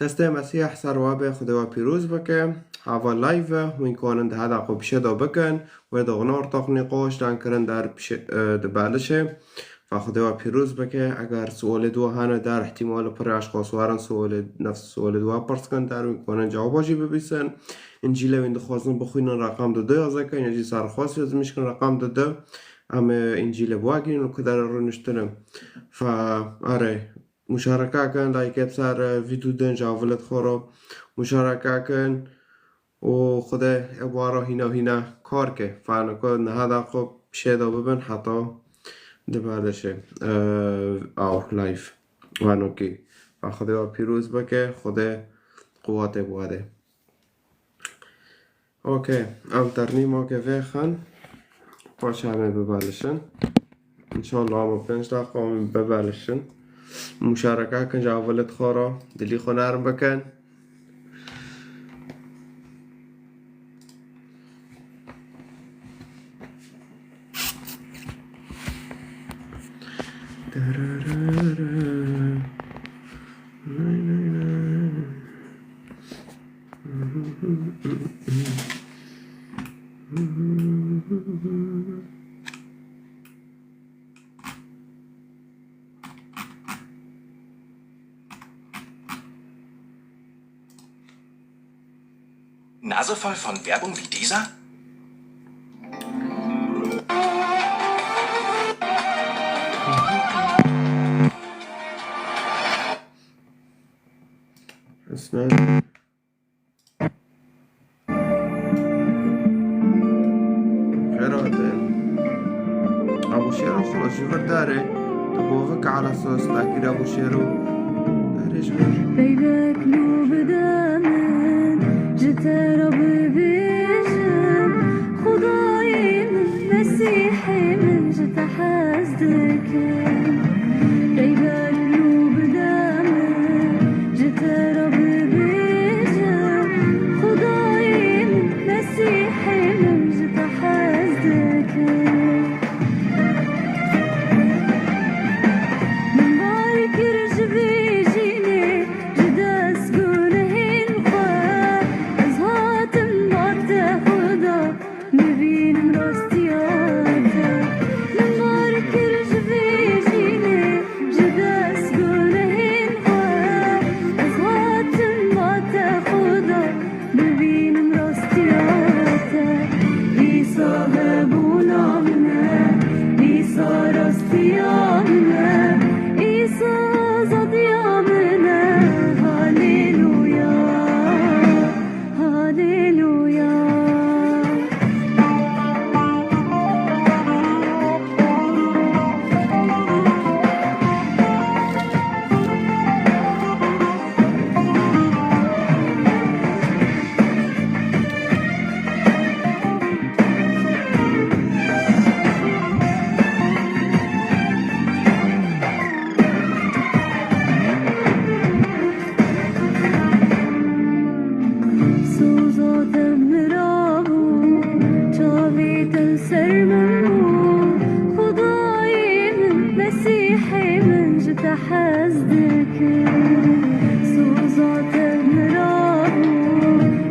دسته مسیح سر و به خدا و پیروز بکه هوا لایو و این کانند هدا قو بشه دا بکن و داغنار تاق نقاش دان کرن در دبالشه و خدا و پیروز بکه اگر سوال دو هانه در احتمال پر اشخاص وارن سوال نفس سوال دو پرس کن در این کانند جواباجی ببیسن انجیل و این دخوازن بخوینن رقم دو یازه کن یعنی سر خاصی از میشکن رقم دو اما انجیل بواگین و کدر رو نشتنم ف آره مشارکه کن لایک بسر ویدیو دن جاولت خورا مشارکه کن و خدا ابوارا هینا کار که فعلا که نهادا خب شیدا ببین حتی دبردشه او لایف وانو کی و خدا پیروز بکه خدا قوات بواده اوکی ام ترنیما که ویخن باشه همه ببالشن انشالله همه 5 دقیقه همه ببالشن مشارکه کن جاولت خورا دلی خو نرم بکن Nase voll von Werbung wie dieser? اسمع خيراتين ابو شيرو خلاص شوفر داري تبوفك على اساس تاكيد ابو شيرو داري شغل بيبك لو بدامن جتر ببيجم خداي من مسيحي من جت حزدك بيبك لو بدامن جتر ببيجم خداي من مسيحي من جت حزدك من بارك رجبي جيني جداس قولهن خواه ازهات مبارت خدا نبين راستياتا من بارك رجبي جيني جداس قولهن خواه ازهات مبارت خدا نبين راستياتا عيسى هبونا منا عيسى راستيانا عيسى زديامنا هاليلويا هاليلويا سوزات مرابو جاويت السرمنو خداي من مسيحي من جت حزدك سوزات مرابو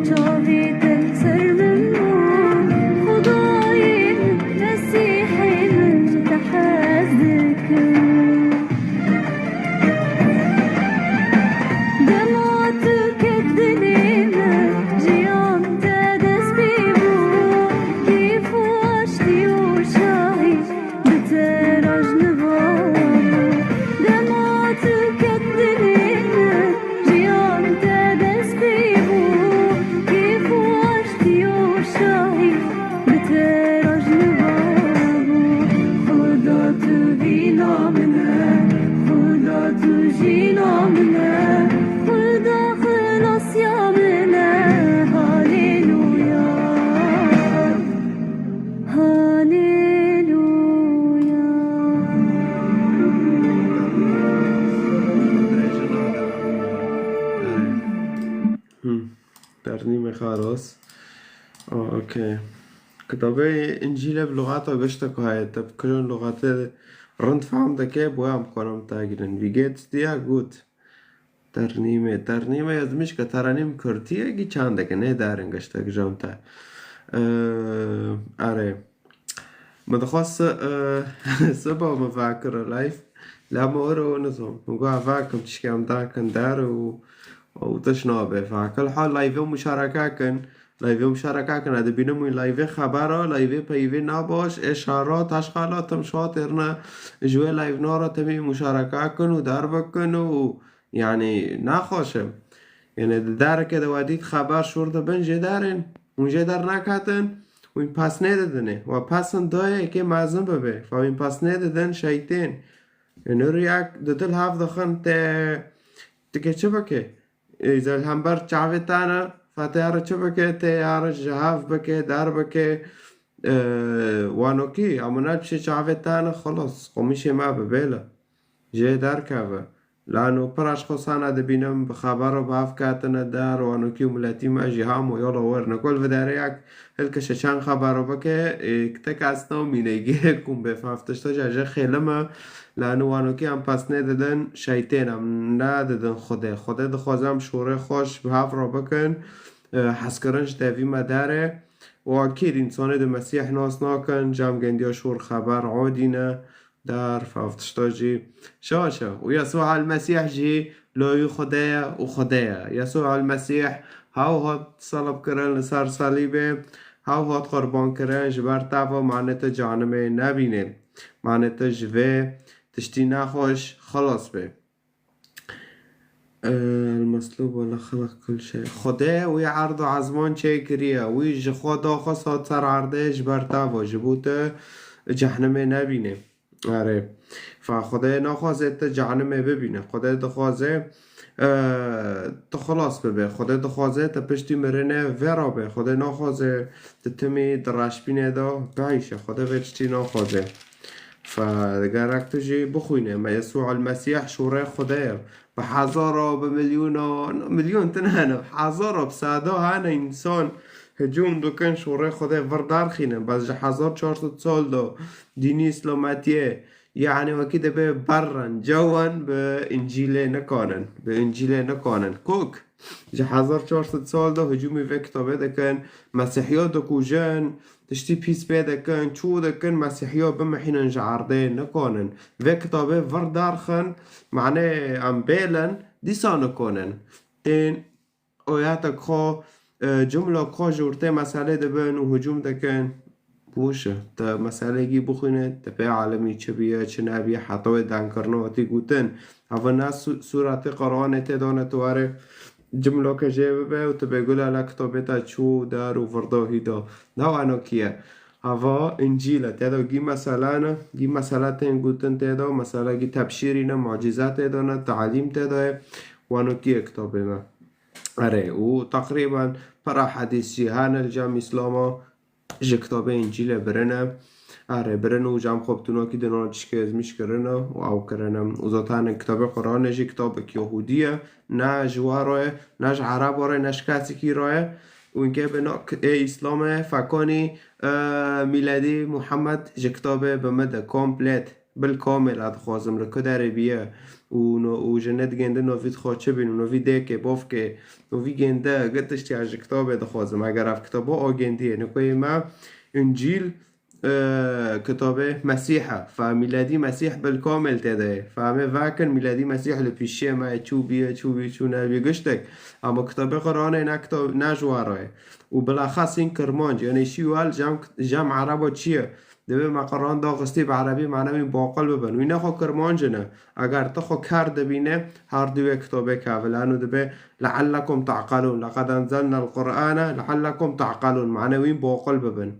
جاويت السرمنو خداي من مسيحي من جت حزدك دمعتك الدنيا جيان تدس بيبو كيف واشتي وشاهي بتراج نبابو دمعتك الدنيا جيان تدس بيبو كيف واشتي وشاهي بتراج نبابو خدا تبينا منا خدا تجينا منا خدا خلاص يا منا هاليلويا هاليلويا ترنيمة خلاص اوكي كتابي انجيل بلغات بشتك هاي طب كل اللغات رند فهم ده كيف وهم كونم تاجرن wie geht's dir gut ترنیمه yazmış که ترانیم کردیه گی چنده که نه دارنگشته که جامته آره مدخواست سبا مفاكرة لايف لما أورو نظام نقول فاكم تشكيم داكن دار وتشنابه فكل حال لايفه مشاركة كن هذا بينهم لايفه خبره لايفه بيفه نباش اشارات اشغالات مشات ارنا جوا لايف نارا تبي مشاركة كن ودار بكن و يعني ناخوشم يعني دار كده وديت خبر شورده بنجي دارن اونجا در نکاتن و این پس ندادنه و پسن دایه که مازن ببه و این پس ندادن شیطان یعنی ریاک دل هاف دخن تکه چه بکه ایزا الهمبر چاوه تانا فتیاره چه بکه تیاره جهاف بکه در بکه وانو کی امونات بشه چاوه تانا خلاص قمیشه ما ببیله جه در که لانو پر اشخاصانا دبینم بخبر و باف کاتنا دار و انو کیو ملتی ما جهام و یالا ورنا کل و داره یک هلکش چند خبر بکه اکتک اصنا و مینگی کن بفافتشتا جاجه خیلمه لانو انو کی هم پس ندادن شیطان هم ندادن خوده دخوازم شوره خوش بهاف را بکن حس کرنش دوی مداره و اکید انسان ده مسیح ناس ناکن جام گندیا شور خبر عادینه در فافتشتا جي شاشة ويسوع المسيح جي لو خدايا وخدايا يسوع المسيح هاو صلب كرن لسر صليبه هاو قربان كرن جبر تافا معناته جانمه نبينه معناته جوه تشتي نخوش خلاص به المصلوب ولا خلق كل شيء خدايا وي عرض عزمان چه كريه وي جخدا خاصات سر عرضه جبر تافا جبوته جهنمه نبينه آره فخدا نخواسته تا جهنمه ببینه خدا دخواسته تا خلاص ببه خدا دخواسته تا پشتی مرنه ورا به خدا نخواسته تا تمی درش بینه دا بعیشه خدا وچتی نخواسته فدگر اکتوجی بخوینه ما یسوع المسیح شوره خدایه به هزارا به میلیون تنهنه هزارا بساده هنه انسان هجوم دوکن شوره خدا وردار خینه باز 1400 سال دو دینی اسلامتیه يعني وكده به برن جوان به انجیل نکانن کوک 1400 سال دو هجومی و کتابه دکن مسیحیات دو کوجن تشتی پیس پیدا کن چو دکن مسیحیات بمحینن جعرده نکانن و کتابه وردار خن معنی امبیلن دیسا نکانن این آیات که جمله که جورته مسئله دبن و هجوم دکن بوشه تا مسئله گی بخونه تا به عالمی چه بیه چه نبیه حتی دن کرنه و تی گوتن اول ناس سورت قرآن تدانه تواره جمله که جیبه و تا بگوله لکتابه تا چو دار و ورداهی دا نو انو کیه هوا انجیله تدا گی مسئله تین گوتن تدا مسئله گی تبشیرینه معجزات تدانه تعلیم تدا و انو کیه کتابه ما اره و تقریبا پر حدیثی هن الجام اسلاما جه کتاب انجیل برنه اره برنه و جام خوبتونا که دنانا چشکه ازمیش کرنه و او کرنه و ذاتان کتاب قرآن جه کتاب که یهودیه نه جواره نه عرباره نه کسی که راه و اینکه بنا اسلام فکانی میلادی محمد جه کتاب بمده کامپلیت بالکامل ادخوازم رکو داره بیه و جنت گنده نوید خواچه بین و نوید دیگه باف که نوید گنده گتشتی از کتاب دخوازم اگر اف کتابه آگندیه نکوی ما انجیل کتابه مسیحه فمیلادی مسیح بالکامل تده فهمه وکن میلادی مسیح لپیشه ما چو نبیه گشتک اما کتابه قرآنه نه کتاب نجواره و بلاخص این کرمانج یعنی شیوال جمع عربا چیه دبه ما قرآن دا قسطی به عربی معنی باقل ببن و اینه خو کرمانجنه اگر تا خو کرده بینه هر دوی کتابه که ولانو دبه لعلکم تعقلون لقد انزلنا القرآن لعلکم تعقلون معنی وین باقل ببن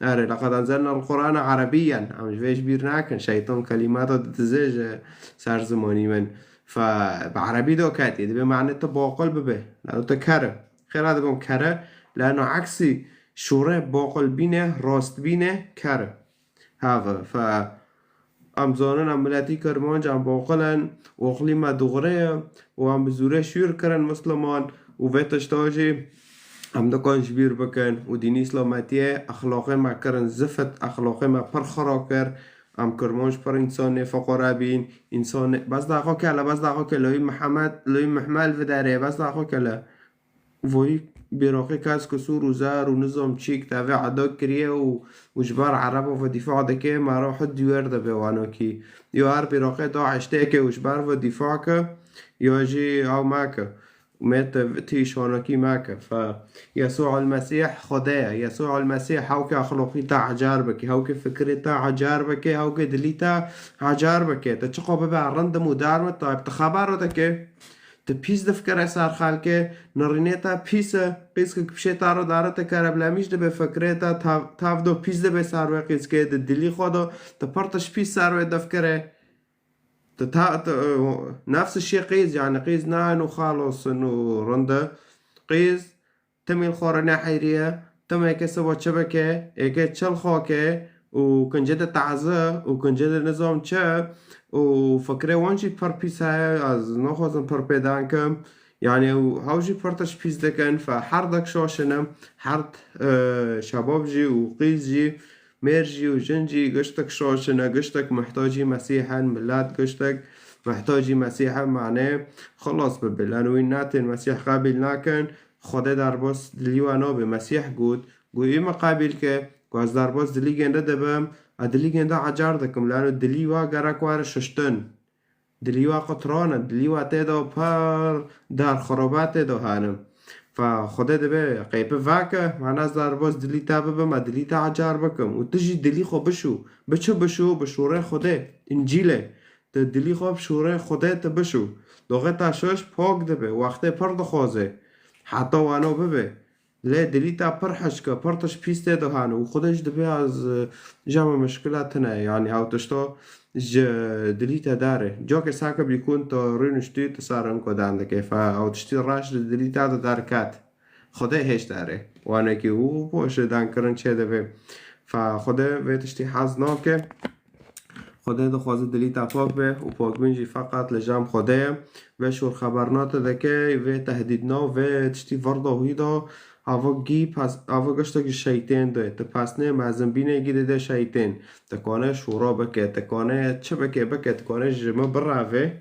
اره لقد انزلنا القرآن عربيا همش فيش بير ناكن شيطان كلمات تتزاج سرزماني من فبعربي دو كاتي دبه معنی تا باقل ببه لانو تا کره خیلی هذا بهم کره لانو عكسي شوره باقل بینه راست بینه کره هذا امزانن عملتی کرمانج هم باقلن و اقلیم دغره و هم بزوره شور کرن مسلمان و ویتشتاجی هم دکانش بیر بکن و دینی اسلامتیه اخلاقه ما کرن زفت اخلاقه ما پرخرا کر ام کرمانش پر انسان فقرا بین انسان بس داخو کلا لوی محمل و داره بس داخو کلا وی براقي كاس كسور وزار ونظام تشيك تابع عدوك كريه وجبار عربه و دفاع دكه ما راح ديور ده بوانوكي يوار براقي دو عشتاكي وجبار و دفاعك يواجي او ماك ومات تيشونكي ماك فيسوع المسيح خداه يسوع المسيح هاوك أخلاقيتا عجاربك هاوك فكرتا عجاربك هاوك دليتا عجاربك تشقو ببع رندم ودارمة طيب تخبارو دكه te pis de fikre sar xalke narineta pisa qizk kpsheta ro darata karablamish de be fikreta tav do pis de be sar ve qizke de dili khodo te partash pis sar ve de fikre نفس الشيء قيز يعني قيز نانو خالص انه رنده قيز تمي الخورنا حيرية تمي كسبو شبكة ايكي تشلخوكي وكنجد تعزه وكنجد نظام تشا وفكرة وانجي پر بيسا از نخوزن پر بيدانكم يعني هاوجي پرتش بيس دكن فحردك شوشنم حرد شباب جي وقيز جي ميرجي وجنجي قشتك شوشنا قشتك محتاجي مسيحا ملات قشتك محتاجي مسيحا معناه خلاص ببلانوين ناتن مسيح قابل ناكن خدا در باس دلیوانا به مسیح گود گویی مقابل که گواز در باس دلی گنده دبم ادلی گنده عجار دکم لانو دلیوا گرکوار ششتن دلیوا قطرانه دلیوا تیدا پر در خرابات دا هانم فخدا دبه قیبه واکه معنی در باس دلی تا ببم ادلی تا عجار بکم و تجی دلی خو بشو بشو بشوره خدا انجیله دلی خو بشوره خدا تبشو دوغه تاشش پاک دبه وقت پر دخوازه حتی وانو ببه لا دلیتا پر حشکه پرتش پیسته دهانه و خودش دبه از جمع مشکلاتنا يعني هاو تشتو دلیتا داره جا که ساکه بیکون تا رینشتی تسارن کدان دکه فا هاو تشتی راش دلیتا دار کات خدا هش داره وانه که او باشه دان کرن چه دبه فا خدا و تشتی حز ناکه خدا دخوازه دلیتا پاک به و پاک بینجی فقط لجام خدا و شور خبرنات دکه و تهدیدنا و تشتی وردا هیدا هوا گی پس هوا گشتگی شیطان ده تپسنه مزن بینه گیده ده شیطان تکانه شورا بکه تکانه چه بکه تکانه جمع براوه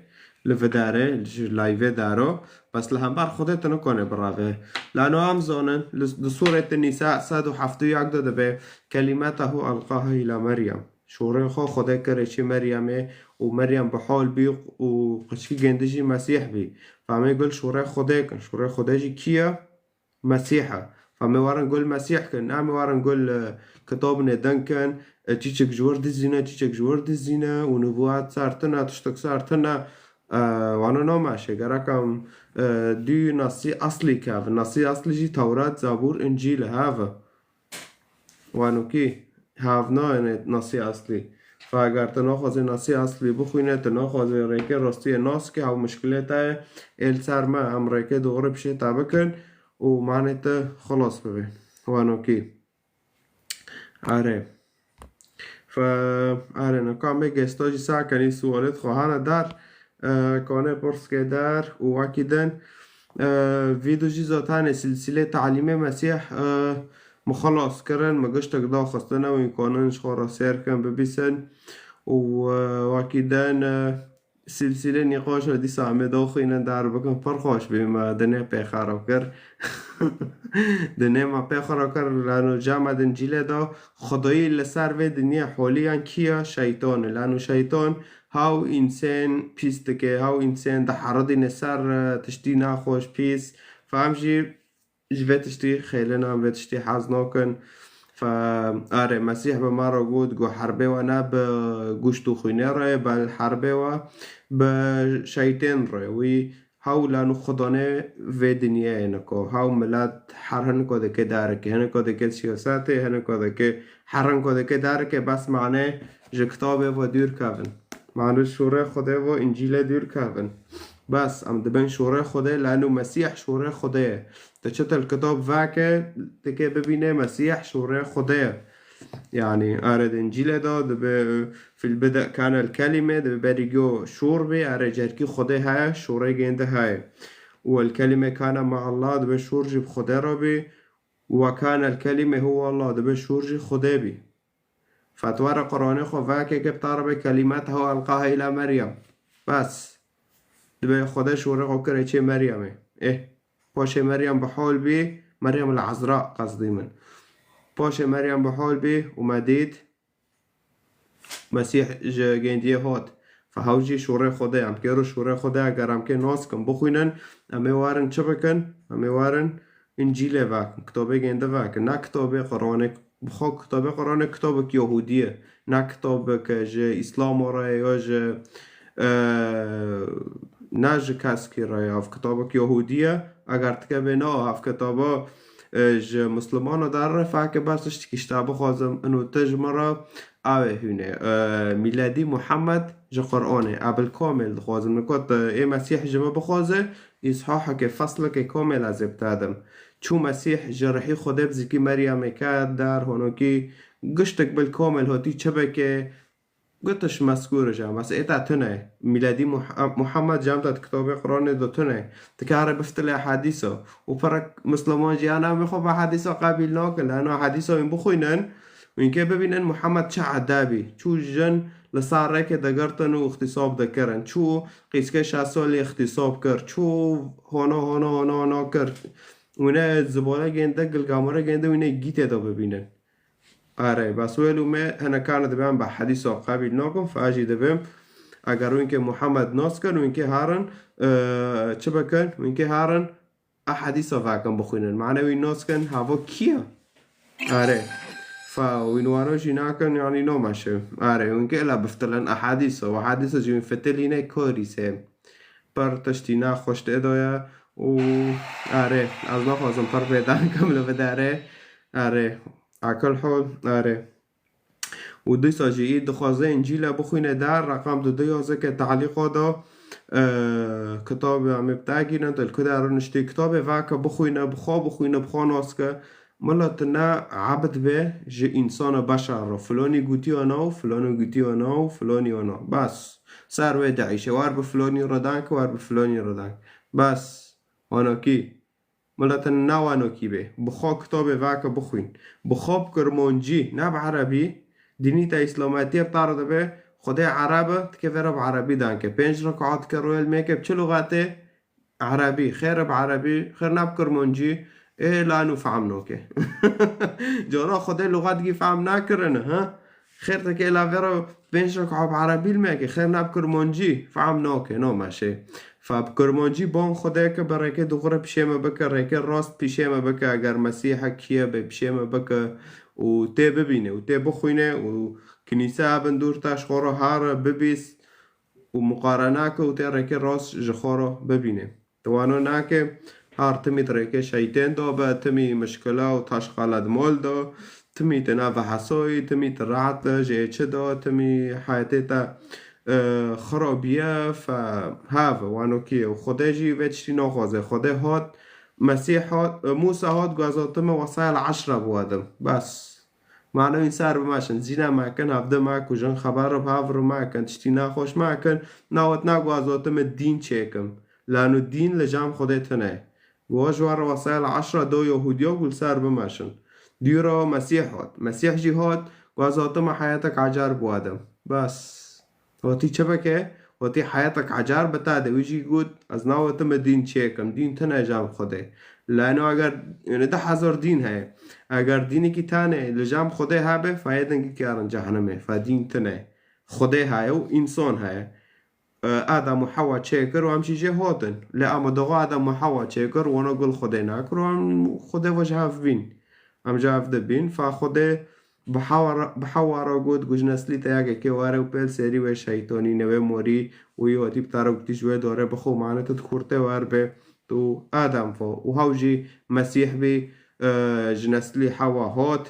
لفداره لایوه دارو بس لهم بر خودت نکنه براوه لانو هم زانن لسورة النساء 171 داده به کلمته القاها الى مریم شوره خدا کرده چه مریمه و مریم به حال بی و قشکی گندجی مسیح بی فهمه گل شوره خدا کن شوره خدا جی کیه مسيحة فما وارا نقول مسيح كن نعم وارا نقول كتابنا دنكن تيجك جورد الزنا ونبوات صارتنا تشتك صارتنا وانا نوماشي قراكم دي نصي أصلي كاف نصي أصلي جي توراة زبور إنجيل هذا وانو كي هافنا نصي أصلي فاگر تناخذ نصي أصلي بخوينه تناخذ ريكي رستي ناس كي هاو مشكلته السرما هم ريكي دوغرب شي تابكن و معناته خلاص ببه وانو كي آره نکامه گستاجی ساکنی سوالت خواهانه در کانه پرس که در و واکیدن ویدو جی ذاتان سلسله تعلیم مسیح مخلص کرن مگشتک دا خستنه و این کاننش خورا سیر کن ببیسن و واکیدن سلسله نقاش ردی سامه داخل در بکن پر خوش بیم دنه پیخارا کر دنه ما پیخارا کر لانو جمع دنجیله دا خدایی لسر و دنیا حالیان کیا شیطان لانو شیطان هاو انسان پیست که هاو انسان دا حردی نسر تشتی ناخوش پیست فهمشی جوه تشتی خیلی نام و تشتی حاز ناکن فآره مسیح به ما را گود گو حربه و نه به گوشت و خونه رای بل حربه و به شیطان رای وی هاو لانو خدانه و دنیا نکو هاو ملت حرن کده که داره که هنه کده که سیاسته هنه کده که حرن کده که داره که بس معنی جه کتابه و دور کون معنی شوره خوده و انجیل دور کون بس ام دبن شوره خوده لانو مسیح شوره خوده تشت الكتاب واكه تكي ببينه مسيح شوره خداه يعني أرد إنجيل دا في البدء كان الكلمة بريجو شوربي أرجعكي خداه هاي شوره جنده هاي والكلمة كان مع الله بشورج بخداه ربي وكان الكلمة هو الله بشورج خداه بي فتوار قرآن خواه که بطارب کلمتها القاها الى مریم بس دبي خداش ورقو كريتشي مريم باش مريم بحول بي مريم العذراء قصدي من باش مريم بحول بي ومديد مسيح جندية هات فهوجي شوري خدا ام كيرو شوري خدا اگر ام که ناس کن بخوینن امی وارن چه بکن امی وارن انجیل واکن کتاب گنده واکن نه کتاب قرآن بخوا کتاب قرآن کتاب یهودیه نه کتاب که جه اسلام رای یا جه نه جه کس کی رای اف کتاب یهودیه اگر تکبه نه اف کتاب جه مسلمان در رفع که بسش تکشتابه خوازم انو تجمره اوه هونه میلادی محمد جه قرآنه ابل کامل خوازم نکات ای مسیح جمع بخوازه اصحاحه که فصله که کامل از ابتادم چو مسیح جرحی خوده بزیکی مریم که در هنوکی گشتک بالکامل هاتی چبه که گتش مذکور جام بس ایتا تنه میلادی محمد جامت کتاب قرآن دو تنه تکاره بفتل احادیثا و پرک مسلمان جیانا میخواب احادیثا قابل ناکن لانو احادیثا این بخوینن و اینکه ببینن محمد چه عدابی چو جن لساره که دگرتن و اختصاب دکرن چو قیسکه 60 سالی اختصاب کرد چو هانا کرد اونه زباله گنده گلگامره گنده و اینه گیته دا ببینن آره بس ویلو می هنه کانه دبیم با حدیثا قابل ناکن فاجی دبیم اگر او اینکه محمد ناس کن و اینکه هارن چه بکن و اینکه هارن احادیثا واکن بخوینن معنی ناس کن هوا کیه آره فوينوانو جيناكن يعني نو ماشي آره اون که الا بفتلن احادیثا و احادیثا جوین فتلینه کاریسه پر تشتینا خوشت ادایا و آره از نخوازم پر بیدان کملو بداره آره عکل حال آره و دوی ساجی دخوازه انجیل بخوینه در رقم 2 که تعلیقا دا کتاب مبتاگینن تل کدر نشتی کتاب واکا بخوینه بخوا ناسکه ملاتنا عبد به جه انسان بشر را فلانی گوتی آنا و فلانی گوتی آنا و فلانی آنا بس سر و دعیشه وار به فلانی را دنک وار به فلانی را دنک بس آنا کی ملاتنا نو آنا کی به بخوا کتاب واکا بخوین بخواب کرمانجی نه بعربی دینی تا اسلاماتی بطارده به خدا عربه تکفره بعربی دنکه 5 رکعات کرویل میکب چه لغته عربی خیر بعربی خیر نب کرمانجی ايه لا نفهمنه که جارا خدا لغت گی فهم نکرنه ها خیر تا که الاغیره 5 رکعه بعربی میگه خیر نب کرمانجی فهم ناکه نو ماشه فب کرمانجی بان خدا که برای که دوغره پیشم بکر که راست پیشم بکر اگر مسیح کیه به پیشم بکر و ته ببینه و ته بخوینه و کنیسه بندور تشخورا هر ببیست و مقارنه که و ته که راست جخورا ببینه توانو نه که هر تمی ترکه شیطان دا به تمی مشکله و تشغالت مال دا تمی تنا و حسای تمی ترعت جیچه دا تمی حیاتی تا خرابیه فهاو وانو کیه و خدا جی وچتی ناخوازه خدا هات مسیح هات موسی هات گوازاتم وسایل 10 بوادم بس معنی این سر بماشن زینا مکن هفته مکن جن خبر رو هاو رو مکن چتی ناخوش مکن ناوت نگوازاتم دین چکم لانو دین لجام خدا تنه گواشوار وسایل 10 دو یهودیا گل سر بماشن دیورا مسیح جی هات گوازاتم حیاتک عجر بوادم بس واتی چه بکه واتی حیاتک عجر بتا ده ویجی گود از ناوتم دین چکم دین تنه جام خوده لانو اگر یعنی 10,000 دین ہے اگر دینی کی تانه لجام خوده ها به فایدن کی کارن جهنمه فدین تنه خوده ها و انسان ها آدم و حوا چکر و همچی جه هاتن لأما دقا آدم و حوا چکر و نقول خوده نکر و هم خوده وجهاف بین هم جهاف ده بین فا خوده بحوا را گود گوش نسلی تیاگه که واره و پیل سری و شیطانی نوه موری و یو اتیب تارا گتیجوه داره بخو معنی تدکورته وار به تو آدم فا و هاو جی مسیح بی جنسلی حوا هات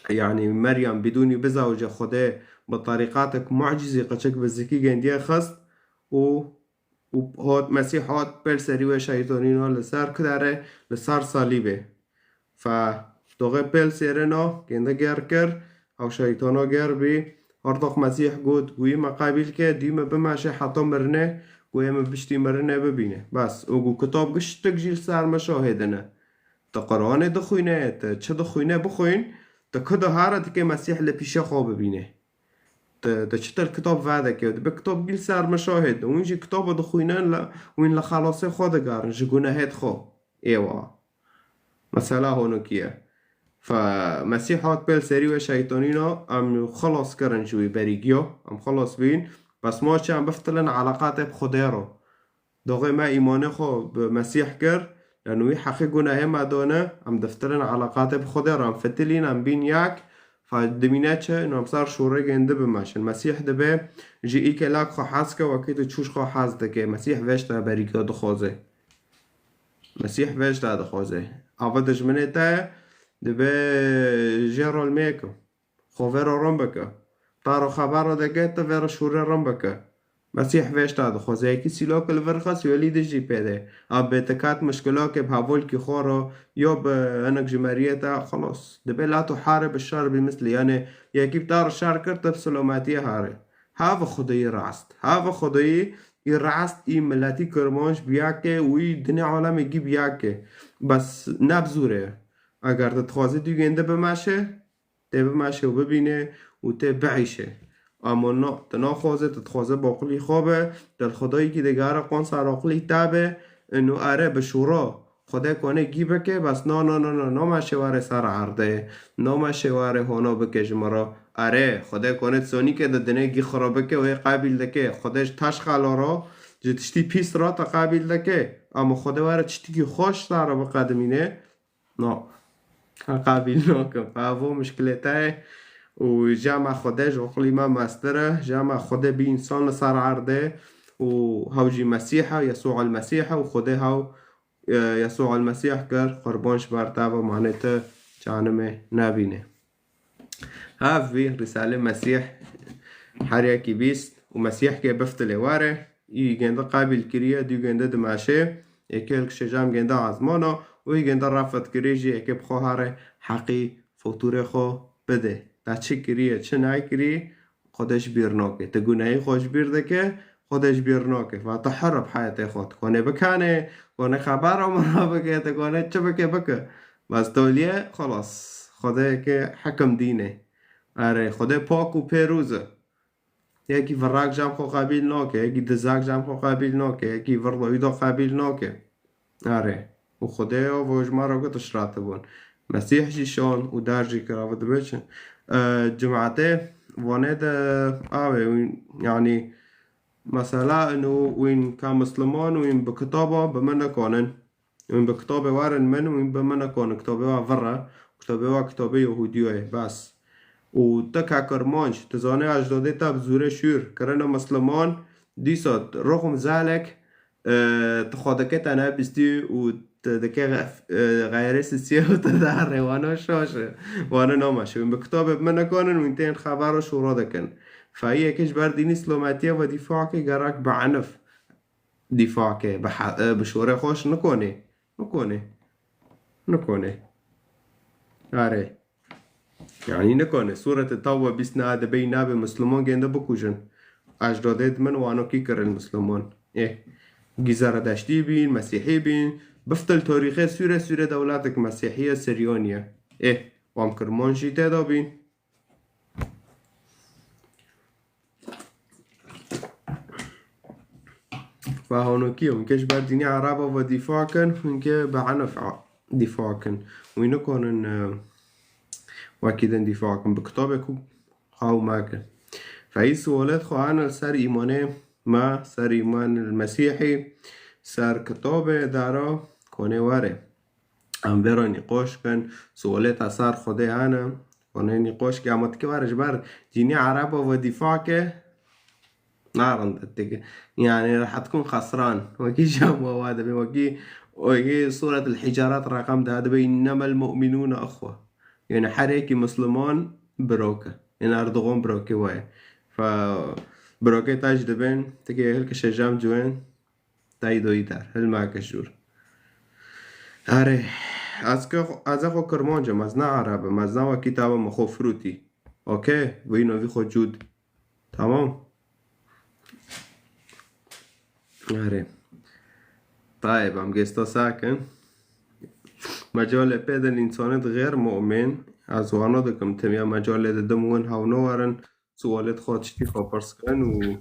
يعني مريم بدون بزوجة خده بطريقاتك معجزة قشك بالذكي جندية خست و هات مسيح هات بلسري و شيطانينا لسر كداره لسر صليبه دوغه بلسرنا جنده گر کر او شيطانا گر بي هردوخ مسيح قد گوي مقابل که ديما بماشه حتى مرنه گوي ما بشتي مرنه ببينه بس او كتاب قشتك جيل سر مشاهدنه تا قرآن دخوينه تا چه دخوينه بخوين كده هارد كي مسيح لبيشه خو ببينه تشتر كتاب وعده كده بكتاب جيل سر مشاهد وينجي كتاب دخوينان لا وين لخلاصي خود قارن جناهات خو ايوا مثلا هونوكيه فمسيحات بيل سريوه شيطانينا ام خلاص كرن شوي بريجيو ام خلاص بين بس ما عم بفتلن علاقات بخديرو دغه ما ایمانه خو به مسیح کر لانه حقی گناه ما دونه ام دفترن علاقات بخدا رام فتلین ام بین یک فدمینه چه انو ام صار شوره گنده بماش المسیح دبه جی ای که لاک خو حاز که وکیت چوش خو حاز دکه مسیح وشتا بریگا دخوازه مسیح وشتا دخوازه آفادش منه تا دبه جرال میکو خو ورا رام بکه تارو خبر دکه تا ورا شوره رام بکه مسیح وشتا دخوازه یکی سیلا کل ورخص یولی دجی پیده اب بتکات مشکلا که بحول کی خورا یا بانك جماريتا خلاص دبي لا تحارب الشر بمثل يعني يكي بتار الشر كرت بسلاماتي هاري هذا خدي رعست هذا خدي يرعست اي ملاتي كرمانش بياكي وي دنيا عالم يجيب بياكي بس نبزوره اگر تتخوازي دي گنده بماشه تي بماشه وببينه وتبعيشه اما نه تناخوازه تتخوازه باقلی خوابه در خدایی که دگاره قان سراقلی تابه انو اره به شورا خدا کنه گیبه که بس نه مشواره سر عرده نه مشواره هونا بکش مرا اره خدا کنه تسونی که دنه گی خرابه که وی قابل دکه خودش تش خلارا جتشتی پیس را تقابل دکه اما خدا واره چشتی که خوش داره بقدمینه نه قابل نکن فاهو مشکلته و جمع خودش وقلی ما مستره جمع خود بی انسان سر عرده و هاوجي مسيحة يسوع المسيحة وخده هاو يسوع المسيح كر قربانش برتابه معناته جانمه نبينه هاف في رسالة مسيح حريكي بيست ومسيح كي بفتله واره يجنده قابل كريه دي جنده دماشه يكيل شجام جنده عزمانه ويجنده رفت كريجي يكي بخوهاره حقي فطور خو بده تا چه کریه چه نای کریه خودش بیرناکه تا گناهی خوش بیرده که خودش بیرناکه و تا حرب حیات خود کنه بکنه کنه خبر آمرا بکه تا کنه چه بکه بس تولیه خلاص خدا که حکم دینه اره خدا پاک و پیروزه یکی وراک جام خو قابل ناکه یکی دزاک جام خو قابل ناکه یکی وردویدا قابل ناکه اره و خدا و جمع را گتش راتبون مسیح جیشان و درجی کراود بچن جماعته واند يعني مثلا انه وين كان مسلمان وين بكتابه بمنا كونن وين بكتابه وارن من وين بمنا كون كتابه ورا كتابه يهوديه بس وتكا كرمانش تزانه اجداده تاب زوره شور كرنا مسلمان ديسات رغم ذلك تخادكت انا بستي و دكه غير سياسية وتدار وانا شاشه وانا نامشه وين بكتاب من كانن وينتين خبر شورا دكن فهي كش بردين اسلاماتيه و دفاعك جرك بعنف دفاعك بشوره خوش نكونه اره يعني نكونه سورة التوبة بسنا دبي نابي مسلمان جنده بكوجن اجدادت من وانا كي كر المسلمان گیزاره دشتی بین مسیحی بین بفتل تاریخه سوره دولتک مسیحیه سریانیه وام کرمان جیته دا بین و هانوکی اونکش بر دینی عربا و دفاع کن اونکه بعنف دفاع کن و اینو کنن وکیدن دفاع کن بکتاب کو خواهو مکن فهی سوالت خواهن سر ایمانه ما سر ایمان المسیحی سر کتاب دارا کنه واره ام برا نقاش کن سوالت اثر خوده هنه کنه نقاش که اما تکه وارش بر جینی عرب و دفاع که نارند تکه يعني راح تكون خسران وكي جاب وهذا وكي سورة الحجارات رقم ده إنما المؤمنون أخوة يعني حريكي مسلمان بروكة يعني أردوغان بروكة واي ف بروكة تاج دبين تكي هلك شجام جوين تايدو يدار هل معك الجور از اخو کرمان جم از نه عربه از نه و کتاب مخو فروتی اوکی و اینو وی خود جود تمام آره طيب عم قصة ساكن مجال بيد الإنسان غير مؤمن از وانا دکم تمیا مجال دمون هاونو ورن سوالت خود شتی خواه پرس کن و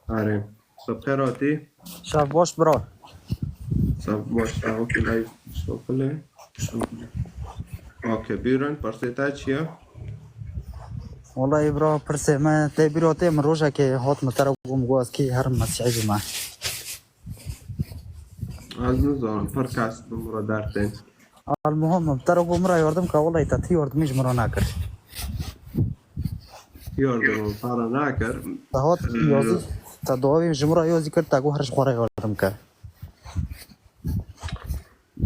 آره سب خیراتی شب باش برا. سب باش اوکی لایف شوکله اوکی بیرن پرسیتا چیه؟ والله برا پرسه من تبیراته من روزه که هات مترقم گواز کی هر مسیحی ما. از نزان پرکست بمرا درتین المهم مترقم را یاردم که والله تاتی یاردمیش مرا نکرد. یاردم پارا نکر هات یازی تا دعای جمهور یازی کرد تا گو هرش خوره یاردم که.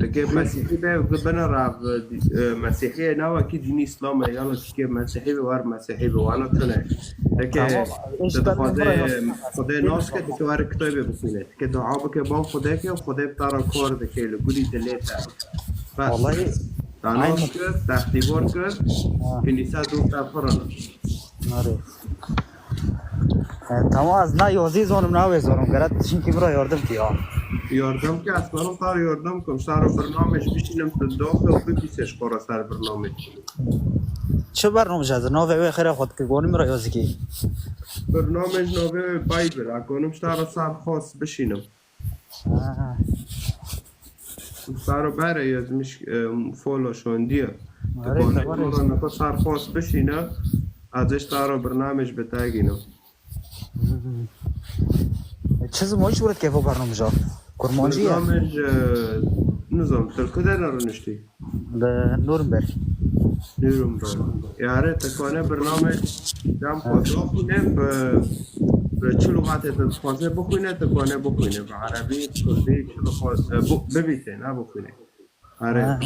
تكي مسيحي به بنا راب مسيحية نوا كي دين إسلام يلا تكي مسيحي بوار مسيحي بوانا تنا تكي خدا ناس که تكي وار كتاب بخونه تكي دعا بك بان خدا که خدا بتارا کار دكي لقولي دليتا والله تناس که تختیبار که کنیسه دو تفرنا آره. تمام از نه یازی زانم نه زانم کرد چین که برا یاردم کیا. یاردم که اصلا تار یاردم کم سر برنامج بشینم تو داخل و بپیسش قرار سر برنامج چه برنامج هست؟ نوه خیره خود که گونی مرا یازی کی؟ برنامج نوه بایبل اکنم سر سر خاص بشینم سر بره یازمیش فولو شوندیه تکانه نکو سر خاص بشینه ازش سر برنامج بتاگینم چه زمانی بود که برنامج ها؟ کرمانجیه؟ برنامج نظام ترکده نرونشتی نورنبرگ یاره تکانه برنامج جمع خود بخونه به چه لغت تخوازه بخونه تکانه بخونه به عربی کردی چه لغت ببیته نه بخونه آره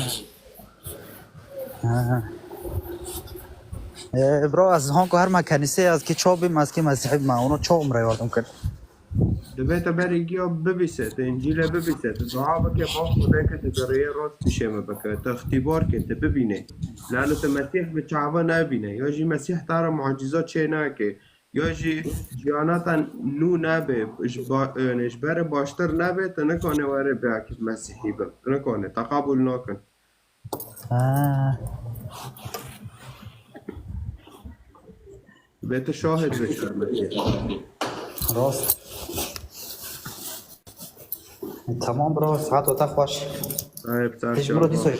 برا از هان که هر مکنیسه از که چابیم از که مسیحی ما اونو چابم را یاردم کرد دبیت بری گیا ببیسه انجیل ببیسه دعا بکه با خدا که تدریه راست بشه بکه اختبار که ببینه لانه مسیح به چاوا نبینه یا جی مسیح تارا معجزات چه نکه یا جی جاناتا نو نبه اجبار باشتر نبه تنکانه واره به اکید مسیحی به تنکانه تقابل نکن بیت شاهد بشه مسیح راست تمام برا ساعت و تخوش برو دیسو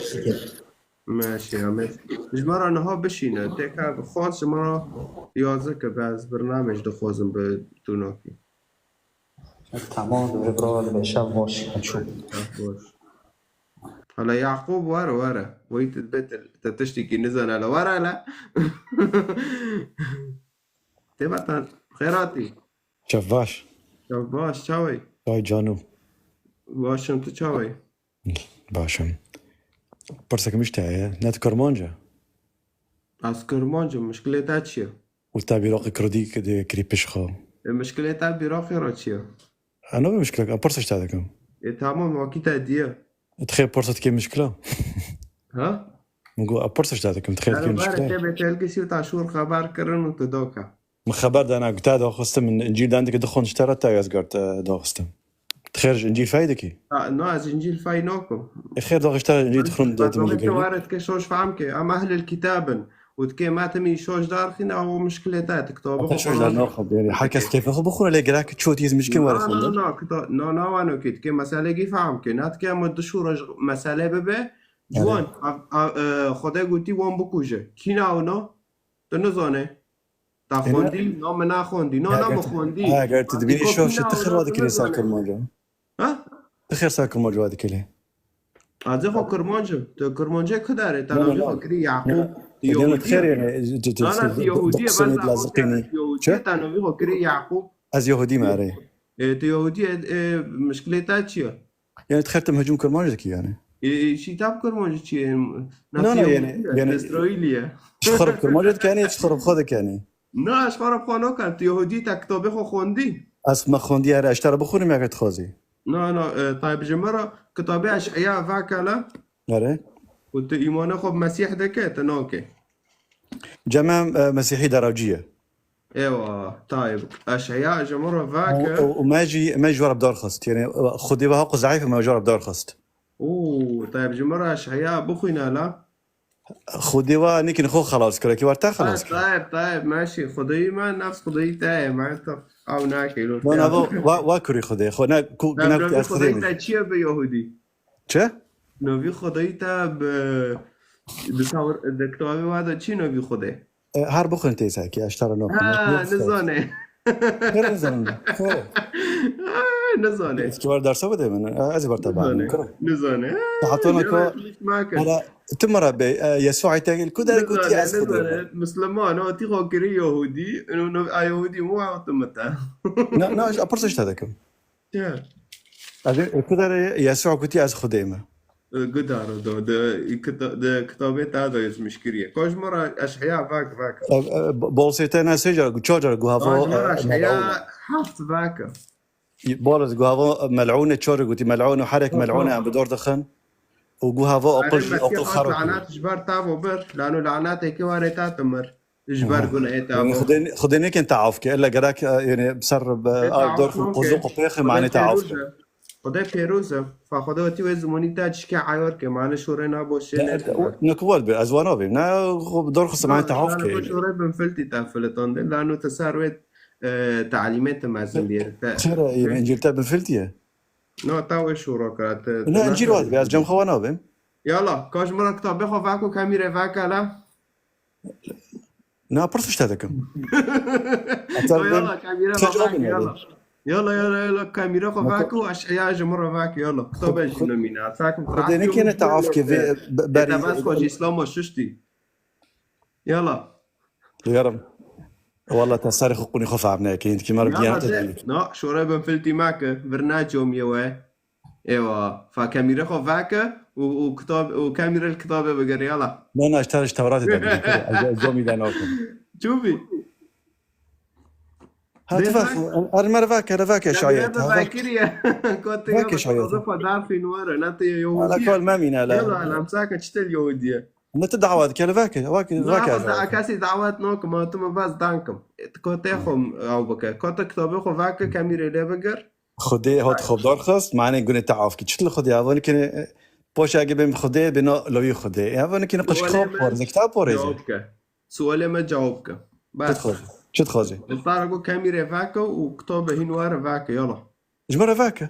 ماشي ماشي جمرة نها بشينا تكا خاص جمرة يازك بعض برنامج دخوازم بتوناكي تمام برا بشب باش نشوف هلا يعقوب ورا ويت البيت تشتكي نزل على ورا لا تبعت خيراتي شفاش شباش شوي شاي جانو باشم تو شوي باشم برسك مشتاع نات كرمانجا از کرمانجا مشکلتا چیه؟ قلت براقي كردي كده كريبشخا مشکلتا براقي را چیه؟ انا بمشكلة برسك تاعكم تمام واكيتا ديه تخيل برسك كي مشكلة ها؟ نقول برسك تاعكم تخيل كي انا مشكلة تبي تلقى شو تعشور خبر كرن وتدوكا ما خبر ده انا قلت هذا خصت من انجيل ده عندك دخون اشترى تاع يزقرت ده خصت تخرج انجيل فايدك نو از انجيل فاينوكم خير ده اشترى انجيل دخون ده انت وارد كشوش فهمك اما اهل الكتاب وتكي ما تمي شوش دارخين او مشكلتات كتاب شو ده ناخذ يعني حركه كيف اخذ بخور اللي قراك تشوت يز مشكله ولا لا انا كيت كي مساله كي فهمك نات كي مد شورج مساله ببه جوان خدا قلتي وان بكوجه كينا اونا تنزونه تا خوندی نام نخوندی نه مخوندی قاعد تدبيني شو تخر هذا كلي ساكر الموضوع ها تخر ساكر الموضوع هذا كلي از خو کرمانجا تو کرمانجا کداره تناوی فکری یعقوب يهودي تخير يعني انا يهوديه بس لازقيني شو تناوی فکری یعقوب از يهودي ما عليه تو يهودي مشكلتها چیه يعني تخيل هجوم كرمانجا كي يعني شي تاب کرمانجا چیه لا يعني اسرائيليه خرب كرمانجا كاني خرب خودك يعني نه اشخارب خانو کرد یهودی تا کتابه خو خوندی از ما خوندی اره اشترا بخوریم یا قد خوزی نه طيب جمرة كتابه اشعياء فاكلا اره وت ايمانه خب مسيح دكت نوكي جماعة مسيحي دراجية ايوه طيب اشعياء جمرة فاكا وما يجي ورا بدار خست يعني خدي بها ضعيف ما يجي ورا بدار خست اوه طيب جمرة اشعياء بخوينا لا خودی و نیکی نخو خلاص کرد که ورتا خلاص کرد طيب ماشي خدایی من نفس خدایی تاه معناتها او ناكل نه نه و کری خودی خود نه کو نوی از خودی خدایی تا چیه به یهودی چه؟ نوی خدایی تا به دکتابی وادا چی نوی خدایی هر بخون تیسا که اشتر نو نزانه خیر نزانم نزانه اسکوار درس بده من از برتا بعد کرد نزانه حتی نکو ماكل هلا تمر به يسوع تاجل كده كنت از خودی نزانه مسلمان او تی خوکری یهودی نو یهودی مو اوتومتا نه نه ابرسش تدکم چه از كده يسوع كنت از خودی ما قدارو ده كتابه هذا اسمش كريه كوش مرة أشحياء فاك بولسيتنا سجا تشارجر كوش مرة جوهافو أشحياء حفظ فاك بولس جوهافو ملعونه تشارجر قلت ملعونه وحرك ملعونه عم بدور دخن وجوهافو اقل اقل خرب لعنات جبار تابو بر لأنه لعنات هيك واريتا تمر جبار قلنا هي تابو خدني كنت عافك الا جراك يعني بسرب دور قزوق بيخ معني تعافك خدای پیروزه فخدا وقتی و زمانی تا چی که عیار که معنی شوره نباشه نكوال بأزوانا بي نا دور خص معني تعافك لأنه شوره بنفلتي تفلتان لأنه تساروت تعليمات مازن بيه خير يعني انجيل تاب بفلتيه نو تاوي شورا كات لا انجيل واحد بياز جم خوانا بهم يلا كاش مرة كتاب بخو فاكو كاميرا فاكا لا نا برسش تذكم يلا كاميرا فاكا يلا كاميرا خو فاكو اشعياء جمرة فاكا يلا كتاب اجنا مينا ساكم خدني كنا تعاف كيف بري بس خوش اسلام وششتي يلا يا رب والله تصاريخ قوني خوف عبناك انت كي مره بدينا لا شورا بنفلتي معك برناجهم يوا ايوه فكاميرا خو فاكا وكتاب وكاميرا الكتابه بقري يلا انا اشتري توراتي ده زومي ده نوكم شوفي هاتفاك انا مره فاك شايت فاكريا كنت فاك شايت دار في نور ناتي يهودية على كل ما مينا لا يلا انا مساكه تشتل يهوديه متى دعوات كلا فاك كاسي دعوات نوك ما تم بس دانكم كنت اخم او بك كنت كتابه خو فاك كاميرا ده بقر خدي هات خب دار خص معنی گونه تعاف کی چطور خدي اول که باشه اگه بهم خدي بنا لوی خدي اول که نقش خاب پر کتاب پرزه سوال ما جاوبك بس شو تخازي الطارقو كاميرا فاكا وكتابه هنوار فاكا يلا جمره فاك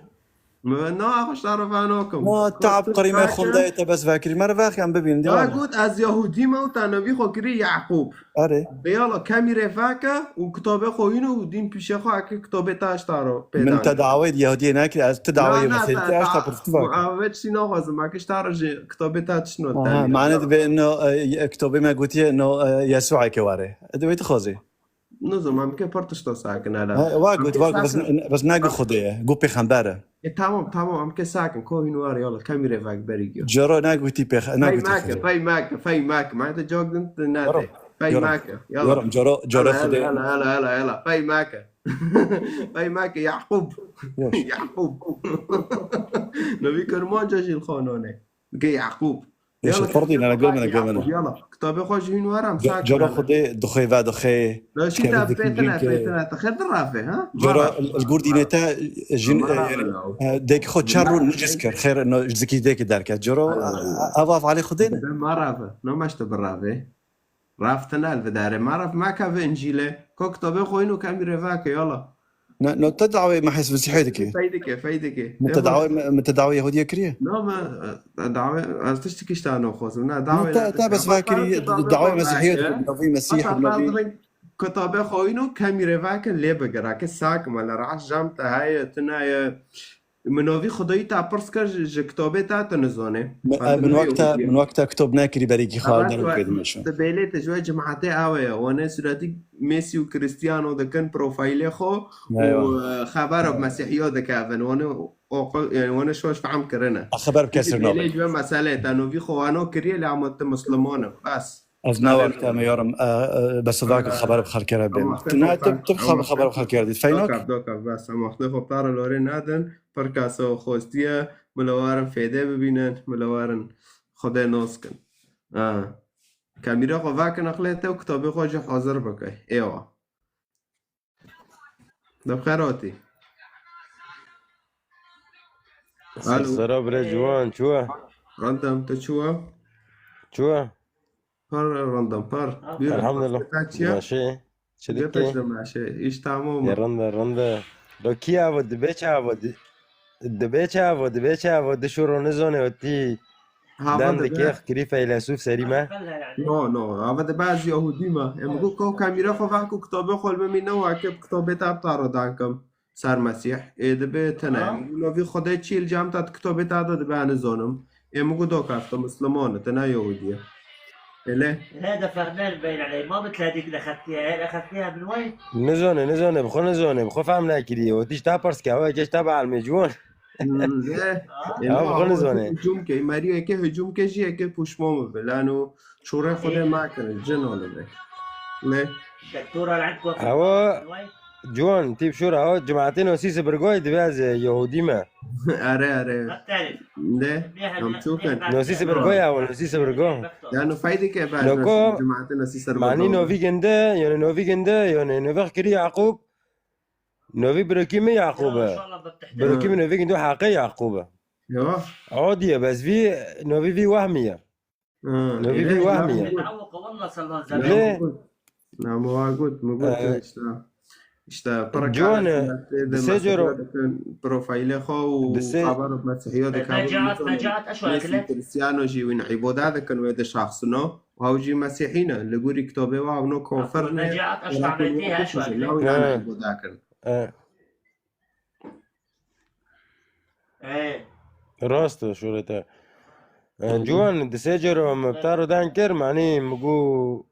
نه اخوش تعرف عناكم ما تعب قريمه خندايته بس فاكر مره فاك عم ببين دي قلت از يهودي موت انا بي خوكري يعقوب اري يلا كاميرا فاكا وكتابه خوينو ودين بيشه خو اك كتابه تاش تارو من تدعوي يهوديه ناكل از تدعوي مثل تاش تبرتفاك معاود شنو غاز ما كش تعرف كتابه تاش شنو معناته بانه كتابه ما قلت انه يسوع كواري دويت خازي نظم هم که پرتش تا ساکن الان واقعد بس ناقو خديه قو بيخنباره تمام هم که ساکن کو هنوار يلا كاميرا فاك بريجو جرو ناقو تي بيخ ناقو في ماك ما انت جوك انت نادي في ماك يلا جرو خديه يلا في ماك في ماك يعقوب نبي كرمان جاش الخانونه يعقوب يلا فرضين انا قول من يلا كتاب خوش هنوار مساك جرو خديه دخي فا دخي لا شي تابتنا تخد الرافه ها جرا الجوردينيتا ديك خد شر نجسكر خير انه زكي ديك دارك جرو اضاف عليه خدين ما رافه نو ماشت بالرافه رافتنا الفدار ما راف ما كاف انجيله كتاب خوينو كاميرا فاك يلا نو تدعوي ما حس مسيحيتك فايدك متدعوي يهوديه كريه لا ما دعوه تشتكي شتانو خوز نا دعوه تا بس فاكري دعوه مسيحيه في مسيح النبي كتابه خوينو كاميرا فاك اللي بقرا كساك مال راح جامت هاي تناي منوفي خدای تا پرس کر کتابه تا تنزونه من وقت كتب ناكري بريكي خالد كده مش تبيلي تجوا جماعتي اوي وانا سراتي ميسي وكريستيانو ده كان بروفايل خو وخبر بمسيحيه ده كافن وانا يعني وانا شوش فهم كرنا خبر بكسر نوبل ليش مساله انه في خوانو كريه اللي عملت مسلمانه بس أزنا وقت ما يورم بس ذاك الخبر بخير كره بين تبخ خبر بخير كره دي فينك دوك بس ما اخذ طار لورين نادن فركاسو خوستيه ملوارن فيده ببینن ملوارن خدا نوسکن کامیرا خو واکن اخلته و کتابی خوش حاضر بکی ایوا دب خیراتی سلام رجوان شو رندم تو چوا پر رندم پر بيرن الحمد لله تاتشيا ماشي قطش شريكي دماشي ايش يا تمام رندا لو كيا ود بيتشا ود بيتشا ود شورو نزوني ودي هذا دان ده دكيخ كريفا يلاسوف سريمة نو هذا ده بعض يهودي ما يمكو كو كاميرا خو فاكو كتابه خول بمينه واكب كتابه تاب تارو دانكم سر مسيح ايده به تنه لو في خدا چیل جام تات کتابه تا داد به انزانم يمكو دو كافتا مسلمان تنا يهودية اله هذا فهمان باين علي ما مثل هذيك اللي اخذتيها هي اخذتيها من وين؟ نزوني بخو فهمنا كري وديش تابرس كهوا كيش تابع المجون له بخو نزوني هجوم که ماريو که هجوم که جيه که پوشمام بلانو شوري خدا ما كان جنون به له الدكتورة اللي عندكم هوا من وين؟ جوان تيب شورا هوا جماعتين وسيس برقوي دباز يهودي ما اره ما بتعرف له هم شوفن نوسيس برقوي او نوسيس برقوي لانه فايدة که بعد لوكو جماعتنا سيسر معني نوفي جندا يعني نوفي كري يعقوب نوفي بروكيمي ان يعقوب شاء الله بتحتاج بروكيمي نوفي جندو حقي يعقوب يا عودية بس في نوفي في وهمية نوفي في وهمية متعوقة والله سلمان ليه؟ زمان نعم موجود اشتا جون دسجرو بروفايل خو وخبر مسيحية نجات اشو اكلت؟ كريستيانو جي وين عبادة ذكر ويد شخصنا وهو جي مسيحينا اللي قولي كتابه وعنو كوفرنا نجات اشو عملتيها اشو اكلت؟ لا وين عبادة كن ايه راست شورتا جوان دسجرو مبتارو دانكر معني مقو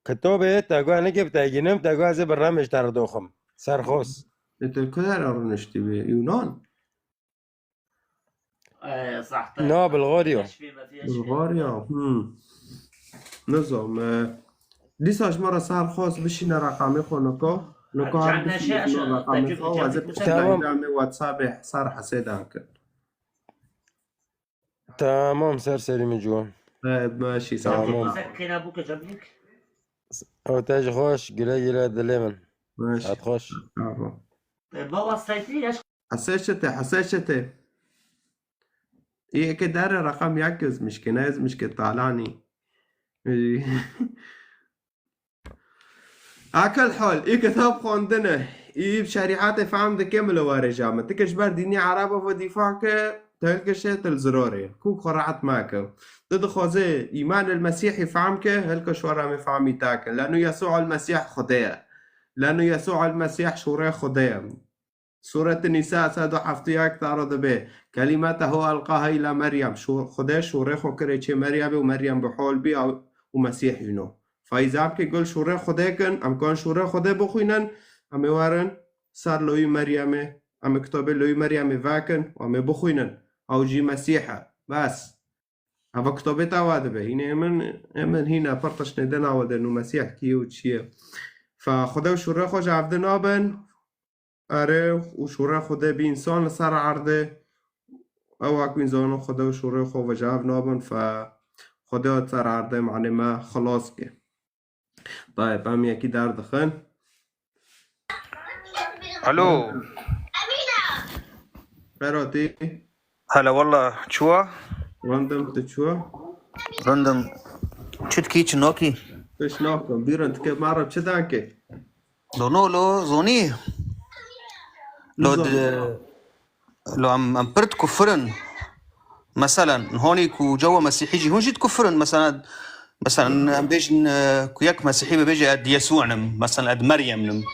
كتوبة تاقوا أنا كيف تاجينم تاقوا زي برنامج تاردوخم سرخوس انت الكل رنشتي يونان ايه صح نو بالغوريو في ما فيش بلغاريا نظام دیساش ما را سرخواست بشینه رقمی خونکو لکو هر عندنا شيء بشینه رقمی تجربة خو وزد تجربة تشتغل واتساب سر حسيدان كن تمام سر سليم جوان ماشي سلام تمام سكن ابوك جنبك أو تاج خوش قليلة دليمن ماشي هتخش عفوا ما وصيتني ايش حسيشته إيه كده رقم يعكس مش كناز مش كطالعني أكل حال إيه كتاب خواندنه إيه بشريعات فهم ده كامل وارجامة تكش بر ديني عربة ودفاعك تلكشة الزراري كوك خرعت معك ضد خوزي إيمان المسيحي فهمك هلكش ورا مفهمي تاكل لأنه يسوع المسيح خديه لأنه يسوع المسيح شوري خديه سورة النساء سادو حفتياك تعرض به كلمته ألقاها إلى مريم خده شوري خكري چه مريم ومريم بحول بي ومسيح ينو فإذا عم يقول شوري خده كن أم كان شوري خده بخوينن أم يوارن صار لوي مريم أم كتاب لوي مريم واكن وأم بخوينن أو جي مسيحة بس هذا كتابه تعود به هنا من هنا فرطش ندنا عود إنه مسيح كيو تشيه فخده شوري خوش عبدنا بن آره و شوره خوده بی انسان سر عرضه او اکو انسان خوده و شوره خو و جواب نابن خوده سر عرضه معنی ما خلاص که طيب هم یکی در دخن الو براتی هلا والله شو رندم تشوه رندم شت كيتش نوكي ايش ناكم بيرنت كيف معرب چه دانكه لو زوني لو عم برد كفرن مثلا هونيك وجوا مسيحي يجي هون جيت كفرن مثلا بيجن كوياك مسيحي بيجي قد يسوع مثلا قد مريم دانه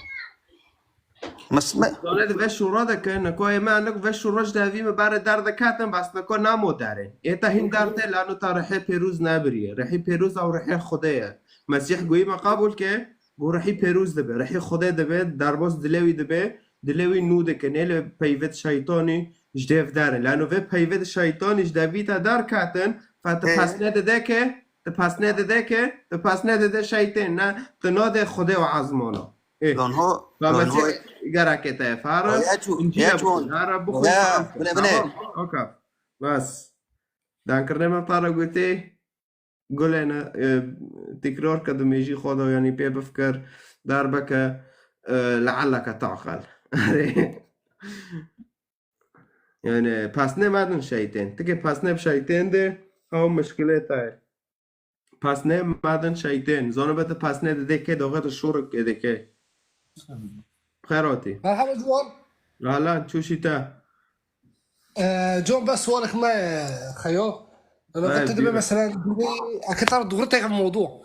وشو راده که نکوی ما نک وشو رج دویم بر درد کاتم بس نکو نامو داره ایتا هین درده لانو تا رحی پیروز نبریه رحی پیروز او رحی خدایه مسیح گویی ما قبول که گو رحی پیروز دبه رحی خدای دبه درباز دلوی دبه دلوی نوده که نیل پیوت شیطانی جدیف دارن لانو وی پیوت شیطانی جدویتا در کاتن فت پس نده که شیطان نه تناده خدا و عظمانا لون هو فمسيح قرأ كتاب فارس يا جون يا بني اوكي بس دانكرنا ما طارق قلتي قول انا تكرار كدم يجي خدا يعني بي بفكر دربك لعلك تعقل يعني پس نمدن شیطان تکه پس نب شیطان ده هم مشکلات هاي پسنه مدن شیطان زانو بده پسنه دکه دوغت شورک دکه خیراتی مرحبا جوان غلان چوشیتا جون بس سؤالك ما خيو انا ما قلت تدبي يدير. مثلا اكثر دغرتك في الموضوع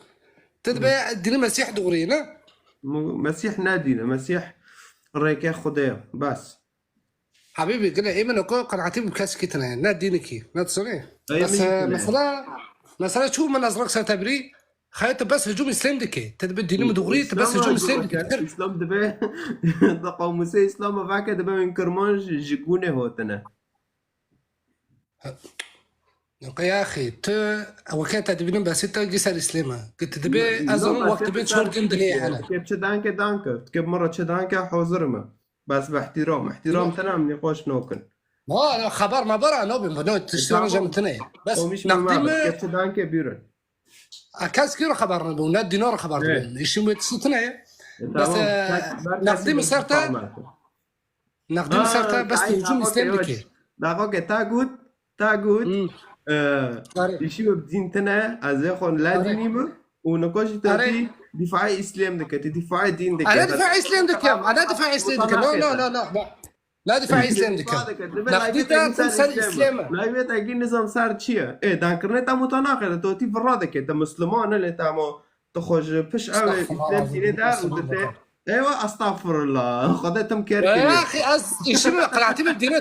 تدبي ديني مسيح دغرينا مسيح نادينا مسيح ريكي خديه بس حبيبي قال لي ايمن اكو قناعتي بكاس كيتنا نا دينك نا تصني أي بس من مثلا شو من ازرق ستبري خيط بس هجوم اسلام دكي تدبي ديني مدغري بس هجوم اسلام دكي اسلام دبي دا قومسي اسلام فاك دبي من كرمان جيكونه هوتنا يا اخي ت او كانت تدبي بس انت جسر اسلام قلت تدبي اظن وقت بين شهور جند لي انا كيف شدانك دانك كيف مرة شدانك حوزرمه بس باحترام احترام تنام نقاش نوكن ما خبر ما برا نوبي بنو تشتري جمتنا بس ومش نقدم كيف شدانك بيرن كاس كيلو خبر وناد دينار خبر إيه. ايش متسنتنا بس نقدم سرتا نقدم سرتا بس تهجم اسلام دكي دقاق تاغوت يشي بدين تنا ازيخون لا دينيم ونقاش تاتي دفاع اسلام دك دفاع دين دك انا دفاع اسلام دك انا دفاع اسلام دك لا لا لا لا لا دفاع اسلام دك نقدي تنسى الاسلام لا يبيت اجي نظام صار تشيا ايه دا كرنت متناقضه توتي فرادك انت مسلمان اللي تامو تخرج فش قوي اسلام دين دار ودت ايوه استغفر الله خدتهم كيركي يا اخي ايش قناعتي بالدين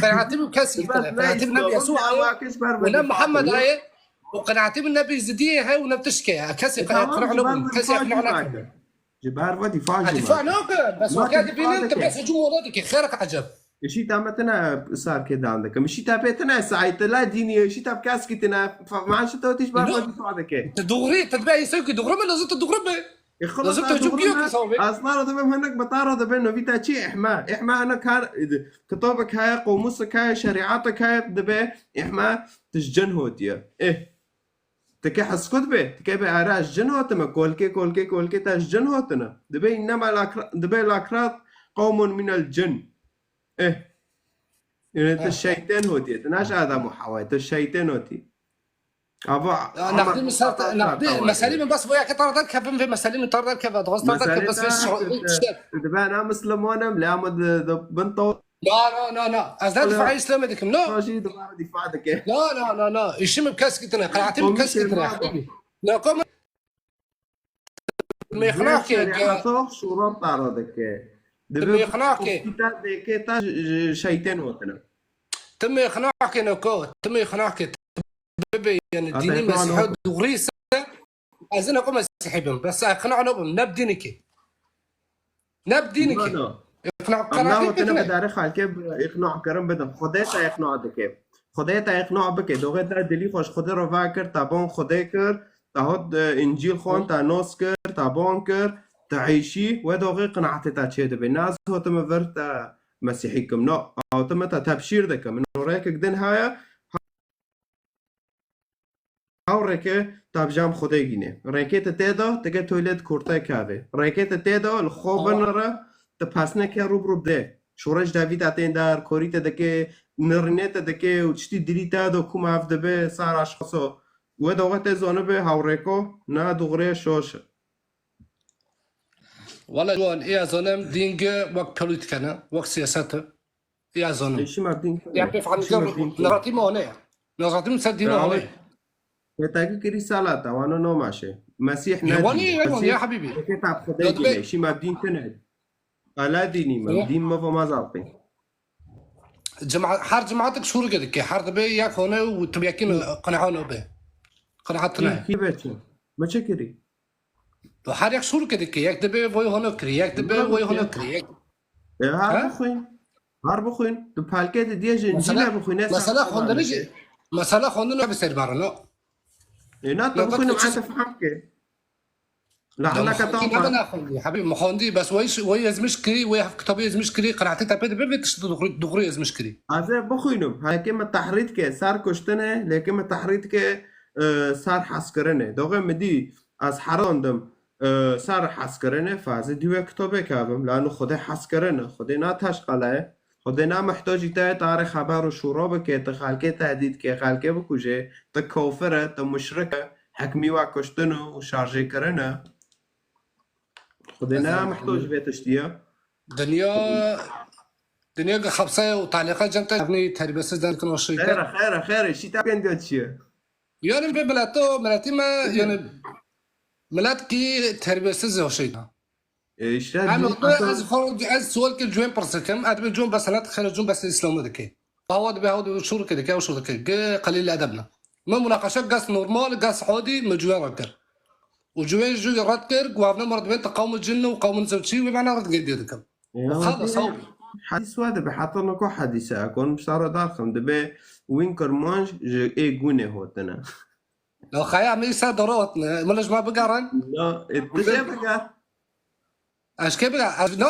قناعتي بكاس قناعتي بالنبي يسوع ونبي محمد ايه وقناعتي بالنبي زديه هاي ونبتشكي كاسي قناعنا كاسي قناعنا جبار ودفاع دفاع نوكل بس وكاد بين انت بس هجوم ولادك خيرك عجب شي تامتنا صار كده عندك مش تابتنا ساعت لا ديني شي تاب كاسكتنا فما عادش توتيش بار ودفاع دك تدغري تتبع يسوي دغري ما لازم تدغري لازم تجوب كيو كسوبي اصلا ده هناك بطاره ده بينه في تاتشي احما انا كان كتابك هاي قوموسك هاي شريعتك هاي دبي احما تسجن هوتيا ايه تكي حسكت به تكي بعراش جن هوتما كولكي تسجن هوتنا دبي انما دبي الاكراد قوم من الجن ايه يعني الشيطان هوتي تناش هذا محاوله الشيطان هوتي نقدم نقدم مسالم بس وياك طردك كيف في مسالم طردك كيف تغص طردك بس في الشغل دبي انا مسلمون لا مد بنطو لا ازداد دفاع اسلام ديك لا شي دفاع دك لا ايش بكاسكتنا قناعتي بكاسكتنا يا حبيبي لا قوم ما يخناك شو ربط عرضك تم يخناك دك تا شيطان وطنا تم يخناك نكو تم يخناك بيبي يعني ديني مسيحي دغريسه عايزين اقوم مسيحيين بس اقنعنا نبدينك اقنع الله تنا بدارخ على كيف يقنع كرم بدم خديتا يقنع دك خديتا يقنع بك دوغه دا دلی خوش خود رو واکر تابون خدای کر تهود انجیل خون تا نوس کر تابون کر تعيشي ودوغي قناعت تا چه ده بالناس هو تم ورت مسيحيكم نو او تم تبشير دك من ريك دن هاي او ريك تابجام خدای گینه ريكت تيدا تگه تولد کورتای کاوه ريكت تيدا الخوبن را تپاسنه که روب ده شورش داوید اتین در کوریت دکه نرنت دکه و چتی دریتا دو کوم افده به سار اشخاصو و دوغت زانه به هاوريكو نا دوغره شوش والله جوان يا زلم دينج وقت بوليتيكنا وقت سياسته يا زلم ايش ما بدين يعني بيفعل نراتي ما هنا نراتي مسدين هنا تاكي كري سالata وانا نو ماشي مسيح يواني نادي يا حبيبي كتاب خداي ايش ما بدين تناد الا ديني ما دين ما فما زابي جماعة حار جماعتك شو رقدك حار تبي ياك هنا وتبيكين قناعون به قناعتنا كيف ما شكري حار ياك شو رقدك ياك تبي وي هنا كري ياك تبي وي هنا كري هار بخوين تو بالكت دي جنجيلا بخوين مثلا خوندنج مثلا خوندنا بسير بارنا هنا بخوين ما تفهمك لا انا كتاب انا حبيبي مخوندي بس وي يزمش كري وي كتابي يزمش كري قناعتي تبي بتش دغري يزمش كري هذا بخوينم هاكي ما تحريت که سر کشتنه لکه ما تحريت که سر حس کرنه دوغه مدی از حراندم سر حس کرنه فاز دیو کتابه کردم لانه خود حس کرنه خود نه تشقله خود نه محتاجی تا خبر و شورا بکه تا خلقه تهدید که خلقه بکوشه تا کافره تا مشرکه حكمي واكشتنو وشارجي كرنا خدنا محتاج بيت اشتيا دنيا خبصة وتعليقات جمتة ابني تربية دان كانوا شركة خير شي تابين دوتشي يعني ببلاتو ملاتي ما يعني ملات كي تربية سزة وشيء ايش عم از خرج از سؤال كل جوين برسكم ادبي جون بس لا تخرج جون بس الاسلام ذكي فهو بهود شو كده وشو ذكي قليل ادبنا ما مناقشه قاس نورمال قاس حودي مجوين ركر وجوين جو ركر قوابنا مرض بين قوم الجن وقوم زوجي ومعنى رد قد يدكم وخلص هو حديث واحد بحطنا كو حديثة أكون مشترى دارخم دبي وين كرمانج إيه جوني هوتنا لو خيا ميسا دروت ملش ما بقارن لا إتجاه بقى اش كيف بقى نو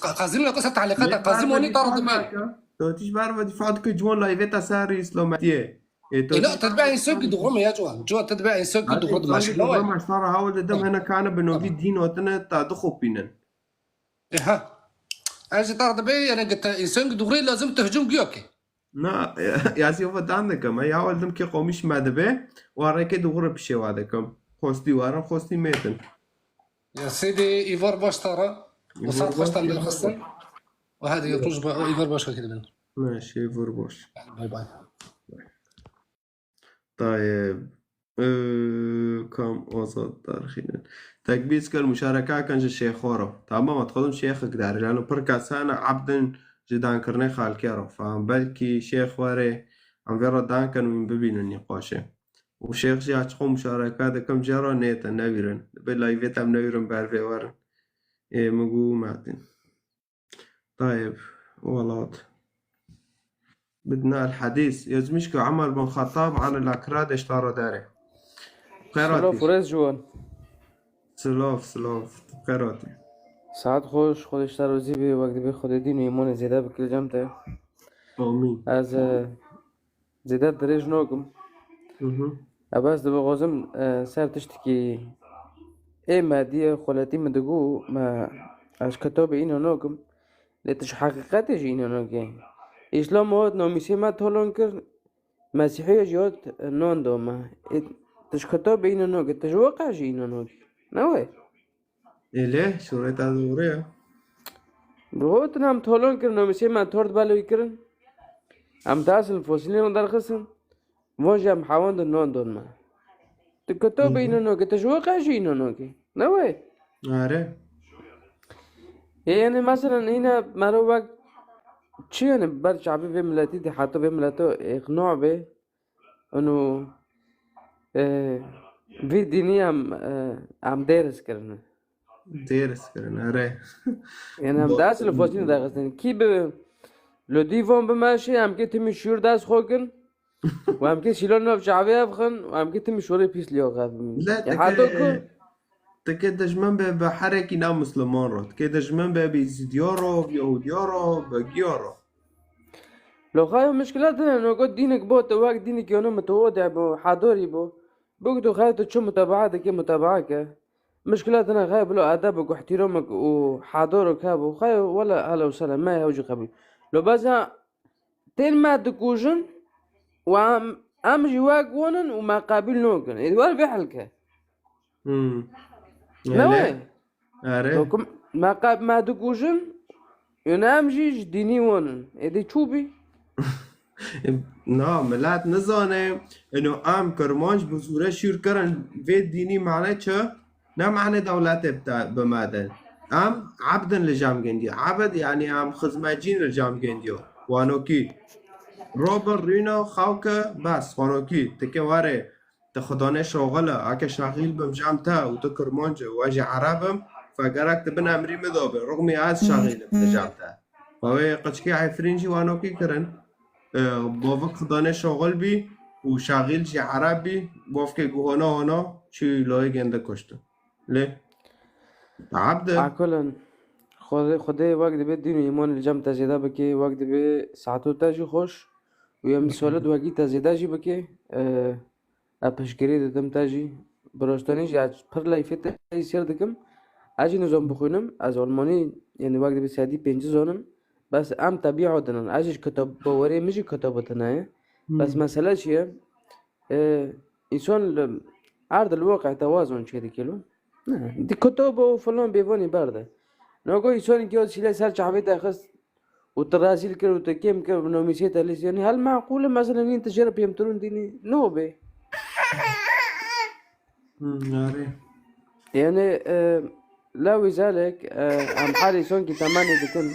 قاسم لك قصه تعليقات قاسم وني طرد مال تو تيش بعرف دفعتك جوان لايفيتا ساري إسلامتيه لا تتبع يسوق دغرم يا جوان تتبع يسوق دغرم ماشي لا ما صار هاول دم هنا كان بنوبي دين وتنا تدخو بينن إيه اجي طرد بي انا قلت يسوق دغري لازم تهجم جيوكي نا يا سيوف عندك ما يا ولدم كي قوميش ما دبي وراك دغري بشي وهذاكم خوستي وارا خوستي ميتن يا سيدي ايفار باش ترى وصلت خشت عند الخصم وهذه يطلب ايفار باش كذا منه ماشي ايفار باش باي باي طيب كم وسط تاريخيا تكبيس كالمشاركة كان الشيخ خورو تمام تقدم شيخك داري لأنه بركاسانا عبدا جدان كرني خال كيرو فهم بلكي شيخ واري عم فيرو دان كانوا من ببين النقاشة وشيخ جي هتقوم مشاركة كم جرى نيتا نويرن بالله يفيتم نويرن بعرفي وارن إيه مقو معدن طيب ولاد بدنا الحديث يزمشكو عمر بن خطاب عن الأكراد اشتاروا داري سلاف ورز جوان سلاف خيراتي ساعت خوش خودش روزی به وقت به خود دین و ایمان زیاده بکل جمعه آمین از زیاده درج نوکم اباز دو بغازم سر تشتی که ای مادیه خلاتی مدگو ما از کتاب اینو نوکم لیتش حقیقتش اینو نوکم اسلام هات نامیسی ما تولون کرد مسیحی جهات نان دوما تش کتاب اینو نوکم تش واقعش اینو نوکم نوه إليه شو رأيت هذا الغرية؟ بروت نام تولون كر نمشي ما تورد بالو يكرن ام تاسل فوسلين درخصن وجه ام حاوند نون دون ما تكتب بينو نو كتشوق شيء نو كي نوي عارف يعني مثلا هنا مرة وقت شيء يعني برجع في ملاتي دي حتى في ملاتو اقناع به انه في ديني ام دارس كرنا درس كرنا عارف يعني هم داس الفوسين داخلين كي لو ديفون بماشي هم كي تمي شور داس خوكن وهم كي شيلون نوف شعبي افخن وهم كي تمي شوري بيس ليو غاف لا تكاد دجمن بحركي نام مسلمان رو تكاد دجمن بيزيديورو بيهوديورو بجيورو لو خايف مشكلتنا انه قد دينك بو تواك دينك يونو متوضع بو حاضري بو بقدو خايف تشو متابعاتك متابعك مشكلتنا غايب له ادبك واحترامك وحضورك هابو خايف ولا هلا وسهلا ما يوجي قبل لو بزا تين ما تكوجن وام امجي واقونن وما قابل نوكن ادوار في حلقه نوي عارف ما قاب ما تكوجن ينامجي ديني ونن ادي تشوبي نعم ملات نزانه انه ام كرمانج بصوره شير كرن في ديني معناه چه نه معنى دولت بمادن ام عبدا لجام جندي عبد يعني ام خزماجين لجام جنديو وانوكي روبر رينو خاوكا بس وانوكي تكواري تخدانه شغله اكا شغيل بمجامتا وتكرمانجا واجي عربم فقرك تبن امري مذوبه رغمي از شغيل بمجامتا فوي قشكي عفرينجي وانوكي كرن بوفك خدانه شغل بي وشغيل جي عربي بوفك جوهانا هانا چي لای گنده کشتو ليه؟ عبد كلن خدای وقت به دین و ایمان الجام تزیده بکی وقت به ساعتو تاجی خوش و یم سوالت وقتی تزیده جی بکی اپشگری دادم تاجی براستانیش از پر لایفت تایی سیر دکم اجی نظام بخونم از آلمانی یعنی وقت به ساعتی 5 زانم بس ام طبیعه دنن اجیش کتاب باوری میشه کتاب تنه بس مسئله چیه انسان عرض الواقع توازن كذا كيلو دي كتب وفلان بيفوني برده نقول يسوني كيو سيلا سر شعبيته خس وتراسيل كر وتكيم كر ونوميسيت أليس يعني هل معقولة مثلا إن تجرب يمترون ديني نوبة ناري يعني لو ذلك أم حالي سون كي تمانية دكن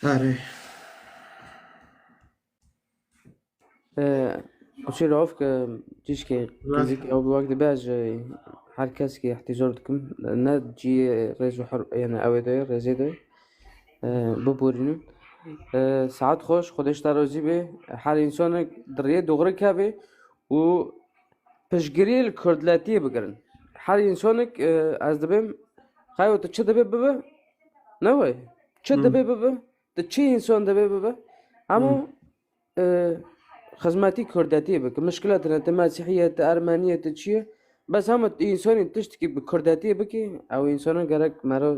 ناري وشيل عوفك تيشكي كذيك أو بوقت باج هركز كي احتجارتكم ناد جي ريزو حر يعني أويداي رزيداي ببورينو ساعات خوش خودش ترازی به هر انسان دریه دوغره که به و پشگیری الکردلاتی بگرن هر انسان از دبیم خواهی تو چه دبی ببه؟ نوی چه دبی ببه؟ تو چه انسان دبی ببه؟ اما خدماتی کردلاتی بگه مشکلات نه مسیحیت ارمنیت چیه بس هم انسانی تشتکی به کردلاتی بگی او انسان گرک مرا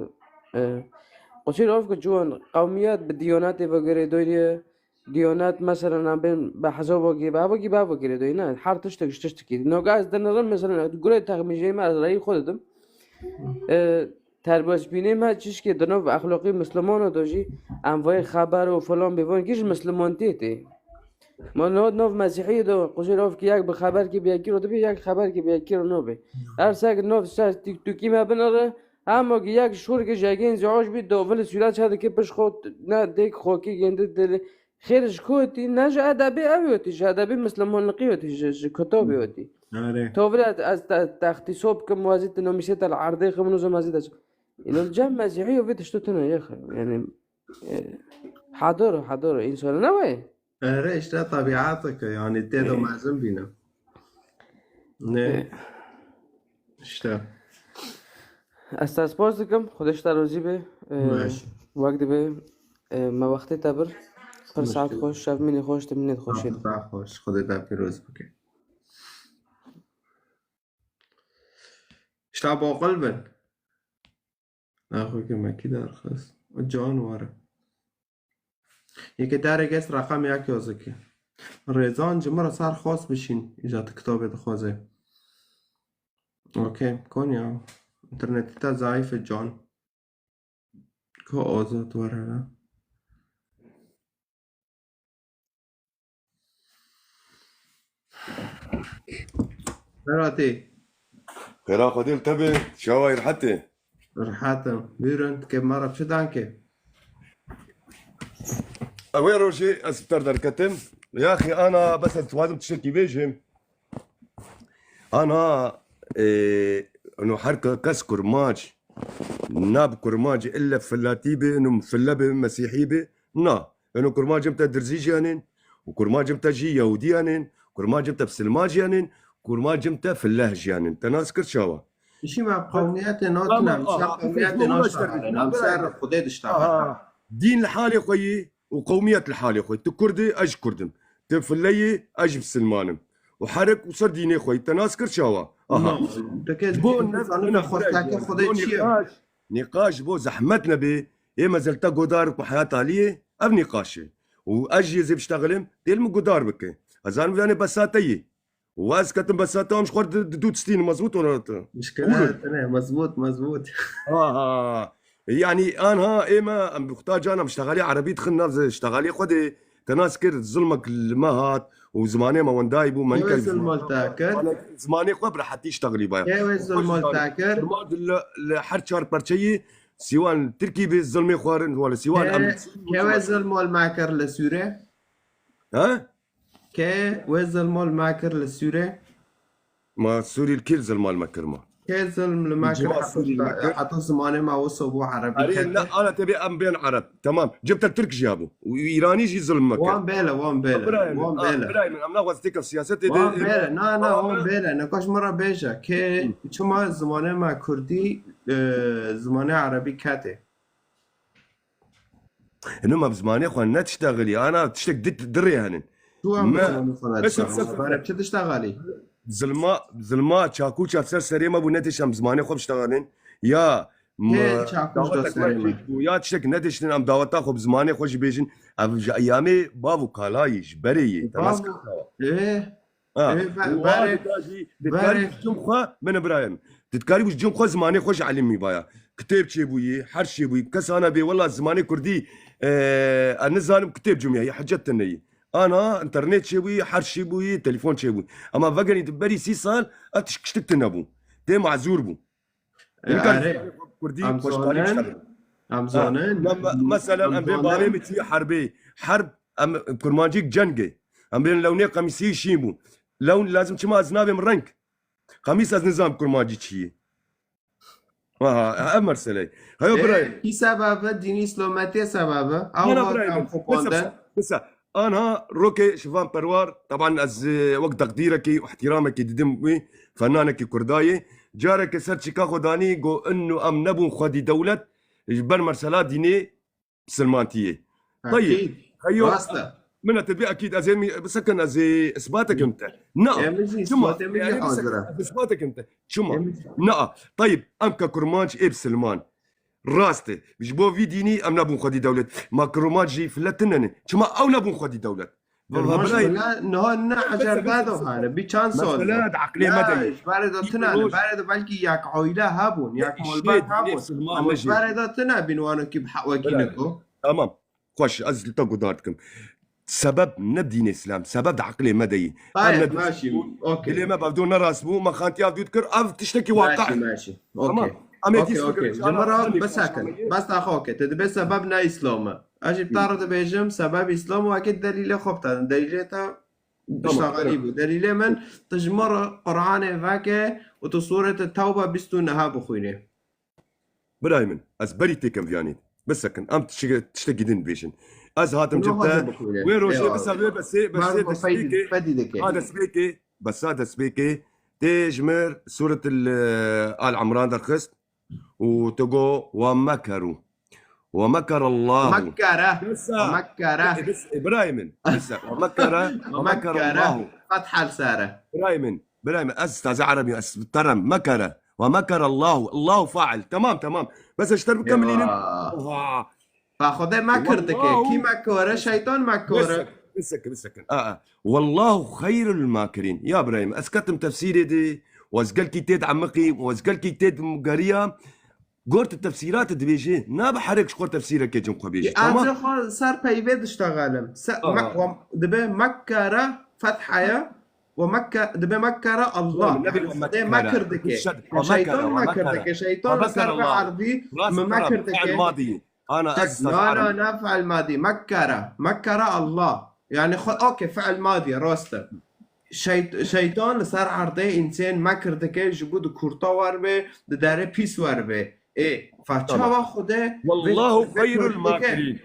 قصير أوفك جوان قوميات بالديانات وغيره دوية ديانات مثلا نام بين بحسب باوجي كده دوينا حار تشتكي نوجاز دنرم مثلا تقول تخميجي ما رأي خودم تربيش بيني ما تشيش كده دنو أخلاقي مسلمان دوجي أنواع خبر وفلان بيفون كيش مسلمان تيتي ما نوف مسيحي دو قصير أوفك ياك بخبر كي بيأكل وتبي ياك خبر كي بيأكل نوبي أرساك نوف ساس تكي ما بنره اما یک شور که جاگه انزعاج بید دوول سیلات هده که پش خود نه دیک خوکی گنده دل خیرش کوتی نج ادبی اویوتی ج ادبی مسلمان نقیوتی ج کتابی وتی توول از تختی صوب که موازیت نمیشه تل عرضه خمنو زمازیت اینو الجمع مسیحی و ویتش تو تنه یخ يعني حاضر انسان نوعي ريش ده طبيعتك يعني تيدو معزم بينا نه اشتا استاذ باز دکم خودش ترازی به وقت به ما وقتی تبر پر ساعت خوش شب مینی خوش تمنید خوشید خوش خودت در پیروز بکن اشتا با قلبن ناخوی که مکی در خست و جان واره یکی داره گست رقم یک یازه که ریزان جمعه سر خواست بشین ایجاد کتاب دخوازه اوکی کن یا انترنتی تا ضعیف جان که آزاد واره نه مراتي قراءة قديم تبي شواير حتى رحاتم بيرن كيف مرة بشو دانكي وين روشي أسبتر در كتم يا أخي أنا بس توازم تشتكي بيجهم أنا إنه حركة كاس كرماج ناب كرماج إلا فلاتيبي إنه فلابي مسيحيبي نا إنه كرماج متى درزيجيانين وكرماج متى جي يهوديانين كرماج متى بسلماجيانين كرماج متى فلاهجيانين تناسكر شوا شي مع قوميات نوتنا مسار قوميات نوتنا مسار خديد اشتغل دين لحالي خويي وقوميات لحالي خوي تكردي اج كردم تفلي اج بسلمانم وحرك وصر ديني خوي تناسكر شوا بو انا خديد نقاش بو زحمتنا به ايه ما زلت قدار بحياة عليه اب نقاشي واجي زي بشتغلم ديل مو قدار بك ازان يعني بساتي واز كتم بساطة مش خورد دود ستين مزبوط ولا مشكلات انا مزبوط يعني انا ايما محتاج انا مشتغلي عربي دخلنا اشتغلي خدي تناسكر ظلمك المهات وزماني ما وندايبو ما كيف الظلم تاكر زماني خبر حتى يشتغلي بايا كيف الظلم تاكر لحرشار برشي سواء تركي بالظلم خوارن ولا سواء كيف الظلم المعكر لسوريا ها كي وزل الماكر للسوري ما سوري الكل زلمه المكرمه كي زلم الماكر حتى زمانه ما وصلوا عربي لا انا تبي ام بين عرب تمام جبت الترك جابوا وايراني يجي ظلم مكر وان بيلا من امنا وزتك السياسه وان بيلا نا وان بيلا نقاش مره بيجا كي شما زمانه ما كردي زمانه عربي كاتي انما بزماني اخوان تشتغلي انا تشتك دري هنن بس تشتغلي ظلما تشاكو تشات سر سري ما بنتي شم زماني خوب اشتغلين يا هل چاکوش دست نریم یا تشتك ندشتن ام دعوتا خب زمانه خوش بيجن افج ايامي بابو كالايش بري تماسك ايه تتكاري جمخه من ابراهيم تتكاري وش جمخه زمانه خوش علمي بايا كتاب شي بوي حر شي بوي كسانا بي والله زمانه كردي انا ظالم كتاب جميع هي حجتني انا انترنت شي بوي حر شي بوي تليفون شي بوي اما فقني تبري 6 سال اتشكشتك تنبو تي معذور بو كردي امزونن مثلا ام بين باري متي حربي حرب ام كرمانجيك جنگي ام بين لوني قميصي شيمو لون لازم تما ازنابي من رنك قميص از نظام كرمانجي تشي امر سلي هيو براي کی سبب دینی اسلامتی سببه او انا براي بس انا روكي شوفان بروار طبعا از وقت تقديرك واحترامك ددم فنانك كرداي جارك سرتشي كاخو داني جو انه ام نبو خدي دولة جبر مرسلات ديني سلمانتيه طيب خيو من التطبيق اكيد ازي بسكن ازي اثباتك انت نعم شو اثباتك انت شو نعم طيب امك كرمانش اب سلمان راسته بجبو في ديني ام نبو خدي دولة ما كرمانجي فلتنن شو او نبو خدي دولة نه حجر دادو هانه بی چند سال مثلا عقلی مدنی برای تنه برای بلکی یک عائله هبون یک ملبت هبون اما برای تنه بینوانو که وکینکو تمام خوش از لتقو دارتكم سبب نبدين اسلام سبب عقلي مدني طيب ماشي اوكي اللي ما بدون راسبو ما خانتي بدو تذكر اف تشتكي واقع ماشي اوكي جمرة بسكن بس اخوك تدبي سببنا اسلام اجي بتعرض بيجم سبب اسلام واكيد دليل خبطه دليلته اشتغالي بو دليل من تجمر قرآن فاكه وتصورة التوبة بستونها بخوينه برايمن از بري تيكم فيانيت بسكن ام تشتكي دين بيشن از هاتم جبتها وين روشي بس هذا سبيكي بس هذا سبيكي تجمر سورة آل عمران درخست وتقو ومكر الله مكره بس ابراهيم ومكر الله فتح السارة ابراهيم استاذ عربي ترم مكر ومكر الله فاعل تمام بس اشتر بكملين فخذ مكرتك كي مكره شيطان مكره بسكن والله خير الماكرين يا ابراهيم اسكتم تفسيري دي وازقل كي تيد عمقي وازقل كي تيد مقاريه قلت التفسيرات دبيجي نا بحركش قلت تفسيرك يا جمقه بيجي تمام صار بيبد اشتغلم دبي مكره فتحه ومكة دبي مكره الله ده مكردك شيطان مكردك شيطان صار عربي مكردك الماضي انا لا فعل ماضي مكره الله يعني اوكي فعل ماضي روسته شیطان سر عرضه انسان مکرده که جبود کورتا ور به داره پیس ور به فچا خوده والله خیر الماکرین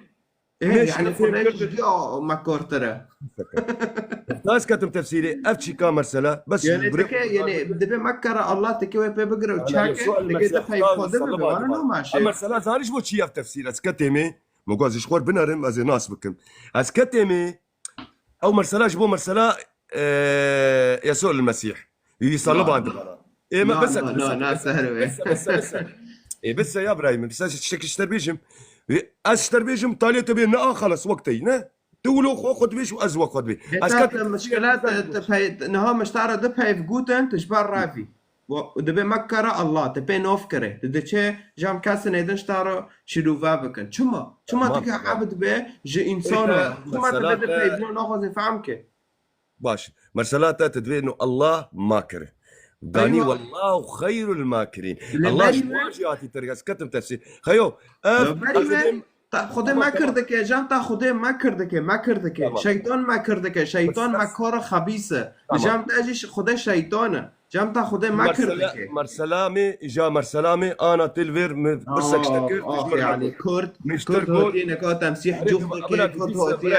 يعني خده جدی مکرتره ناس كتب تفسيري افتشي كامر سلا بس يعني يعني دبي مكر الله تكوي بيبقرا وتشاكي لقيت خايف خده وانا نو ماشي امر سلا زارش بو تشي تفسير اسكتمي مغازش خور بنرم از ناس بكم اسكتمي او مرسلا جبو مرسلا يسوع المسيح يصلب عند ايه ما بس بس يا ابراهيم بس تشتكي بيجم اشتربيجم طالع تبي نا خلص وقتي نا تقولوا خد بيش وازوا خد بي اسكت مشكلات نها مش تعرف دبها في جوتن تشبار رافي ودبي مكر الله تبي نوفكره ددشه جام كاسن ايدن شتارو شلوفا بكن شما تك عبد به جي انسان شما تبي ابن ناخذ فهمك باش مرسلات تدوي انه الله ماكر داني والله خير الماكرين الله شواجياتي ترقص كتب تفسير خيو خود مکردک جان تا خود مکردک شیطان مکردک شیطان مکار خبیثه جام تاجی خود شیطانه جام تا خود مکردک مرسلامي جا مرسلامي انا تلفير بس اشتكر يعني كرد هوتي نكات تمسيح جوخ كرد هوتي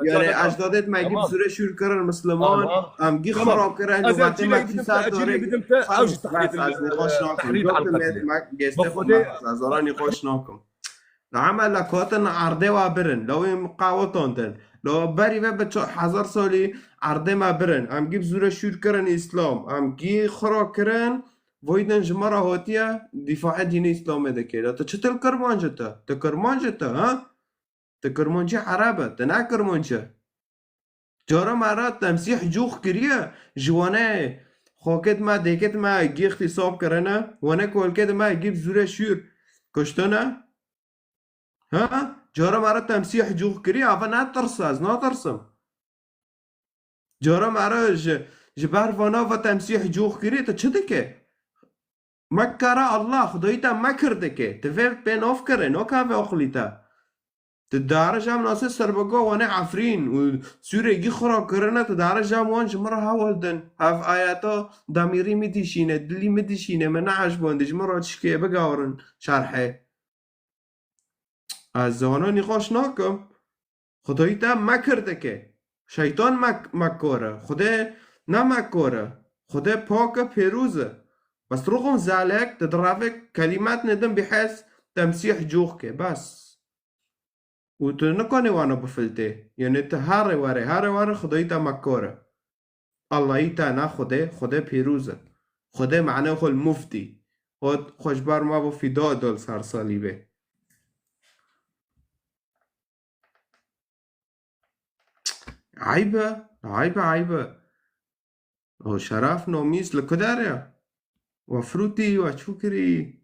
يعني اجدادت ما يجيب سوره شور كرن مسلمان ام گی خراب كرن لغت مقصد داره اوج تحريض على القتل زاراني خوش ناكم عمل لكاتن عرضه و برن لو مقاوتون تن لو بری و بچه 1000 سالی عرضه ما برن ام گیب زور شور کرن اسلام ام گی خرا کرن ويدن جمرة هوتيا دفاع دين إسلام دكيلا تشتل كرمانجتا تكرمانجتا ها تكرمانجة عربة تنا كرمانجة جارا مرات تمسيح جوخ كريا جوانا خاكت ما ديكت ما جي اختصاب كرنا وانا كولكت ما جيب زورة شير كشتنا ها جارا مرات تمسيح جوخ كريا افا نترساز نترسم جارا مرات جبار فانا و تمسيح جوخ كريا تشدكه مكر الله خدایتا مکرده که تفهم بناف کرده نو که اخلیتا تدارج هم ناس سربگا وانه عفرین و سورگی خراب کرنه تدارج هم وان جمره هاولدن هف آیاتا دامیری میدیشینه دلی میدیشینه من عجبان جمره چکه بگاورن شرحه از زوانا نقاش ناکم خدایتا مکرده که شیطان مکره خدا نمکره خدا پاک پیروزه بس رغم ذلك تدرافك كلمات ندم بحيث تمسيح جوخك بس وتنقني وانا بفلتي يعني تهاري واري خدايتا مكورة الله يتا خدا بيروزة خدا معناه خو المفتي خود خوشبار ما بو فداء دول سر صليبه عيبة هو شرف نوميس لكداريا وفروتي وشكري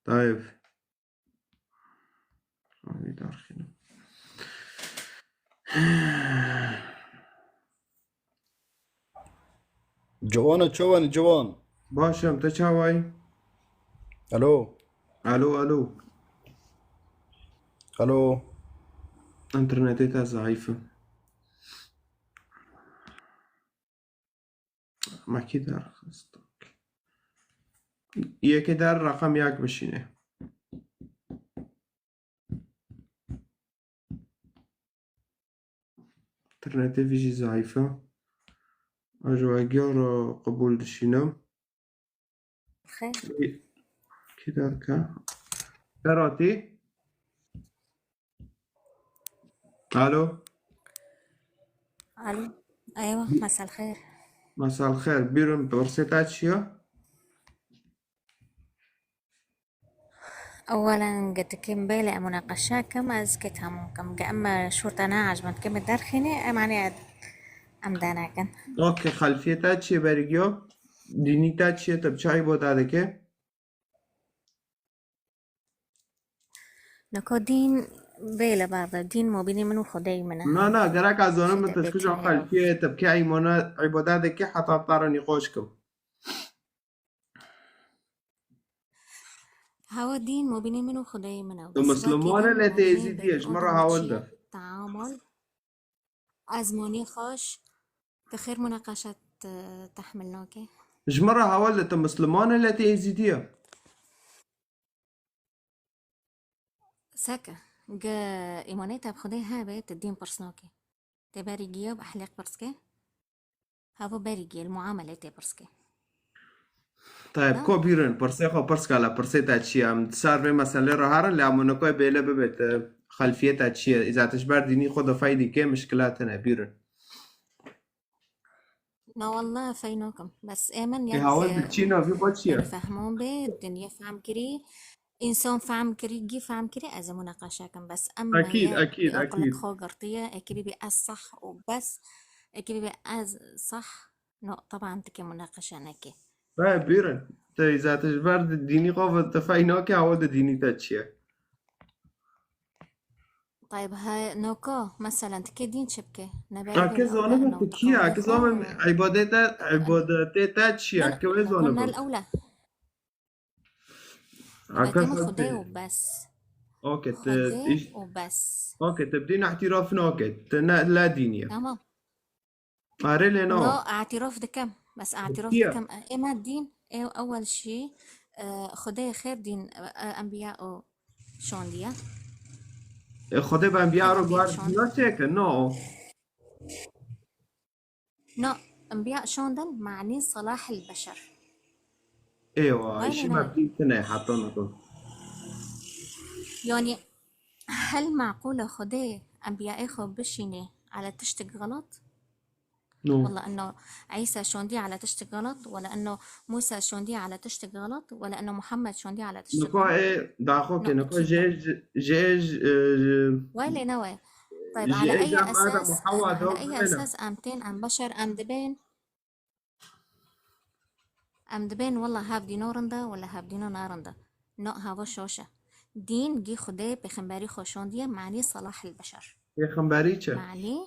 طيب جوان چوان جوان باشم تشاوي الو الو الو انترنتها ضعيفة ما كده یکی در رقم یک بشینه انترنت فيجي ضعيفة أجواء را قبول دشينم خير كده كراتي الو الو ايوه مساء الخير مساء الخير بيرن برسيتات شيا اولا قد كم بيلع مناقشة كم ازكتهم كم اما شورتنا عجبت كم الدرخني معني امدانا كان اوكي خلفيتات شي بريجيو دينيتات شي تبشاي بودادك نكو دين بيلا بعض دين مو بيني منو خدي منها لا قراك عزونا من تشكيش خلفية تبكي عباداتك حتى طار نقاشكم هوا دين مو بيني منو خدي منها المسلمون اللي تيزيديش مرة هاولده تعامل أزموني خوش تخير مناقشة تحملناكي مرة هاولده المسلمون اللي تيزيديه ساكا جا إيمانيتا بخدي هابة تدين برسناكي تباري جياب أحلاق برسكي هابو باري جي المعاملة تبرسكي طيب كو بيرن برسيخو برسكالا برسيتا تشي ام صار في مسألة رهارة اللي عمونكو بيلا ببت خلفية تشي إذا تشبر ديني خد فايدي كي مشكلاتنا بيرن لا والله فينوكم بس آمن يعني هاول بتشينا في بوتشيا فهمون بي الدنيا فهم كري إنسان فهم كري جي فهم كري أزا مناقشة كم بس أما أكيد خو قرطية أكيد بي الصح وبس أكيد بي صح نو طبعا تكي مناقشة نكي طيب بيرن إذا تشبر ديني خو تفاينوكي هاول ديني تشيا طيب هاي نوكو مثلا تكي دين شبكة نبالي كزونا تكيا كزونا عبادات تشيا كزونا قلنا الأولى خدي وبس اوكي خدي وبس اوكي تبدين اعتراف نوكت لا دينية تمام اريلي نو لا اعتراف ده كم بس اعتراف ده كم ايه ما الدين ايه اول شيء خدي خير دين انبياء شون ديا خدي بانبياء رو بارد نوتك نو انبياء شون دن معني صلاح البشر ايوه ايش ما بديتنا حاطينه يعني هل معقولة خدي انبياء اخو بشيني على تشتك غلط نو والله انه عيسى شوندي على تشتي غلط، ولا انه موسى شوندي على تشتي غلط، ولا انه محمد شوندي على تشتي نكو غلط. ايه داخوك نو نكو اكيد لا. جيج ويلي نوي. طيب على جيج اي ماذا اساس محوى على دوك اي لنا اساس امتين ام بشر ام دبين والله هاف دينورندا ولا هاف دينو نارندا. نو هاو شوشة دين جي خدي بخنباري خوشوندية معني صلاح البشر، يا خمباريتشا معني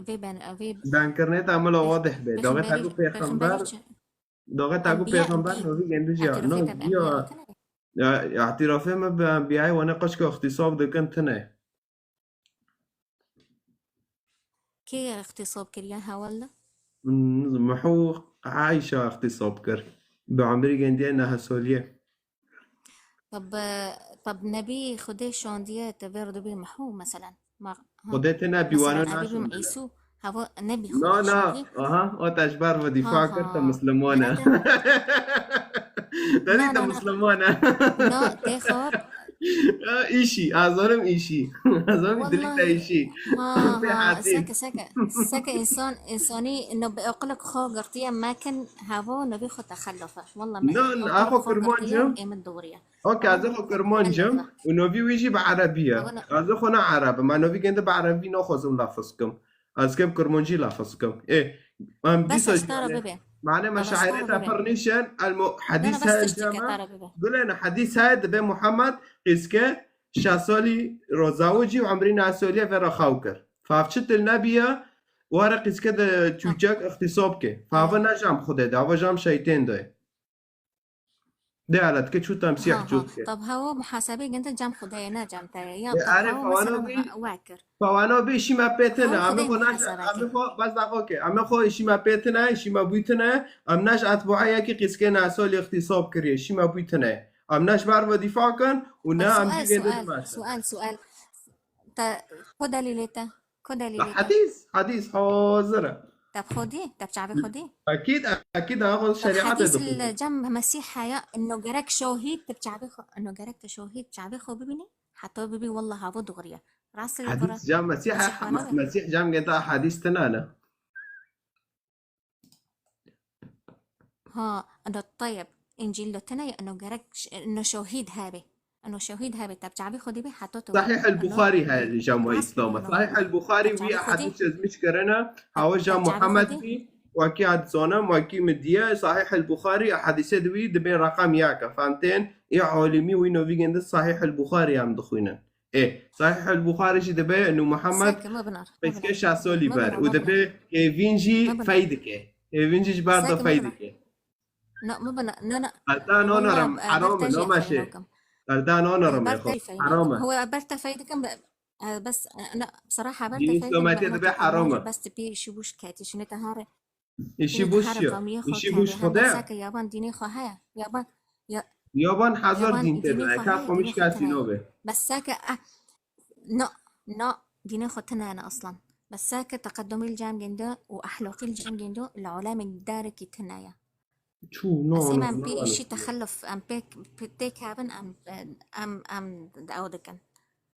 في دانكرنيت عمله واضح به دوغت اگو بخنباري پیغمبر دوغت اگو انبياء پیغمبر جي نوی گندو جا اعترافي نو بأنبياء جیا وتنبي. اعترافه ما بانبیاء و نقش که اختصاب دکن تنه كي اغتصاب كرياها ولا محو عايشة اختصاب كر بعمري گندی انها سوليه طب نبي خدي شوندية تبردو بي محو مثلا ما خودت نه بیوانو مثلا أبي نشون بم عيسو هوا نبي نه خدي نه شوندية اها او تجبر و دفاع کرد مسلمانه داری لا تا لا لا مسلمانه لا تاخد ایشی ازارم ایشی ازارم دلیت والله ایشی في ها حاتين ساكا إنساني إنه بأقلك خو قرطية ما كان هافو نبي خو تخلفه والله ما نو أقلك اخو خو قرطية كرمانجم وإيم الدورية اوكي از اخو كرمانجم ونوفي ويجي بعربية أنا از اخو نا عرب ما نوفي جنده بعربي ناخذم لفظكم از كم كرمانجي لفظكم ايه ام بس دي أشترى سجانه بيبي معناه طب أشترى مشاعرية بيبي فرنيشن أنا حديث بس هاي تشتكي الجامعة ترى بيبي قول انا حديث هاي دبي محمد قيسكه شاسولي روزاوجي وعمرين عسولية في رخاوكر فافتشت النبية ورق قيسكه تشوجك اختصابك فهذا نجم خده ده هذا جام شيطان ده ده على تكت شو تمسيح ها جوتك طب هو محاسبي جنت جام خدينا جام تايا طب عارف هو فوانا مثلا بي واكر فوانا بي شي ما بيتنا هو عم خدي خو ناش محاسبة عم خو بس دقوقي عم خو شي ما بيتنا شي ما بيتنا عم ناش اتبعي كي قيسكنا سولي اختصاب كريه شي ما بيتنا عم ناش بعرف دفاع كان طب ونا عم جي سؤال كوداليليتا حديث حاضرة طب خدي طب شعبي خدي اكيد هاخذ طب شريعة حديث دخول الجنب مسيحة يا انه جرك شهيد تبشعبي انه جرك تشهيد شعبي خو ببني حتى ببي والله هابو دغرية راس اللي برا حديث جام مسيح وانا مسيح جام قطع حديث تنانا ها انه طيب انجيل لتنا انه جرك انه شهيد هابي انه شهيد هابي طب شعبي خدي بي حتى صحيح البخاري هاي اللي جام اسلامه إنه صحيح البخاري طب ويا شعبي خدي حديث مش كرنا هاو جام طب شعبي محمد خدي بي وكي عاد زونم وكي مديا صحيح البخاري احاديث دوي دبين رقم ياكا فهمتين ايه عالمي وينو فيجن صحيح البخاري عم دخوينا ايه صحيح البخاري شي دبي انه محمد ساكن ما بنار بس كيش عسولي ما بار بنار ما بنار ودبي كيفينجي ما بنار فايدك كيفينجي برضه ساكن ما بنار فايدك لا ما بنار لا الدان والله اونرم حرام برتجي لو ماشي فينوكم الدان اونرم يا اخو برتجي فينوكم حرام هو برتا فايدكم بس انا بصراحة برتا ديني فايدكم سلامتي دبي بحمد كرمونجي حرام بس تبي شبوش كاتي شنو تهاري إيشي شنو بوش تهاري قومية خو إيشي كابي بوش هم خدا ساكا يابان ديني خو هيا يابان يابان حذر يابان دين ديني تبع خو كاف هيا مش ديني خو كاسي تنايا نوبه بس ساكا نو ديني خو تنايا أنا أصلا بس ساكا تقدمي الجام جندو وأحلوقي الجام جندو العلام الدارك تنايا شو بس نو إما نو أم بي نو إشي تخلف أم بيك هابن أم داودكن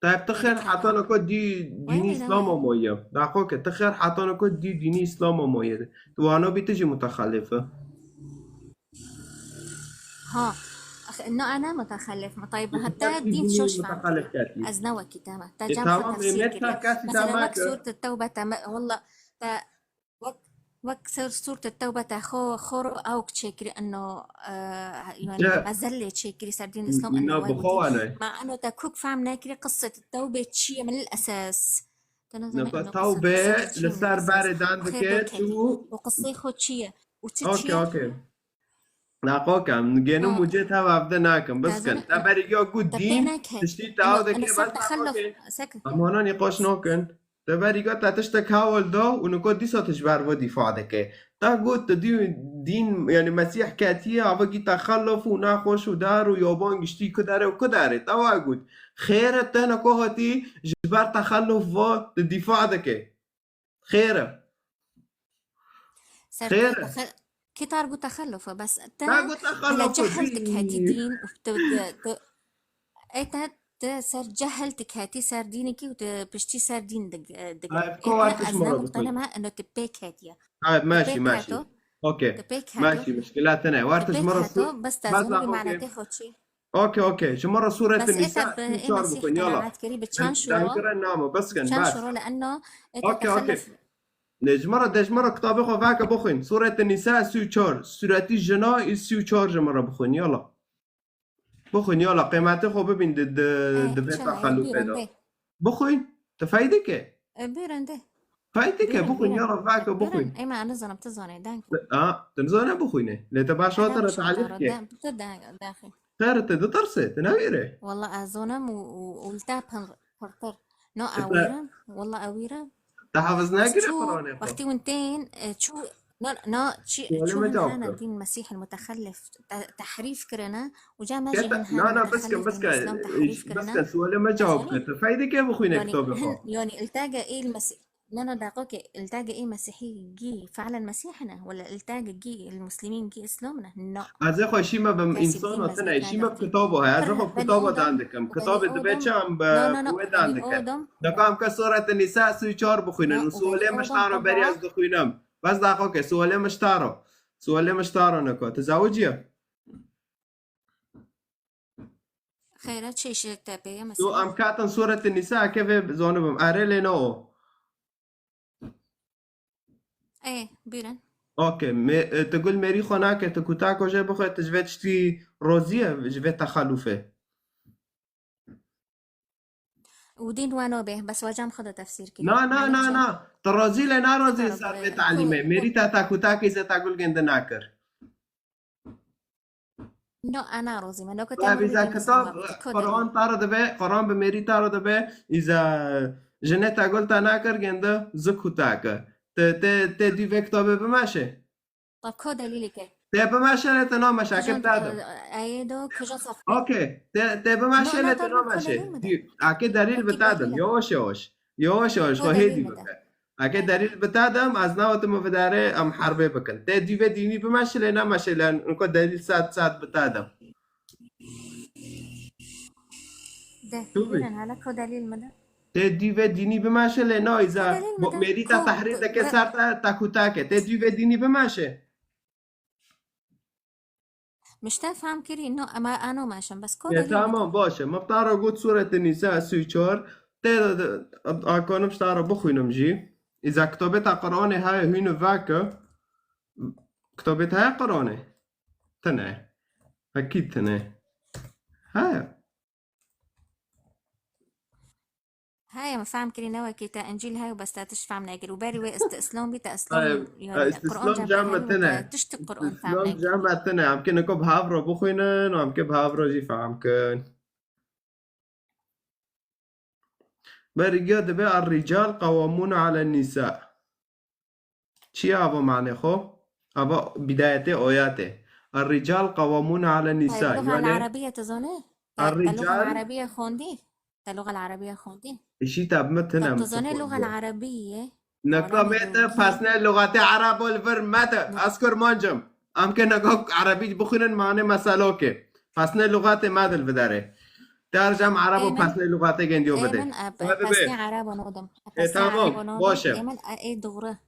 طيب تخيل حاطانا كود دي ديني ويلي اسلام نوي مويه دقوك تخيل حاطانا كود دي ديني اسلام مويه وانا بتجي متخلفه ها إنه أنا متخلف طيب حتى كاتي الدين ديني شوش فهمت متخلف كاتي أزنوا كتامة تجام خو تمام تفسير متى كريا كاسي مثلا تماك وك سورة التوبة والله تا وك سورة التوبة تاخو خورو أو تشكري إنه يعني جا مزلة تشكري سردين الإسلام إنه واي ودي نبخوانا مع إنه تاكوك فاهم ناكري قصة التوبة تشي من الأساس تنظن إنه قصة توبة التوبة تشي من لسار الأساس بارد وخير عندك بركاتي شو وقصة خو تشي اوكي وتشي اوكي ناقوكم جينو ها مجيتها وابدناكم بس تازن كن تبري جو قد دين تبينك هي تشتي تعودك إنه بس صار تخلف ناقوكي سكن امانا نقاش نوكن تبري جو تاتشتك هاول دو ونكو دي ساتش بار ودي فادك تا قلت دي دين يعني مسيح كاتيه عوجي تخلف وناقوش ودار ويابان قشتي كداره وكداره توا قلت خير تنا كوهتي جبار تخلف و الدفاع دك خير خير كي تارجو تخلف بس تارجو على تخلف جهلتك هاتي دين ايتا ده سر جهلتك هاتي سردينكي وتبشتي سردين دقة هاي بكو وارتش أزنا مرة مقتنع بخوي. مع إنه تبيك هاتيا هاي ماشي تبيك ماشي هاتو اوكي تبيك هاتو ماشي مشكلات انا وارتش تبيك مرة هاتو بس بس تازوني اوكي بمعنى تاخد شي اوكي شو مرة سورة بس النساء إيه سو شهر مسيح بكون يلا قناعات كري بتشانشورو دانكر النامو بس كان بس لأنه اوكي تخلف ديج مرة كتابي خو فاك بخوين سورة النساء سو شهر سورة الجنا سو شهر مرة بخوين يلا بخوين يلا قيمته خو ببين د بيت خلوفه ده بخوين تفايدك بيرن ده فايدك بخوين يلا فاك بخوين أي ما أنا زنا بتزوني دانك تنزونا بخوينه لتبع شاطر تعليقك داخل خير تدرسي تناويره والله أزونم والتاب هرتر نو أويرم والله أويرم تحافظنا كده شو قرانه وقتي وانتين شو لا شو هنا الدين المسيح المتخلف تحريف كرنا وجا ما جي لا بس كان تحريف كرنا بس كان سؤال ما جاوبك فايدة كيف بخوينك كتابي يعني التاجا ايه المسيح لا دقوك التاجا ايه مسيحي جي فعلا مسيحنا ولا التاجا جي المسلمين جي اسلامنا لا هذا خو شيء ما بإنسان وتنا شيء ما بكتابه هذا خو كتابه ده عندكم كتاب الدبيتش عم بويد عندكم ده كام كسورة النساء سويشار بخوينا وسؤالي مش تعرف بري از دخوينام بس دقوك سؤالي مش تعرف نكو تزوجيه خيرات شيء تابعي تو مثلا ام كاتن سورة النساء كيف زونبم اريلي نو ايه بيرن اوكي تقول ميري خناك تكوتاكو جاي بخوي تجفت تشتي روزيه جفت تخلفه ودين وانو به بس وجام خذ تفسير كده نا ترازي لنا روزي صار تعليمه ميري تاكوتاكي زي تقول جند ناكر نو انا روزي ما لو كنت طيب اذا كتاب قرآن طارد به قرآن بميري طارد به اذا جنت تقول تناكر جند زكوتاك ت دي كتابه بماشه طب كو دليلك ته بماشه لتنا مشاكل تادم ايدو كجا صف اوكي ته بماشه لتنا ماشه اكيد دليل بتادم يوش خو هيدي بك اكيد دليل بتادم از ناوت مفداره ام حربه بكن ته دي ديني بماشه لنا ماشه لان انكو دليل سات بتادم ده بيرن على كو دليل مدى تدي ديني بماشه لنا اذا ميري تحرير دك صار تاكوتاك تدي ديني بماشه مش تفهم كري انه اما انا ماشن بس كو يا دليل تمام باشه ما بتعرف قلت سورة النساء سويتشور تير اكون بتعرف بخوينم جي اذا كتبتها قراني هاي هنا فاكا كتبتها هاي قراني تنه اكيد تنه هاي ما فاهم كري نوا كي تا انجيل هاي وبس تشفع من اجل وباري وي استسلام بي تاسلام طيب يعني استسلام جامعتنا تشتي القرآن استسلام فاهم جامعتنا عم كنا كوب هافرو بخوينن وعم كب هافرو جي فعم كن برجال دبي الرجال قوامون على النساء شي أبا معنى خو أبا بدايته آياته الرجال قوامون على طيب النساء اللغة يعني العربية تظني اللغة الرجال العربية خوندي اللغة العربية خوندي شي تابمت هنا طب تظني اللغة العربية نكتمت فاسنا لغات عرب والفرم متى أذكر منجم أمكن أقول عربي بخيرن معنى مسألوكي فاسنا لغات ماذا البداري ترجم عرب وفاسنا لغات جنديو بدي ايمن فاسني عرب ونودم تمام باشه ايمن ايه دغرة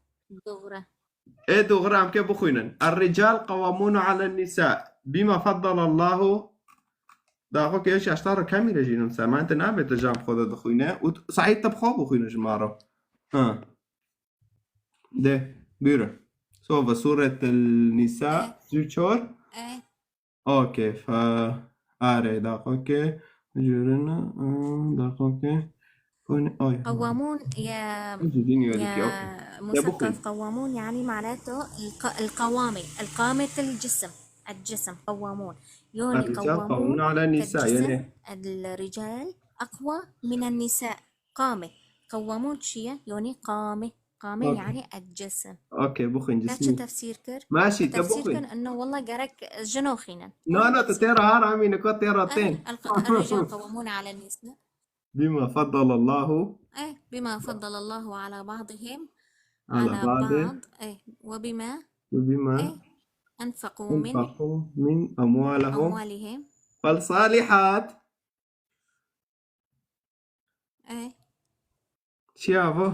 ايه دغري عم كيف بخينن الرجال قوامون على النساء بما فضل الله داخل كيش اشتار كاميرا جينم سما انت نعم تجام خود دخوينه وصحيح تبخو بخوينه جماعه ده بيرو سوف سورة النساء زوجور ايه اوكي اري داخل اوكي جورنا داخل اوكي قوامون يا مثقف قوامون يعني معناته القامة الجسم قوامون يعني قوامون على النساء يعني الرجال أقوى من النساء قامة قوامون شيء يعني قامة أوكي. يعني الجسم اوكي بخين جسمي تفسير كر ماشي تفسير تبخين كر انه والله قرك جنوخينا لا تتيرا هارامي نكوت تيراتين الرجال قوامون على النساء بما فضل الله بما فضل الله على بعضهم على بعض وبما أنفقوا من أموالهم فالصالحات چی آوا؟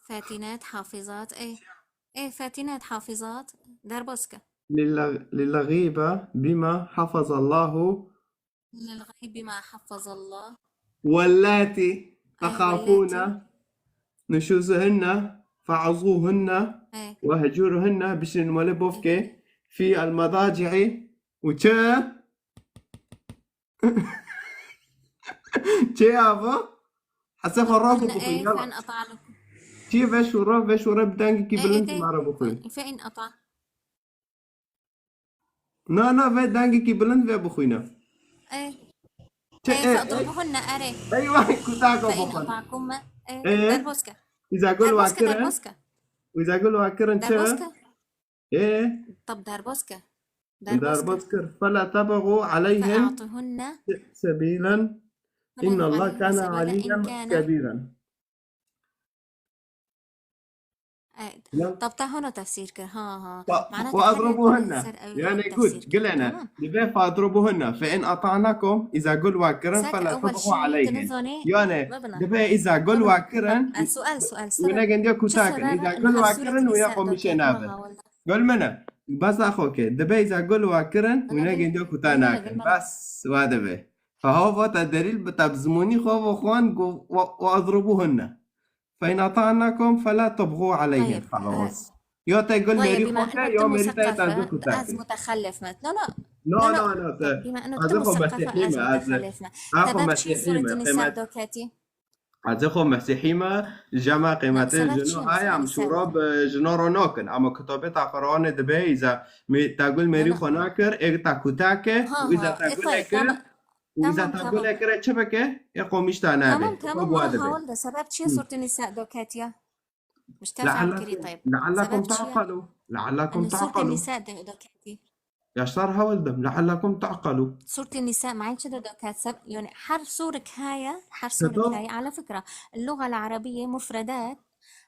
فاتنات حافظات ايه فاتنات حافظات دربوسكا للغيب بما حفظ الله للغيب بما حفظ الله واللاتي واللاتي تخافون نشوزهن فعظوهن ايه وهجرهن بشن مولبوفكي في المضاجع وشا شي آوا حسب الرافق هن ايه يلا فإن أطع لكم شي فش ورب دانك كي ايه بلنت ايه مع ربخوين فإن أطع نا في دانك كي بلنت في بخوينا ايه شي ايه ايه فاضربوهن اري ايوه كنتاكو فإن بخون أطعكم ايه ايه دربوسكا إذا قول دربوسكا واكرن دربوسكا وإذا قول واكرن شا دربوسكا ايه طب دربوسكا دار دربوسكا بذكر فلا تبغوا عليهن فأعطوهن سبيلا إن الله عليهن كان سبيلا إن عليا كان كبيرا نعم. طب تا هنا تفسير كده ها معناته وأضربوهن حرق يعني تفسير قلت كده قلنا تمام لبيه فأضربوهن فإن أطعناكم إذا قل واكرا ساك فلا أول تبغوا شيء عليهن تنظني يعني مبنى لبيه إذا قل مبنى واكرا طب سؤال ونا قنديا شو كتاكن السبب إذا إنه قل هالسورة واكرا ويا النساء قومي دوكيت ما شنابه هاولنا قل منا بس أخوك دبي إذا قل واكرا ونا قنديا كتاناكن بس وهذا به فهو فوت الدليل بتبزموني خوف أخوان وأضربوهن فإن أطعناكم فلا تبغوا عليهن طيب خلاص يا تقول طيب ميري بما خوكا انه يا كنت ميري تاي مثقفة تازو از كتاكن متخلف لا لا لا لا لا طب لا بما انه كنت أزخو مثقفة از مسيحيمة متخلفنا أخو تباب شي سورة مسيحيمة النساء قيمة دوكاتي أزخو مسيحيمة جمع قيمة سبب جنو شي هاي عم النساء شراب جنورو نوكن أما كتابة قرآن دبي إذا تقول ميري خناكر إيه تاكوتاكي وإذا تقول طيب لك وإذا تمام تقول لك شبكة يقوم مش تنابه تمام ما هاول ده سبب شي سورة النساء دوكاتيا مش تفهم كري طيب لعلكم سبب شي تعقلوا لعلكم انه سورة تعقلوا النساء دوكاتي يا شطار هولدم لعلكم تعقلوا سورة النساء ما عادش دوكات سب يعني حر سورك هاي على فكرة اللغة العربية مفردات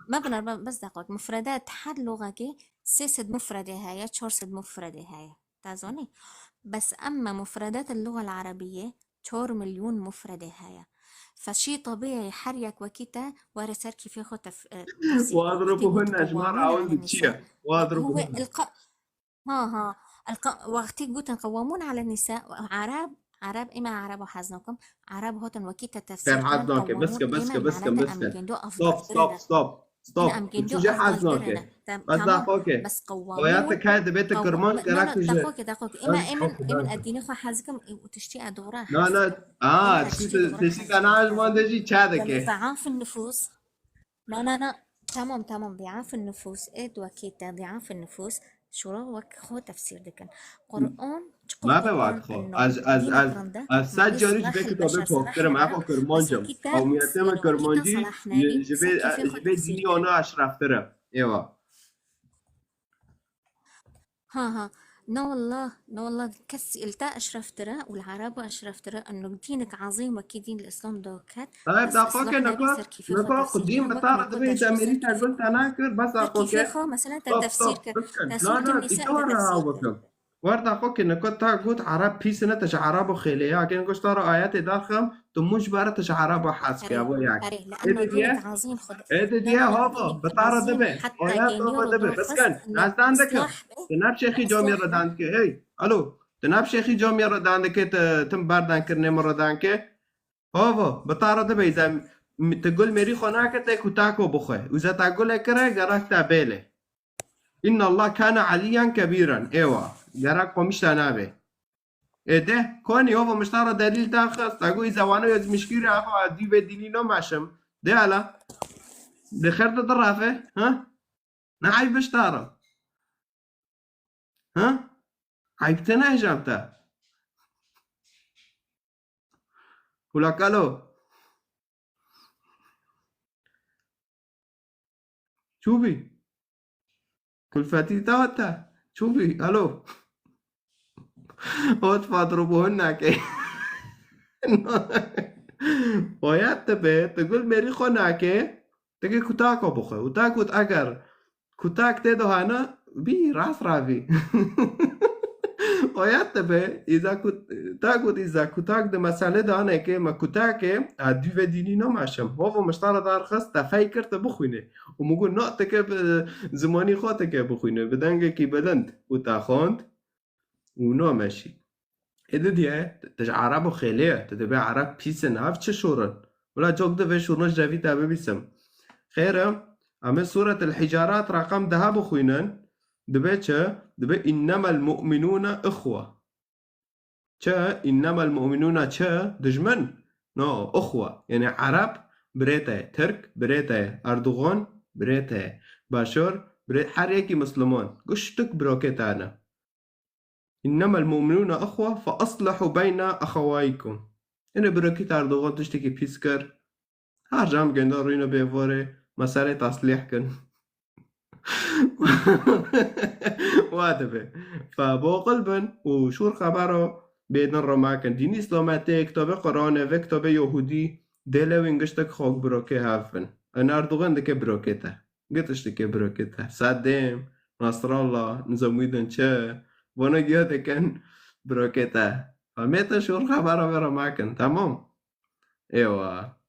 مبنى بس دقيق مفردات حر لغة كي سيسد مفردة هاي تشورسد مفردة هاي تازوني بس أما مفردات اللغة العربية 4 مليون مفردة هاي فشي طبيعي حريك وكيتا ورسال كيف ياخد واضربوهن أجمار أول بتشيع هو واضربوهن وقتی گوتن قوامون على النساء عرب إما عرب وحزنكم عرب هوتن وكيتا تفسير كان حزنك ستوب شو حزنك بس دقوكي بس قوامون وياتك هاي بيت الكرمان كراك دقوكي إما أديني خو حزكم وتشتي أدورا لا تشتي أنا عجمان دجي تشادك ضعاف النفوس لا تمام ضعاف النفوس وكيتا ضعاف النفوس شو وك خو تفسير دكن قرآن ما بواك خو از سجاريش بكتابه فوكر معاكو كرمانجم او مياتم كرمانجي جبه ديني انا اشرفتره ايوه نو والله كسي التا اشرفتره والعرب اشرفتره انه دينك عظيم وكي دين الاسلام دوكات طيب دقوك نكو قديم بطارة دبي تامريتا قلت اناكر بس دقوك كيف مثلا تفسير لا اتورا ورد أخوك إنك كنت قلت عرب بيسنا تج عرب وخيلية لكن كنت ترى آيات داخم تموش بارة تج عرب وحاسك يا أبو ياك إيه دي هذا بطارة دبي آيات هذا دبي بس كان ناس عندك تناب شيخي جوم يرد عندك هاي ألو تناب شيخي جوم يرد عندك تم باردان كرني مرد عندك هذا بطارة دبي إذا تقول ميري خناك تاكو بخه وإذا تقول كره جراك تابله إن الله كان عليا كبيرا ايوه جراك قمش تنابه ده كوني هو مشترى دليل تاخص تقول إذا وانا يز مشكلة أخو دي بديني نو ماشم ده على ده خير تضرافه ها نعيب اشترى ها عيبتنا جامتا ولا قالوا شوفي كل فاتي تاوتا شوفي الو هوت فاضربوهن كي ويات تبي تقول ميري خناكي تجي كتاكو بخو وتاكوت اگر كتاك تدو هانا بي راس رافي ويات به إذا كنت تاخد إذا كنتاك ده مسألة ده أنا كي ما كنتاك عدي في ديني نماشم هو مشترط أرخص تفكر تبخوينه ومقول نقطة زماني خاطك بخوينه بدنك كي بلند وتاخوند ونامشي إذا دي تج عرب خيلية تدبي عرب بيسن هاف تشورن ولا جوك ده في شورنش جافي تابي بيسم خيره أما سورة الحجارات رقم ده بخوينن دبي إنما المؤمنون إخوة إنما المؤمنون دجمن نو أخوة يعني عرب بريتا ترك بريتا أردوغان بريتا باشور بريتا حريكي مسلمان قشتك بروكتانا إنما المؤمنون أخوة فأصلحوا بين أخوائكم إنه بروكت أردوغان تشتكي بيسكر هرجام قندار روينو بيفوري مساري تصليح كن وادبه فبو قلبن وشور خبره بيدن رماكن دين اسلاماتي كتاب قرآن و كتاب يهودي دلو انگشتك خوك بروكي هافن انا اردوغان دكي بروكيته قتش دكي بروكيته صدام نصر الله نزميدن چه وانا جيوه كان بروكيته فميتا شور خبره برماكن تمام ايوه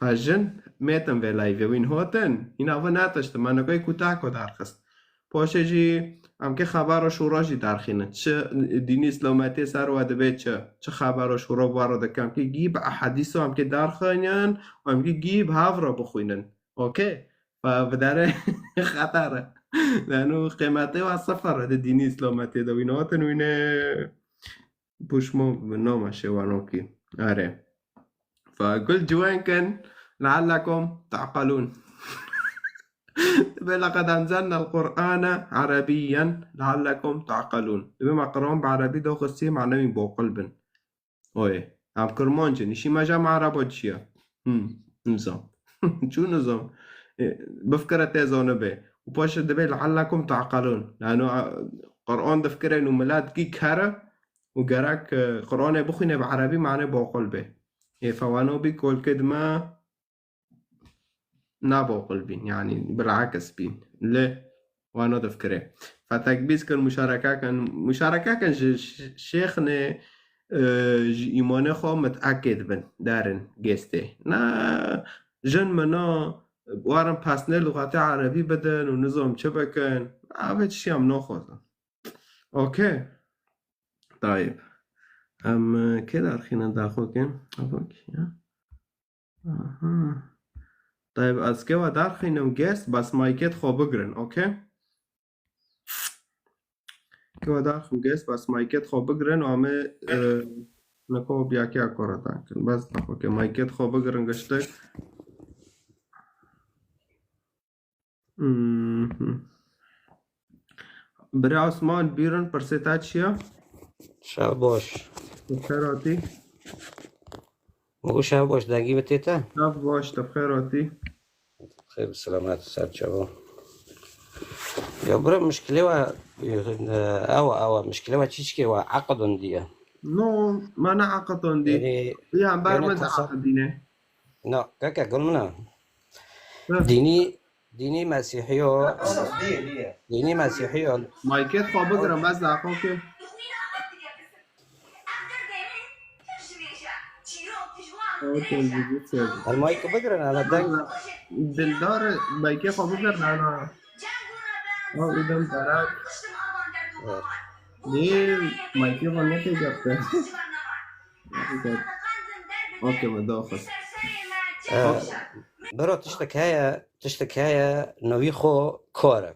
فجن ميتم في لايف وين هوتن اینا و نتشت من نگاه کوتاه درخست پاشه جی هم که خبر و شورا جی درخینه چه دینی اسلامتی سر و ادبه چه خبر و شورا وارد کم که گیب احادیث هم که درخینن و هم که گیب هاو را بخوینن اوکی و بداره خطره لانو قیمته و صفر ده دینی اسلامتی ده وین هوتن وینه بوشمو نامشه وانوکی اره فقل جوان كان لعلكم تعقلون لقد أنزلنا القرآن عربيا لعلكم تعقلون بما قرآن بعربي دو خصي معنوي بو قلبن اوه عم كرمانجن إشي ما جمع عربات شيا نظام شو نظام بفكرة تيزون به وباش دبي لعلكم تعقلون لأنه قرآن دفكرة إنه ملاد كي كهرة وقراك قرآن بخينه بعربي معناه بو قلبه فوانو بكل كدمة نابو قلبين يعني بالعكس بين ليه وانو دفكره فتكبيس كان مشاركة كان شيخنا إيمانه خو متأكد بن دارن جيسته نا جن منا وارم پسنه لغات عربي بدن ونظام چه بكن اوه چشي هم نخوزم اوكي طيب هم كده الحين داخل كم طيب از که و در خینم گست بس مایکت خواب بگرن اوکی که و در خینم گست بس مایکت خواب بگرن و همه نکو بیا که اکارا تنکن بس داخل که مایکت خواب بگرن گشته بری عثمان بیرن پرسیتا چیه؟ شب باش بخیراتی؟ مگو شب باش دگی بتیتا؟ شب باش بخیراتی؟ خیلی سلامت سر شبا یا برای مشکلی و او مشکلی و چیز که و عقدون دیگه نو ما نعقدون دي يا عم برمز عقدينه نه كاكا قلنا ديني مسيحيو ديني مسيحيو مايكت خواب بگرم بس دقا که المايك بقرن على دنگ دلدار مايكت خواب بگرن انا ایدم درک ليه مايكت خواب نکی جبته اوكي مداخل برو تشتكايا نوی خو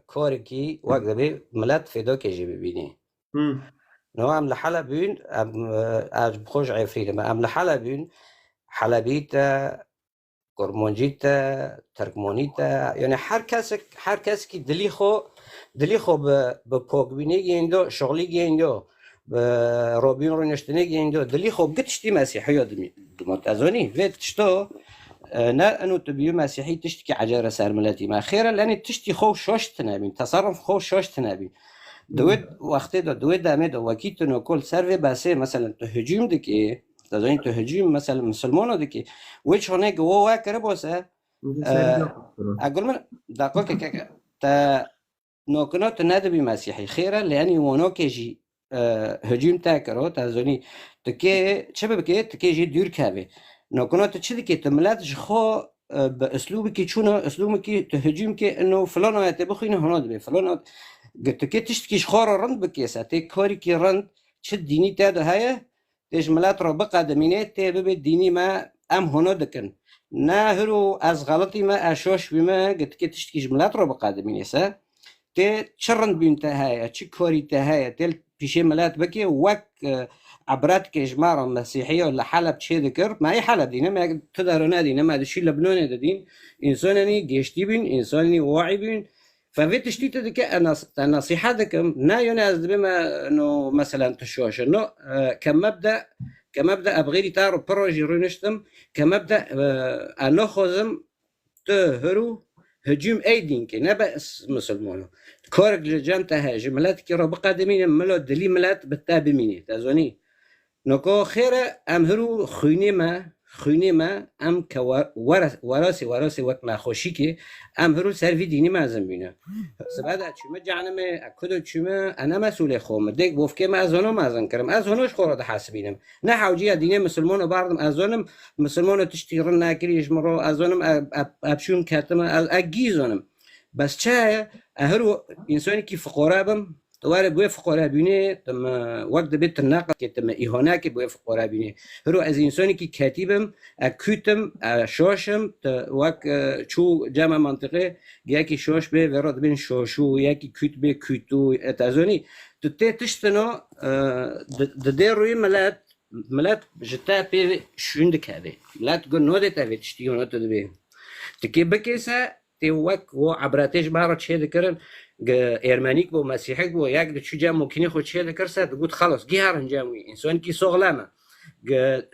کاره کی وقت دبی ملت فیدا که جی ببینی نو ام لحلا بین ام بخوش عفريت ام لحلا بین حلبيتا كرمانجيتا تركمانيتا يعني هر کس کی دلی خو به پاکبینی گیندو شغلی گیندو به رابین رو نشتنی گیندو دلی خو گتشتی مسیحی دمت ازونی وید تشتو نه انو تبيو مسيحي تشتكي عجارة سار ملاتي ما خيرا لان تشتي خو شوش تنابين تصرف خو شوش تنابين دوید وقتی دوید دامه دو وکیت نو کل سر بسه مثلا تهجوم دکی تازه تهجوم مثلا مسلمانو دکی ویچ هنه گواه کرده باسه اقول من دقیقه که تا نوکنات ندبی مسیحی خیره لانی وانو که جی هجوم تاكرو تازوني تكي شباب كي تكي جي دور كابي نكونو تشدي كي تملات جخو باسلوبك شنو اسلوبك تهجمك انه فلان تبخينا هنا دبي فلان قلت كي تشتكي شخور رند بكيسه تي كوري كي رند تشد ديني تاد هيا تيج ملات رو بقى دمينات تي ببي ديني ما ام هنا دكن ناهرو از غلطي ما اشوش بما قلت كي تشتكي جملات رو بقى دمينيسه تي تشرند بينتا هيا تشي كوري تهيا تي بيشي ملات بكي وك عبرات كجمارة مسيحية ولا حلب شيء ذكر ما أي حلب دينا ما تقدر نادي ما هذا الشيء لبناني ده دين إنساني جيشتي بين إنساني واعي بين ففي تشتيت ذيك النصيحة ذكر نا يناز بما إنه مثلا تشوش إنه كمبدأ أبغيري تارو بروجي رونشتم كمبدأ أنا خزم تهرو هجوم أي دين كي نبأ مسلمونه كورك لجام تهاجم ملات كي ربق قادمين ملو دلي ملات بتابميني تازوني نكو خيرة أمهرو خوني ما أم كوراسي وقت ناخوشيكي أمهرو سرفي ديني ما زنبينا سبعد أتشوما جعنا ما أكدو تشوما أنا مسؤول خوم ديك بوفكي ما أزونو ما زنكرم أزونوش خورد حاسبينم نحاوجي ديني مسلمون وبعضهم أزونم مسلمون تشتيرن ناكريش مرو أزونم أبشون كاتم أجيزونم بس شاية أهرو إنساني كيف قرابم توارد بوي فقراء بيني تم وقت بيت الناقة كي تم إهاناك بوي فقراء بيني هرو از إنساني كي كاتبم أكوتم أشوشم وقت شو جامع منطقة ياكي شوش بي ورد بين شوشو ياكي كوت بي كوتو تازوني تتي تشتنو دير روي ملات جتا بي شوندك هذه لا تقول نودت هذه تشتيون نودت بي تكي بكيسا تي وقت وعبراتيش بارد شي ذكرن إيرمانيك بو مسيحيك بو ياك شو جام ممكن ياخد شيء ذكرسه تقول خلاص جهارن جاموي إنسان كي صغلامة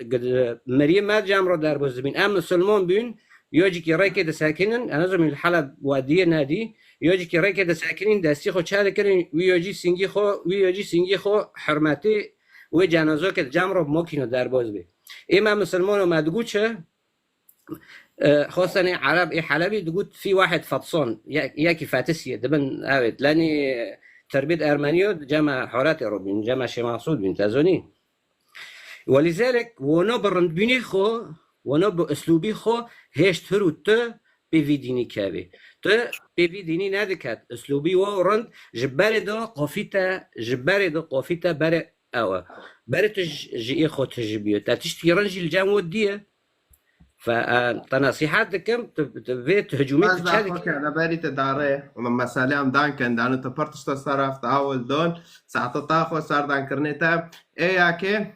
قد مريم ما جام رو دار بزبين أم مسلمون بين يوجي كي راي كده ساكنين أنا زمن الحلب وادية نادي يوجي كي راي كده ساكنين دستي خو شهادة كرين ويوجي سنجي خو حرمتي وجنازو كده جام رو ممكن دار بزبين إما مسلمون وما تقول شة خاصة عرب حلبي تقول في واحد فطسون ياكي فاتسية دبن أبد لاني تربية أرمانيو جمع حورات روبين جمع شماسود بن تازوني ولذلك ونو برند بيني خو ونو بأسلوبي خو هيش ترو ت بيفي ديني كابي ت بيفي ديني نادكات أسلوبي ورند جباري دو قوفيتا باري أوا باري تجي خو تجبيو تاتشتي رنجي الجامود ديه فنصيحات كم تبيت هجومية تشارك أنا باري تداري ومما سالم دان كان دانو تبرتش تصرف تعاول دون ساعة تاخو صار دان كرنيتا إيه ياكي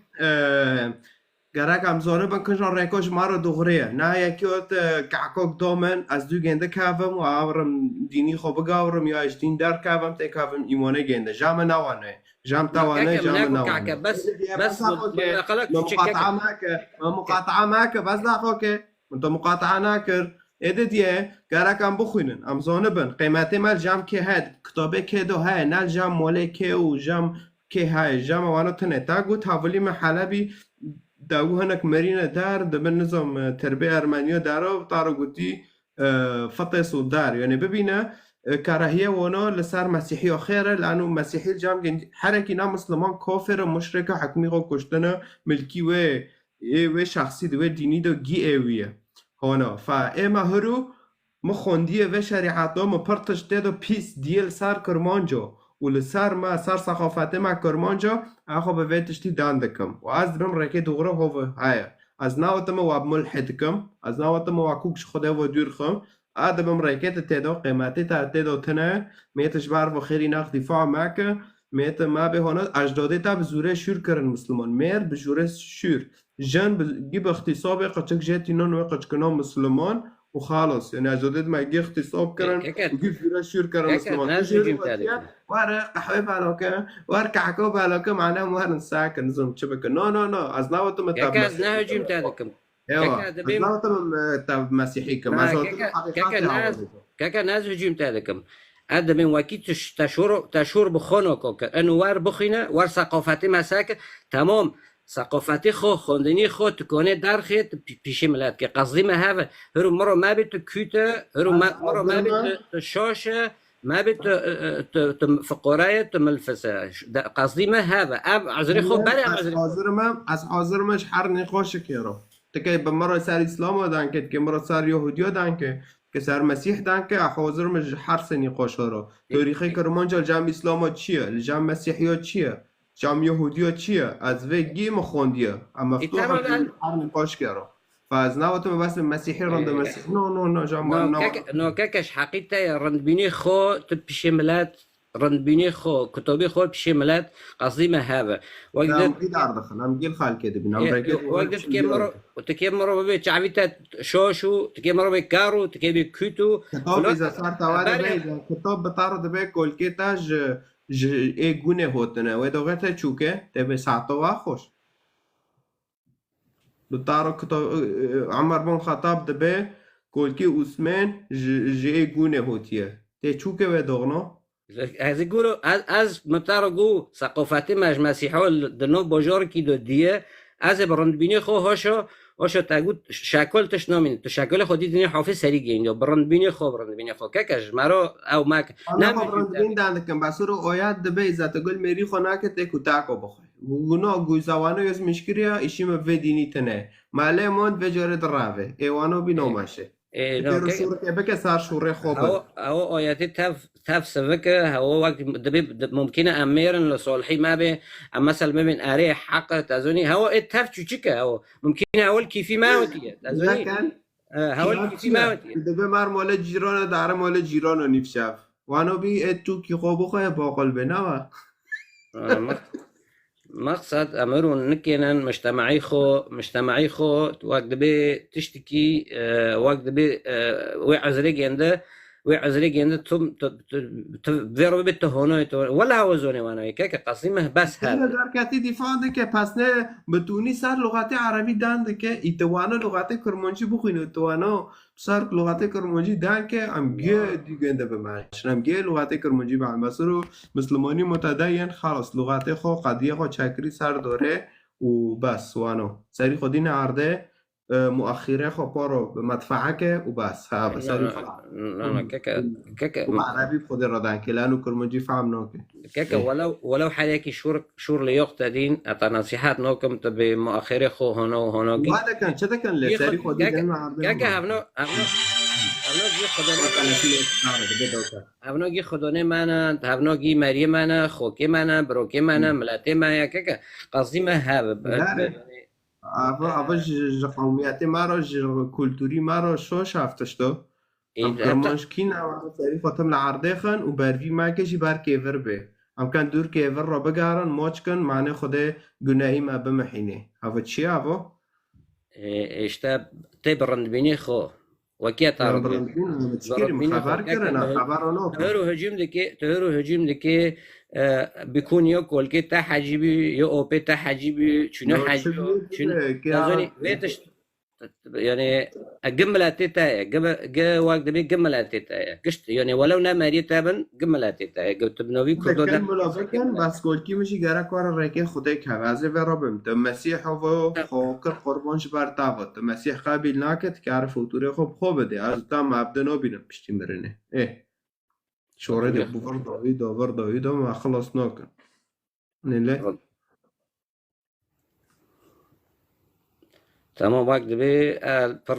گرک هم زانه بکنجان ریکوش مارو دغریه نه یکیوت کعکوک دومن از دو گنده کافم و آورم دینی خو بگاورم یا اش دین در کافم تی کافم ایمانه گنده جام نوانه جام توانه جام نوانه بس مقاطعه ماك بس لا خوکه انت مقاطعه ناکر ادیه گرک هم بخوینن ام زانه بن قیمت مال جام که هد کتابه که دو های نال جام موله که و جام که های جام وانو تنه تا گو تاولی محلبی داو هناك مارينا دار دبن نظام تربية أرمانية دارو طارو قوتي فطس ودار يعني ببينا كراهية وانا لسار مسيحي خيرة لأنه مسيحي الجام حركي نا مسلمان كافر مشركة حكمي غو كشتنا ملكي و شخصي دو ديني دو جي ايوية هانا فاما هرو مخوندية و شريعاتو مپرتش دو پیس ديل سار کرمانجو ولسار ما سار ثقافت ما کرمانجا اخو به ویتشتی داندکم و از درم رکی دوغره هو های از ناوتم و ملحدکم از ناوتم و کوکش خدا و دورخم ادبم رکت تدو قیمتی تا تدو تنه میتش بار و خیری نخ دفاع معك میت ما به هنو اجدادی تا به زوره شور کرن مسلمان میر به زوره شور جن بجيب اختصاب قچک جتینون و قچکنام مسلمان وخلاص يعني اجداد ما يجي اغتصاب كرن ويجي في شور كرن مسلمان وار قحوه بالوكا وار كعكو بالوكا معناه وار نساك نظم شبكه نو از ناوت متاب كاز نهجم تاعكم ايوا ناوت تاع مسيحي كما كاكا ناز هجوم تاعكم هذا من وكيت تشور بخونو انه وار بخينا وار ثقافتي مساك تمام ثقافتی خو خوندنی خو تکونه درخت پیش ملت که قصدی ما هوا هرو مرو ما بیت کوته هرو مرو ما بیت شاشه ما بت فقراية تملفسة قصدي ما هذا اب عذري خو بلا عذري از حاضرمش هر نقاش کرو تکه به مرا سر اسلام دان که مرا سر یهودیا دان که سر مسیح دان که حاضرمش هر سه نقاش رو تاریخی کرمانجا جمع اسلام چیه جمع مسیحیا چیه جمع یهودیا چیه از وگی مخوندیه اما مفتوح هر نقاش کرو فاز نواتم بس مسيحي رند مسيح نو جمع نو كاكش حقيقة رند بيني خو تبشي ملات رند بيني خو كتبي خو بشي ملات قصدي ما هذا وقت نعم جيل خال كده بنام وقت تكيم مرة ببي تعبيت شوشو تكيم مرة ببي كارو تكيم ببي كوتو كتاب إذا صار توالي بيزا كتاب بتعرض بي كل كتاج ايه گونه هوتنه و دوغته چوكه تبي ساعتوا خوش بتعرض كتاب عمر بن خطاب دبي كل كي عثمان جي گونه هوتيه تي چوكه و دوغنو از يقولوا از متارجو ثقافتي مش مسيحي دنو بجار كي دو ديه از برندبيني خو هاشو تاگو شکل تش نامین تو شکل خودی دنیا حافظ سری گین برندبيني خو كاكش مرا او ماك نه برندبين داندكم بسورو آیات دبه ازت گل میری خونه که تکو تاکو بخوای وگونا گوزوانو یز مشکریا ایشیم و دینی تنه ماله موند و جاره دراوه ایوانو بی نوماشه بك صار شوري خوبه او اياتي تاف سفكه هو وقت ممكن امير لصالحي ما به مثلا ما بين اريح حق تازوني هو تاف تشيكا هو ممكن اول كيفي ما وتي تازوني هو كيفي ما وتي دبه مر مال جيران دار مال جيران نيفشاف وانو بي تو كي خوبو خو باقل بنوا مقصد امرون نكينن مجتمعي خو وقت بي تشتكي وقت بي وعزري عنده تم فيرو بتهونه ولا هو زوني وانا كيك قصيمه بس هذا دركاتي دفاع دك پس نه بتونی سر لغت عربی دند که ایتوانا لغت کرمانچی بخوینه ایتوانا سر لغت کرمانچی دند که ام گه دیگه انده بماش ام گه لغت کرمانچی به مسرو مسلمانی متدین خلاص لغت خو قضیه خو چکری سر داره و بس وانو سری خودین عرضه مؤخره خو پارو به مدفعه که و بس ها بس نه كاكا عربي بخد الردان که لانو کرمانچی فهم نوکه كاكا ولو حاليكي شور ليوقت دين اتا نصيحات نوكم تبي مؤخره خو هنا وهنا هذا كان شده كان لساري خودي كاكا هفنو خدانه منه هفنو گی مری منه خوکی منه بروکی منه ملتی منه كاكا قصدي ما هذا اول قومیت مرا کلتوری مرا شو شفتش تو کرمانش کی نوارد سری خاتم لعرده خن و بروی مکشی بر کیور به هم کن دور کیور را بگارن ماچ کن معنی خود گناهی ما بمحینه هوا چی هوا؟ اشتا تی برندبینی خو وكيا تعرض خبر كرنا خبر انا تهرو هجوم دكي بيكون ياكل كي تا حجيبي يو او بي تا حجيبي شنو حجيبي شنو تازوني بيتش يعني الجملات تاعي جا وقت بي جملات تاعي قشت يعني ولو نماري تابن جملات تاعي قلت بنوي كل ده ملافقن بس قول کی میشی گره کار رکی خدای که واسه ورابم تو مسیح و خوکر قربانش بر تاوت تو مسیح قبیل نکت که عرف فوتوره خوب بده از تا عبد نبینم پشتی مرنه شوره ده بور داوید ما خلاص نکن نه تمام وقت بي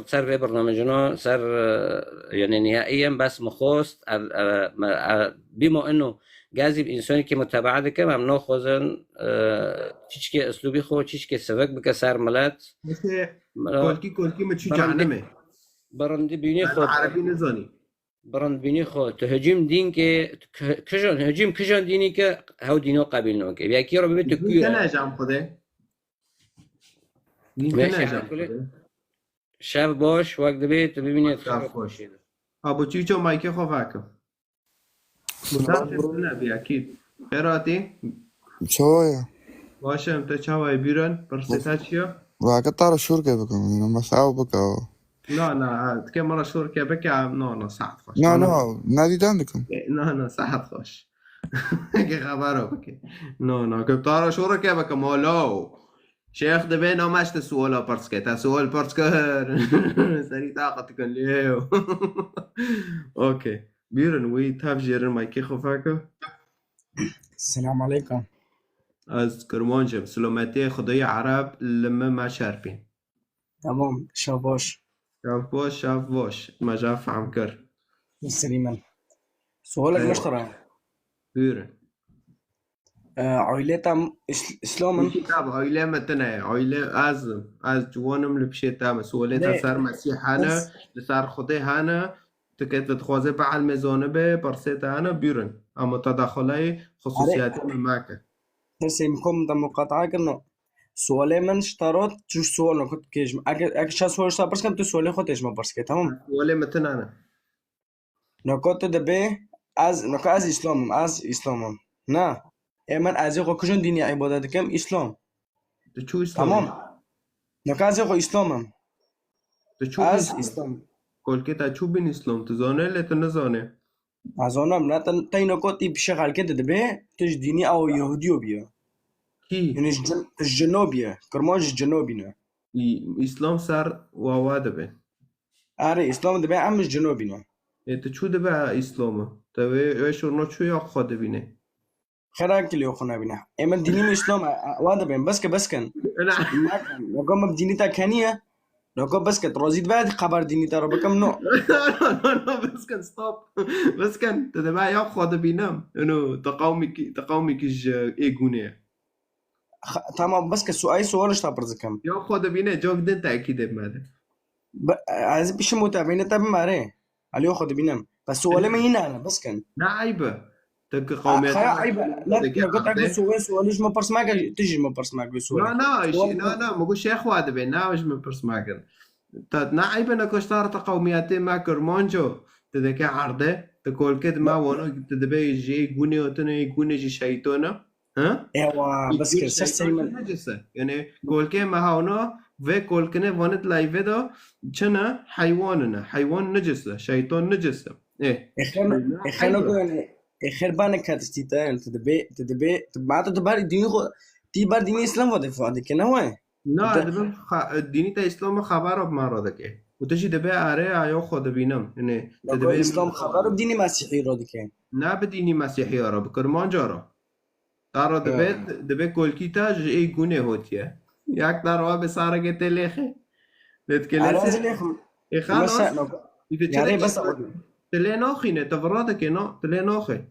سر في برنامجنا سر يعني نهائيا بس مخوست بما انه جاذب انساني كي متابعه كم هم ناخذن تشكي اسلوبي خو تشكي سبك بكسر ملات كلكي ما تشجعنمه برند بيني خو عربي نزاني برند بيني خو تهجم دين كي كجان هجم كجان ديني كي هو دينو قابل نوك يا كي ربي تكوي انا جام خده شب باش وقت بیت ببینید خوش ابو چیچو مایک خو فاکم مصطفی نبی اكيد قراتي شوية باشم تو چاوای بیرون پرسیتا چیو وقطار الشركة بكم مساو بكو لا تكي مرة شركة بك لا ساعت خوش لا نادي عندكم لا ساعت خوش که خبرو بك لا قطار شركة بك مالو شيخ دبي نومشت سوالا پرسکه تا سوال پرسکر سری طاقت کن لیو اوکی بیرن وی تاف جیرن مایکی خفاکه السلام عليكم. از کرمانجم سلامتی خدای عرب لما ما شرفين تمام شاباش. شاف باش ما جا فهم كر سليمان. سؤالك أيوة. مشترى. بیرن عائلتها اسلاما. كتاب عائلة متنا عائلة از جوانم لبشي تام سوالتا سر مسيحانا لسر خدای هانا تكت تخوازه بعل مزانه به برسيتا هانا بیرن اما تدخلي خصوصيات معك هسه يمكن ده مقاطعة كنا سؤالي من اشترط شو سؤال كنت كيج اگر شا سؤال اشترط بس كم تو سؤالي خودش ما برس تمام. سؤالي متنا انا نكت دبي از اسلام نه من از خو کجون دینی عبادت کم اسلام. تو چو اسلام تمام. نکه از خو اسلامم. تو چو از اسلام. کل که تا چو بین اسلام تو زانه لیت نزانه از آنم نه تا اینو کتی بشغل کده دبه تش دینی او یهودیو بیا. کی؟ یعنی جنوبیه کرمانش جنوبی نه. اسلام سر واواده به آره اسلام دبه امش جنوبی نه. تو چو دبه اسلامه تو ایشورنا چو یا خواده بینه خیرا کلیو خونه بینه. اما دینی اسلام واده بین بس کن. نگم دینی تا کنیه. نگم بس کن روزید بعد خبر دینی تا رو بکم نو. بس کن ستاپ بس کن تو دبه یا خواده بینم اینو تقاومی کش ایگونه تمام بس که سوالش تا پرزکم. یا خواده بینه جا بدن تأکیده ماده از پیش متابعین تا بماره. علیو خواده بینم. بس سواله من اینه انا بس کن. نه عیبه تك قوميات خير عيبه لا قلت لك سؤال ما برس ما تجي ما برس ما سؤال لا ما قلت شيخ واد بينا واش ما برس ما قال تنا عيبه انك اشترط قوميات ما كرمانجو تدك عرضه تقول كد ما وانا تدبي يجي غوني وتني يغوني جي شيطانه ها ايوا بس كده سيستم نجسه يعني قول كي ما هاونا و قول كنه وانت لايف ده چنا حيوان نجسه شيطان نجسه ايه اخنا خير بانك كاتستيتا تدبي ما تدبر دين تي بار دين اسلام وده فاده كنا هو لا دبم ديني تا اسلام خبر ما را دكه وتجي دبي اره ايو خود بينم يعني تدبي اسلام خبر بديني مسيحي را دكه نه بديني مسيحي را بكرمان جارا ترى دبي كل كيتا جي گونه هوتيه یک دروا به سارگه تلخه نتكلم خلاص يعني بس تليناخينه تفرادك نا تليناخي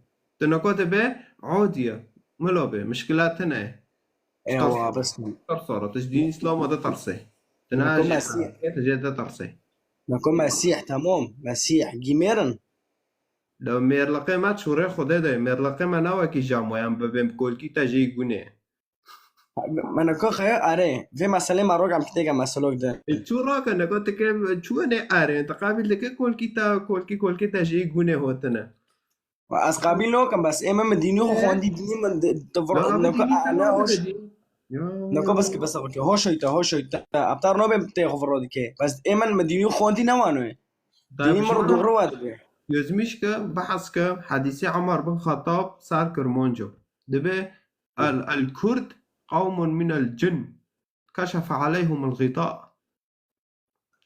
تنكوت به عادية ملابه مشكلاتنا ايوه بس صارت تجدين اسلام هذا ترسي تناجي مسيح تجد ترسي نكون مسيح تمام مسيح جيميرن لو ميرلقي ما تشوري خده ده ميرلقي ما نواكي جامو يام ببين كل كي تجي غوني من كو خير اره في مسألة ما روح عم تيجي مسألة ده شو راك انا قلت كيف شو انا اره انت قابل لك كل كي تجي غوني هوتنا از قبیل نکن بس اما مدینی خو خواندی دینی من تفرق نکو انا هوش نکو بس که بس که هوشیتا ابتر نو به ته خبر که بس اما مدینی خواندی نوانه دینی مر دوغرو واده يزميش که بحث که حديث عمر بن خطاب صار كرمانجو دبي الكرد قوم من الجن كشف عليهم الغطاء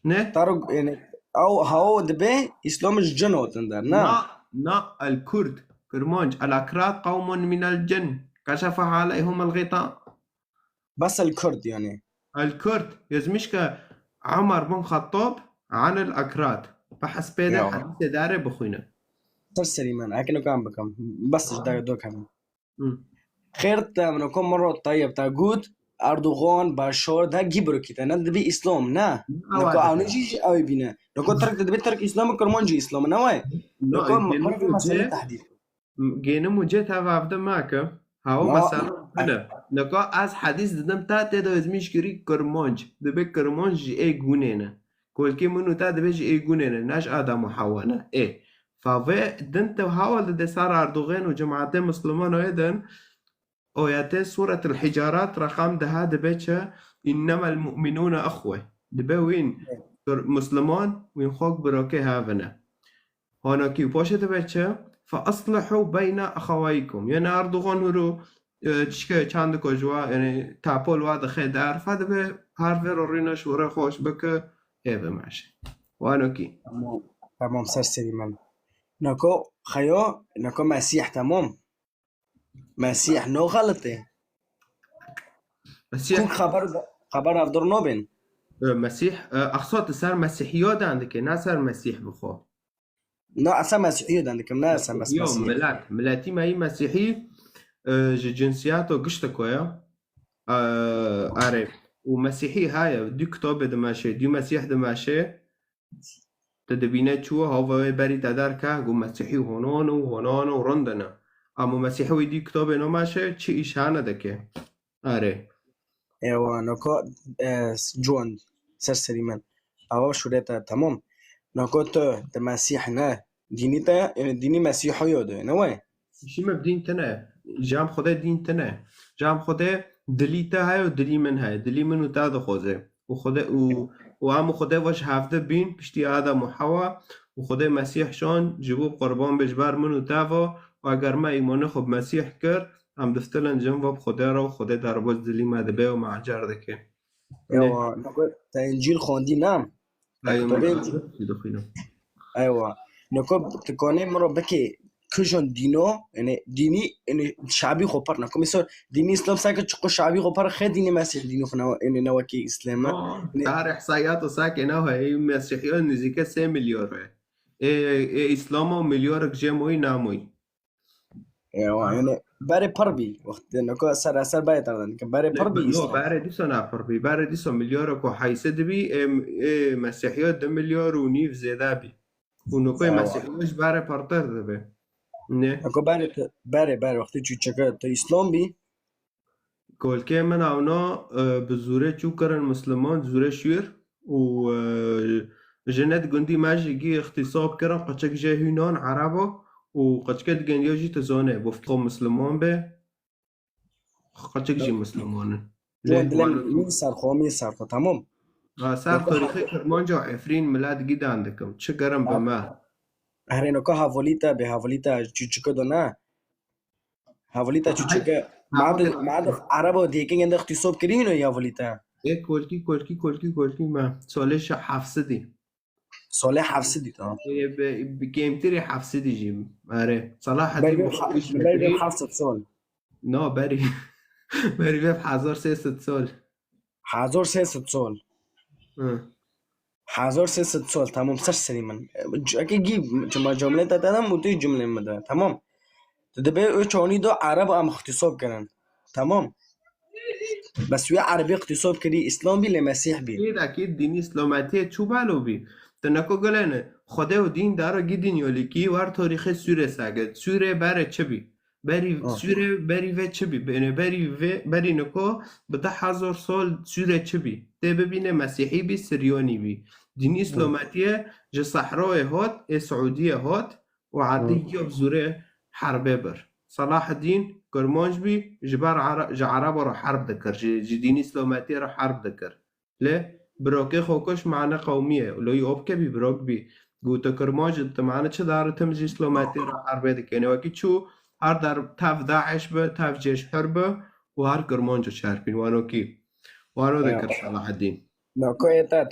نه تارو يعني او هاو دبي اسلام الجن وتندر نا الكرد كرمانج الأكراد قوم من الجن كشف عليهم الغطاء بس الكرد يعني الكرد يزمش عمر بن خطاب عن الأكراد بحس بيدا حديث داره بخوينه سليمان اكنه كان بكم بس دو كمان خير تمنو كم مرة طيب تاغوت اردوغان باشار ده گیبرو کیتا نه دبی اسلام نه نکو اونو چیز اوی بینه نکو ترک اسلام کرمانجی اسلام نه وای نکو مرة مسئله تحديد گینه موجه تا وفده ماکه هاو مثلا هنا نکو از حدیث دادم تا تدا ازمیش گری کرمانج دبی کرمانج ای گونه نه کلکی منو تا دبیش ای گونه نه نش آدم و حوانه ای فاوه دنت هاول ده سار اردوغان و جماعت مسلمان ایدن آيات سورة الحجارات رقم ده دبيتشا إنما المؤمنون أخوة دبوين مسلمان وين خوك براكي هافنا هانا كيو باشا دبيتشا فأصلحوا بين أخويكم يعني أردوغان هرو تشكي چند كجوا يعني تابول واد خيدار فدبي هارفر ورينا شورا خوش بك هيفا ماشي وانا كي تمام سر سليمان نكو خيو نكو مسيح تمام مسيح نو غلطه مسيح كون خبر افدر نوبن مسيح اقصد سر مسيحيات عندك ناصر مسيح بخو لا اصلا مسيحيه عندك ناس بس يوم مسيح ملاتي ما هي مسيحي جنسياته قشطة كويا عارف ومسيحي هاي دي كتاب دماشي دي مسيح دماشي تدبينه شو هو بري تدار كه جو مسيحي هونون ورندنا اما مسيحي دي كتاب نماشه چی ایشانه دکه آره ايوه نكو جون سرسري او شوريتا تمام نكو تو مسيحنا دينيتا يعني ديني مسيحيه ده نوي شي مبدين تنه جام خدا دين تنه جام خدا دلیته های و دلی من های دلی من و تا خوزه و خدا و هم خدا واش هفته بین پشتی آدم و حوا و خدا مسیح شان جبوب قربان بجبر من و تا و اگر ما ایمانه خب مسیح کرد هم دفتلن جنب و خدا را و خدا در باز دلی مدبه و معجر دکه ايوه نكو تا انجيل خوندي نعم ايوه نكو تكوني مرو بكي كجون دينو يعني ديني يعني شعبي خبر نكو مثلا ديني اسلام ساكت تشقو شعبي خبر خي ديني مسيح دينو خنا يعني نواكي اسلام دار احصائيات ساكنه هي مسيحيون نزيك 3 مليار ايه اسلام مليار جمعي ناموي ايوه يعني باري بربي وقت نكو سر بايت باري بربي لا باري دي سنه بربي باري دي سنه مليار كو حيسد بي مسيحيات 2 مليار ونيف زياده بي ونكو مسيحيوش باري برتر دبي نه نكو باري وقتی چو چکه تا اسلام بی کل که من اونا به زوره چو کرن مسلمان زوره شیر و جنت گندی ماجی اختصاب کرن قچک جه یونان عربا و قچکت گندی جی تزانه بفتقو مسلمان به قچک جی مسلمانه مين صار تمام سر تاریخی کرمان جا عفرین ملاد گید عندكم چه گرم به ما هرينوكا هافوليتا بهافوليتا تشوتشكا دونا هافوليتا تشوتشكا ما عربو ديكين عند اختصاب كرينو يا هافوليتا ايه كولكي ما سالش 700 صالح حفصدي تمام بجيمتري 700 جيم اره صلاح الدين حفصد سال نو بري به 1300 سال 1300 سال 1300 سال تمام سرسري من اكيد جيب جمله تمام وتي جمله مده تمام تدبي چوني دو عرب ام اختصاب كرن تمام بس ويا عربي اختصاب كدي اسلام بي لمسيح بي اكيد دين اسلاماتي چو بالو بي تنکو گلنه خدا و دین داره گیدین یالی کی وار تاریخ سوره ساگد سوره بره چه بی بری سوره بری و چه بی بری نکو به 10,000 سال سوره چه بی ده ببینه مسیحی بی سریانی بی دین اسلامتیه جه صحرای هات سعودیه هات و عردی یا بزوره حربه بر صلاح الدین کرمانج بی جبر عرب را حرب دکر جه دین اسلامتی را حرب دکر له براكي خوكش معنا قومية ولو يوبك بي براك بي قوتا كرماج انت معنا چه دار تمجي اسلاماتي را حربه دك يعني واكي شو هر در تاف داعش به تاف جيش حربه وهر كرمانجو شاربين وانو ذكر صلاح الدين لا كويتا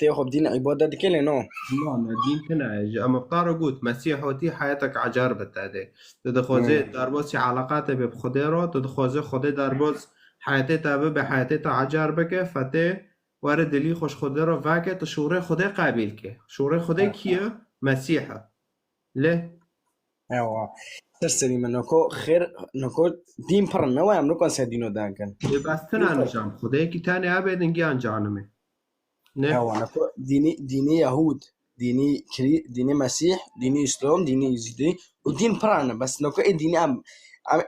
تاخذ دين عبادة دي كله نو لا دين كنا اما بطارو قوت مسيح وتي حياتك عجار بتاده تدخوزي داربوسي علاقاته بخده را تدخوزي خده داربوس حياتي تابه بحياتي تا عجار بكه فته وارد دلی خوش خدا را وقت تو شوره خدا قبیل که شوره خدا کیه مسیحه له ايوه ترسلي من نكو خير نكو دين پر نو ام نكو سدينو دانكن بس تنانو جام خدا کی تاني ابد انگی انجانمه نه ايوه نكو ديني يهود ديني مسيح ديني اسلام ديني يزيدي ودين بران بس نكو ديني ام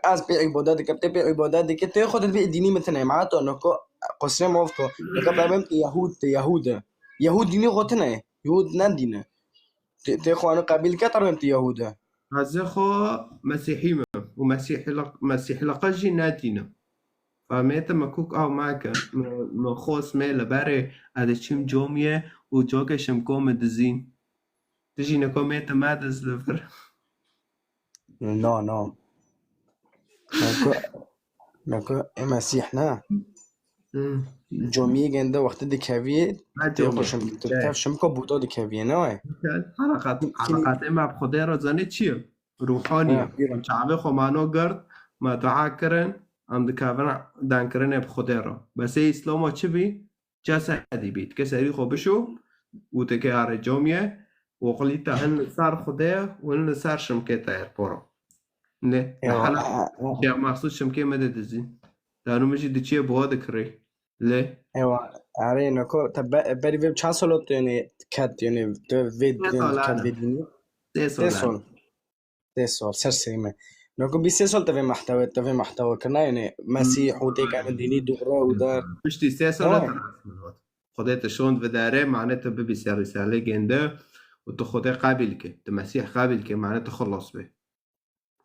از بي عبادات كبت بي عبادات دي كت ياخذ بي ديني مثلا معناته نكو قصه موفتو نكو بامن يهود ديني غتنه يهود ندينه تاخذ قبيل كتر انت يهودا هذا خو مسيحي مسيحي لقجي نادينا فميت مكوك او ماك مخوص ميلا باري هذا شم جوميه وجوكا شمكوم دزين تجي نكو ميت مادز لفر نو نكو مسيحنا جمعه گنده وقتی دکاویه تیخوشم تفشم که بودا دکاویه نه حلقات ما بخدا را زنی چیه روحانی شعب خمانو گرد ما دعا کرن ام دکاون دان کرن بخدا را بس اسلام چی بی جسدی بید که سری خوبشو و تکه هر جمعه وقلی تا ان صار خدا و ان صار شمکه تایر پرو نه حالا یا مخصوص شمکه مدد زین دانو میشه دیچه بود کری له ايوه آره نکو تا بری ویب چند سالت یعنی کد یعنی تو وید کد ویدینی 3 سال سر سیمه نکو 20 سال تبي محتوى كنا يعني مسيح وتيك عن ديني دغرا ودار مش 3 سال خدای تشون و داره معناته ببیسی رساله گنده و تو خدای قابل که تو مسیح قابل که معناته خلاص به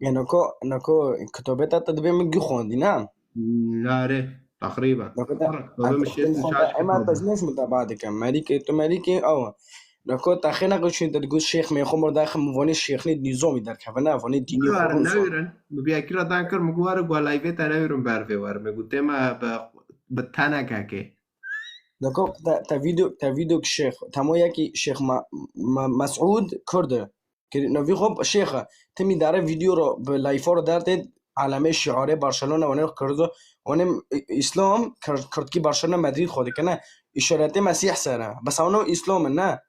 يعني نكو كتابات تدبي مجي خوندي نعم لا ري تقريبا ما تزنيش متابعة كم مالكي او نكو تاخينا قلت انت تقول شيخ ما يخمر داخل مفوني الشيخ نيد نظامي دار كفنا فوني ديني نويرن بياكيرا دانكر مغوار غوا لايفيت نويرن بارفي ور مغوتي ما بتانا كاكي نكو تا فيديو الشيخ تمو ياكي شيخ مسعود كرد نوی خب شیخ تمی داره ویدیو رو به لایف رو دارد علامه شعاره برشلونه ونه کردو ونه اسلام کرد کی برشلونه مدرید خود کنه اشارت مسیح سره بس اونو اسلام نه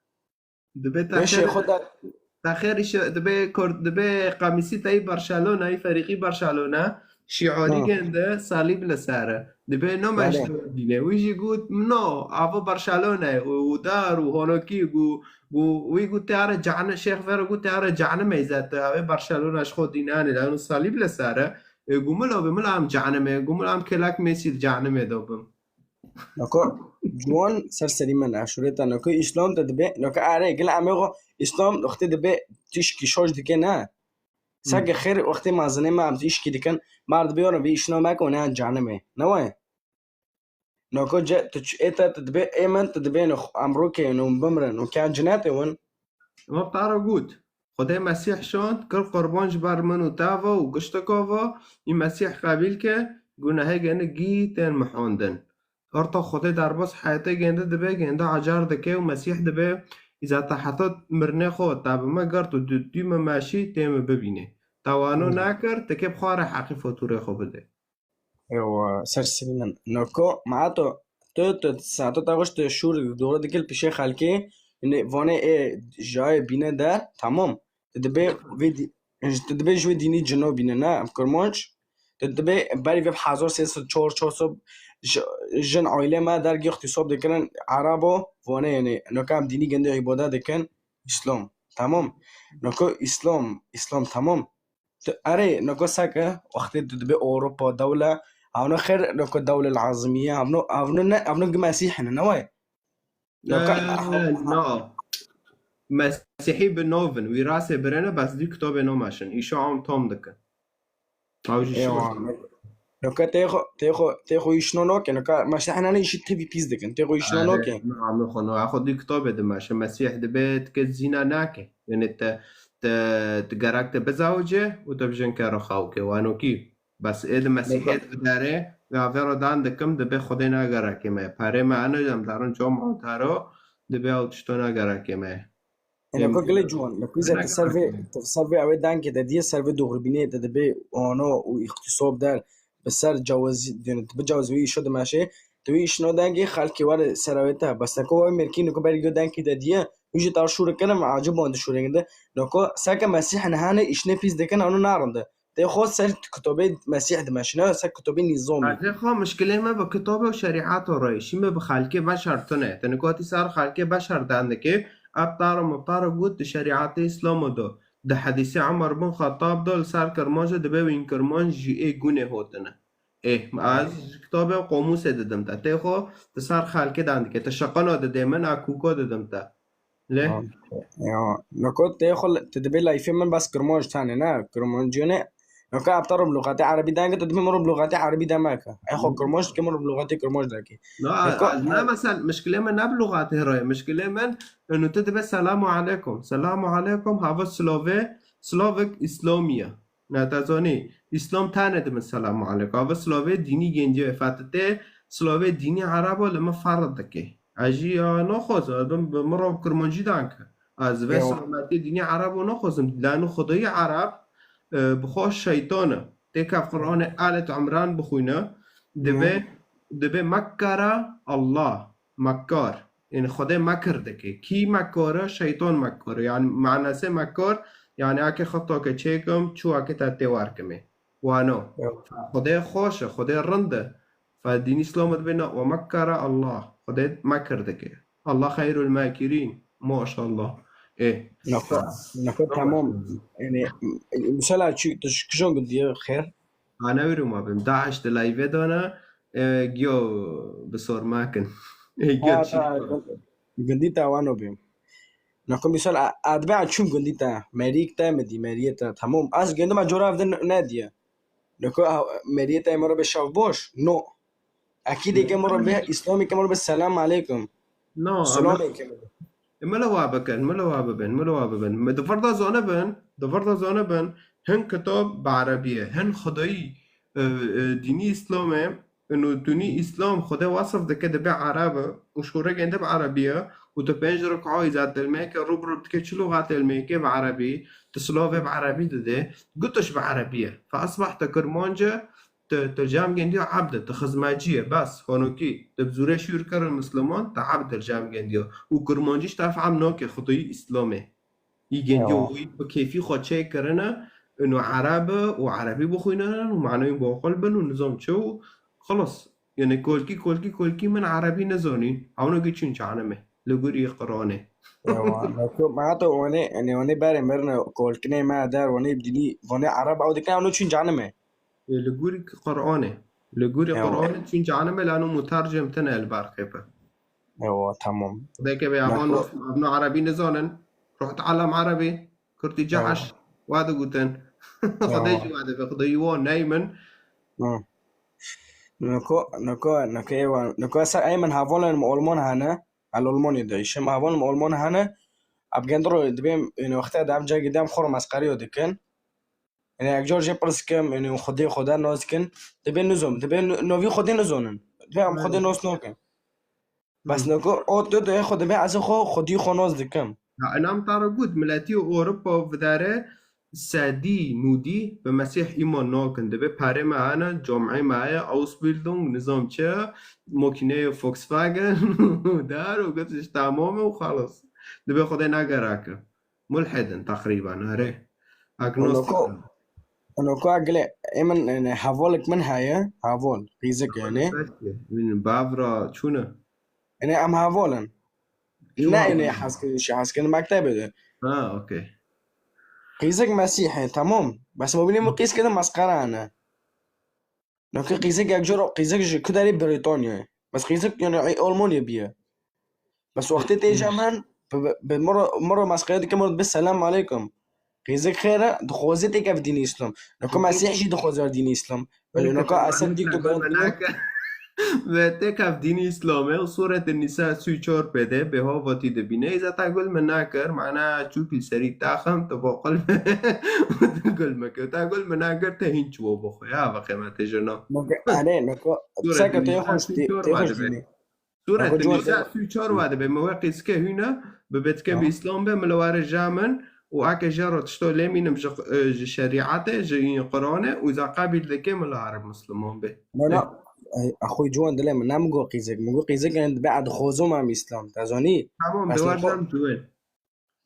دبه شیخ تاخیرش دبه کرد دبه قمیسی تای برشلونه ای فریقی برشلونه شعاری گنده صلیب لسره دبه نو مشتو دینه ویجی گود نو آوا برشلونه و دار و هونوکی گو ويقول تعالى جعنا شيخ فيرو قلت تعالى جعنا ميزات برشلونة اشخو ديناني لانه صليب لساره يقول ملو بملام جعنا ما يقول ملام كلاك ميسي جعنا ما دوبم نكو جوان سر سليمان عشوريتا نكو اسلام تدبي نكو اري قل عميغو اسلام وقت دبي تشكي شوج دكنا ساق خير وقت ما زني ما عم تشكي دكن ما دبي ورا بي شنو ماك وانا جعنا ما نوي نكو جا اتا تدبي ايمن تدبي نخ امروكي نو بمرن وكان جناتي ون ما بتعرف قوت خدای مسیح شاند کل قربانش بر من و تاوا و گشتکاوا این مسیح قبیل که گناه گنده گیتن محاندن ارتا خدای در باز حیاته گنده دبه گنده عجار دکه و مسیح دبه اذا تحتت مرنه خود تابه ما گرد و دوی ماشی تیم ببینه توانو نکر تکه بخواره حقی فاتوره خو بده ايوه سر سليمان نكو معناتو تو ساعتو تاغشت شور دوره ديكل بشي خالكي ان فوني اي جاي بينا دار تمام تدبي جوي ديني جنو بينا نا كرمونش تدبي باري في حاضر سيس چور صوب جن عائله ما در اغتصاب دكن عربو فوني يعني نكام ديني گنده عباده دكن اسلام تمام نكو اسلام تمام اري نكو ساكا وقت تدبي اوروبا دوله هاونا خير نكو الدولة العظمية هاونا مسيحنا نواي لا مسيحي بالنوفن ويراسي برنا بس دي كتاب نو ماشن ايشو عم توم دكا نكو تيخو يشنو نوكي نكو مسيحنا نيشي تبي بيز دكن تيخو يشنو نوكي نعم نخونو اخد دي كتاب دماشن مسيح دبيت كزينا ناكي يعني تقرأت بزوجه وتبجن كارو خاوكي وانو كيف بس اید مسیحیت داره و آفرو دان دکم دبه خودی نگره که مه پاره معنی جم دارن جمع تارو دبه اوتشتو نگره که مه نکو گلی جوان نکو ایزا تسرفی اوی دان که دیه سرفی دوغربینه دبه آنو و اختصاب دار بسر بجوازوی شد ماشه توی اشنو دانگی خلقی وار سراویتا بس نکو اوی مرکی نکو برگو دان که دیه ویجی تار شوره کنم عجب باند شوره کنده نکو ساکا مسیح نهانه اشنه پیز دکن آنو نارنده خود سر کتابه مسیح دمشنه سر کتابه نظامی خب مشکلی ما با کتابه و شریعت و رایشی ما به خلقه بشر تنه تنکاتی سر خلقه بشر دنده که ابتار و مبتار گود شریعت اسلام دو ده حدیث عمر بن خطاب دو سر کرمانج دبه و این کرمانج جی گونه هوتنه از کتابه قاموس دادم تا تخو سر خلقه دنده که تشقنا داده من اکوکا دادم تا له نکو تخو تدبه لایفی من بس کرمانج تانه نه کرمانجونه نوكا ابتر بلغات عربي دانك تدمي مر بلغات عربي دماك اخو كرموش كمر بلغات كرموش داكي لا مثلا مشكله من بلغات هراي مشكله من انه تدبي السلام عليكم هاو سلوفيك اسلاميه نتازوني اسلام تانه من السلام عليكم هاو سلوفي ديني گنجي فاتته سلاوه دینی عربا لما فرد دکه اجی نخوزم بمرا کرمانجی دانکه از و سلامتی دینی عربا نخوزم لانو خدای عرب بخواه شیطانه تکا قرآن آلت عمران بخوینه دبه مکره الله مکار يعني خدای مکر دکه کی مکاره شیطان مکاره يعني معنی سه مکار يعني اكي خطا كتشيكم شو اكي تاتي واركمي وانو خدای خوشه خدای رنده فدين اسلام بينا ومكر الله خدای مكر دكه الله خير الماكرين ما شاء الله ايه نكو تمام يعني مثلا شلون قد خير انا ويرو ما بهم داعش لايف دانا جيو بصور ماكن قنديتا وانو بهم نكو مثلا اتبع شو قنديتا مريكتا مدي مريتا تمام از قند ما جورا بدن ناديه نكو مريتا مره بشاف بوش نو اكيد كم مره به اسلامي كم مره بالسلام عليكم نو السلام عليكم ملوابن دفردا زانبن هن كتاب بعربية هن خداي ديني اسلامي انه ديني اسلام خدا وصف ده كده بعربة وشورة جنده بعربية وتبنج ركعة ذات الميكة روبرت كتش لغة الميكة بعربي تسلوفه بعربي ده قلتش بعربية فأصبح تكرمانجة ترجم جنديو عبد تخزماجية بس هونوكي تبزوره شور كر المسلمان تعبد ترجم جنديو وكرمانجيش تفهم نوكي خطوي إسلامي يجنديو بكيفي خدشة كرنا إنه عربة وعربي بخوينا ومعنوين بقلبن ونظام شو خلاص يعني كلكي من عربي نزوني هونوكي چون چانمه لغوري قرانه معناته وانا يعني وانا باري مرنا كلكني ما دار وانا بدني وانا عرب او دكنا ونو چون جانمه لغوري قرآنه قرآنه چون جانمه لانه مترجم تنه البرقبه ايوه تمام ذاك بيعمل ابن عربي نزانن روح تعلم عربي كرتي جحش وهذا قلتن خديجي وهذا بخديوان نايمن نكو سر ايمن هافولن مولمون هنا على المانيا ده شم هافولن مولمون هنا ابغندرو دبيم يعني وقتها دام جاي قدام خور مسقري ودكن يعني جورج برسكم يعني خدا نازكن دبين نزوم دبين نوفي خدي نزونن دبيم خدي ناس نوكن بس نكو او ده خد به از خودی خوناز دکم انا متعرقود ملاتي اوروبا وداره سادي نودي بمسيح ايمان ناكن دبي پاره معانا جامعه معايا اوسبيلدونگ نظام چه ماكينه فوكس فاجن دار وقتش تمامه وخلاص دبي خدي ناقراك ملحدن تقريبا هره اجنوستيك انا كو اقل ايمن يعني حافولك من هاي حافول قيزك يعني من بافرا شونه يعني ام هافولن لا يعني حاسك مكتبه ده اوكي قيزك مسيحي تمام بس ما بيني مقيس كده مسخره انا لو قيزك اجر قيزك كده بريطانيا بس قيزك يعني المانيا بيه بس وقت تيجي من مره مسخره دي كمان بالسلام عليكم قيزك خيره دخوزتك في دين الاسلام لو مسيحي دخوز دين الاسلام لو اصلا ديك وتكف دين اسلامه وصورة النساء سويتشور بده به هاواتي دبينه اذا تقول من ناكر معناها تشوفي سري تاخم تباقل تقول مكو تقول من ناكر تهين شو بخو يا بخي ما تجنا انا نكو ساكت تيخوش صورة النساء سويتشور واده به مواقع سكه هنا ببتك باسلام به ملوار جامن وأكا جرت شتو لامين شريعته جاي قرانه واذا قابل ذكي من العرب مسلمون به لا اخوي جوان دلم نمگو قیزک مگو قیزک اند بعد خوزوم هم اسلام تزانی تمام دوارم جوال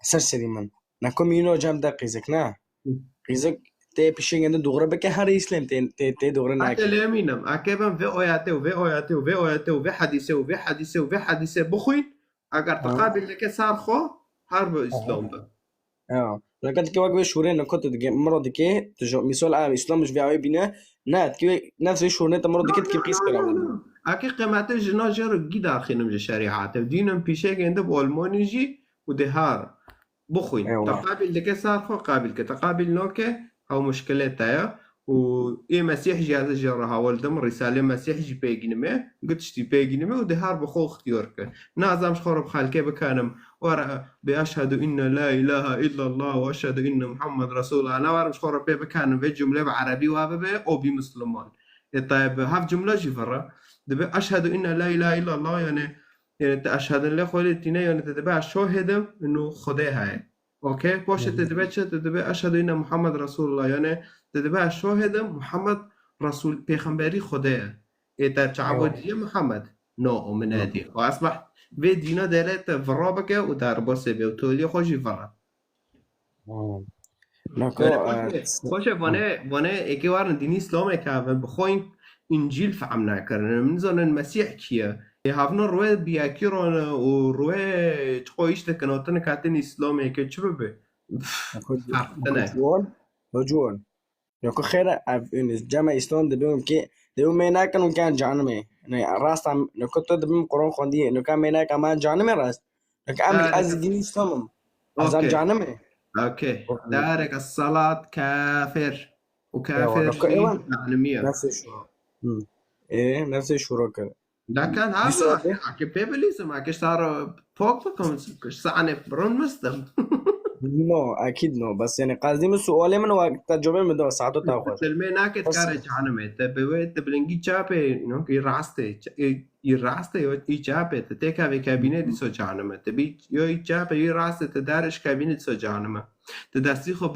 سرسری من نکو مینو جام دا قیزک نه قیزک ته پیشنگ اند دوغره بک هر اسلام ته دوغره نه حتى لامينم اكبم في اياته وفي اياته وفي اياته وفي حديثه وفي حديثه وفي حديثه بخوين اگر تقابل لك صار خو حرب اسلام ده لكن كي واقف شهورين كنت مرة دكي مثال اسلام مش بيعوي بينا نات كي نفس شهورين مرة دكي كي قيس كلام اكي قيمته جناجر جدا اخينم شريعات دينم بيشي عند بالمانيجي ودهار بخوين تقابل دكي صار خو قابل كتقابل نوكه او مشكلتها وإيه مسيح جاز جرها ولدم رسالة مسيح جي بيجنمه قلتش تي بيجنمه ودهار بخو اختيارك نازم شخرب خالكي بكانم ورا بأشهد إن لا إله إلا الله وأشهد إن محمد رسول الله أنا ورا شخرب بكانم في جملة بعربي وهذا أو بمسلمان طيب هاف جملة جفرة دبي أشهد إن لا إله إلا الله يعني أشهد أن لا خالد تينا يعني تدبي شاهدم إنه خدا هاي أوكي باش تدبي شو تدبي أشهد إن محمد رسول الله يعني تدبي شاهدم محمد رسول پیغمبری خدا إذا تعبدية محمد نو من هذه وأصبح في دينا دلت فرابك ودار بسبب وتولي خوشي فرا خوشه وانه اکی وارن دینی اسلام که و بخواین انجیل فهم نکردن منزان مسیح کیه هفنا روی بیاکیران و روی چقایش تکناتن کاتن اسلام که چه ببه جوان نکو خیر جمع اسلام دبیم که دبیم مینا کنون کن جانمه نه راست هم نکو تو دبیم قرآن خوندی نکو مینا کمان جانمه راست نکو از دین اسلامم از جانمه اوكي تارك الصلاة كافر وكافر يعني نفس الشروع ايه نفس الشروع كده ده كان هذا حكي بيبليزم حكي صار فوق لكم سعني برون مستم نو اكيد نو بس يعني قصدي من سؤالي من وقت تجربه من دو ساعات تاخذ الميناكت كارج عنمه تبوي تبلنجي چاپه نو کی راسته ای چاپه تکا وی کابینه دیسو جانمه تبی یا ای چاپه ای راسته تدارش کابینه دیسو جانمه تدستی خب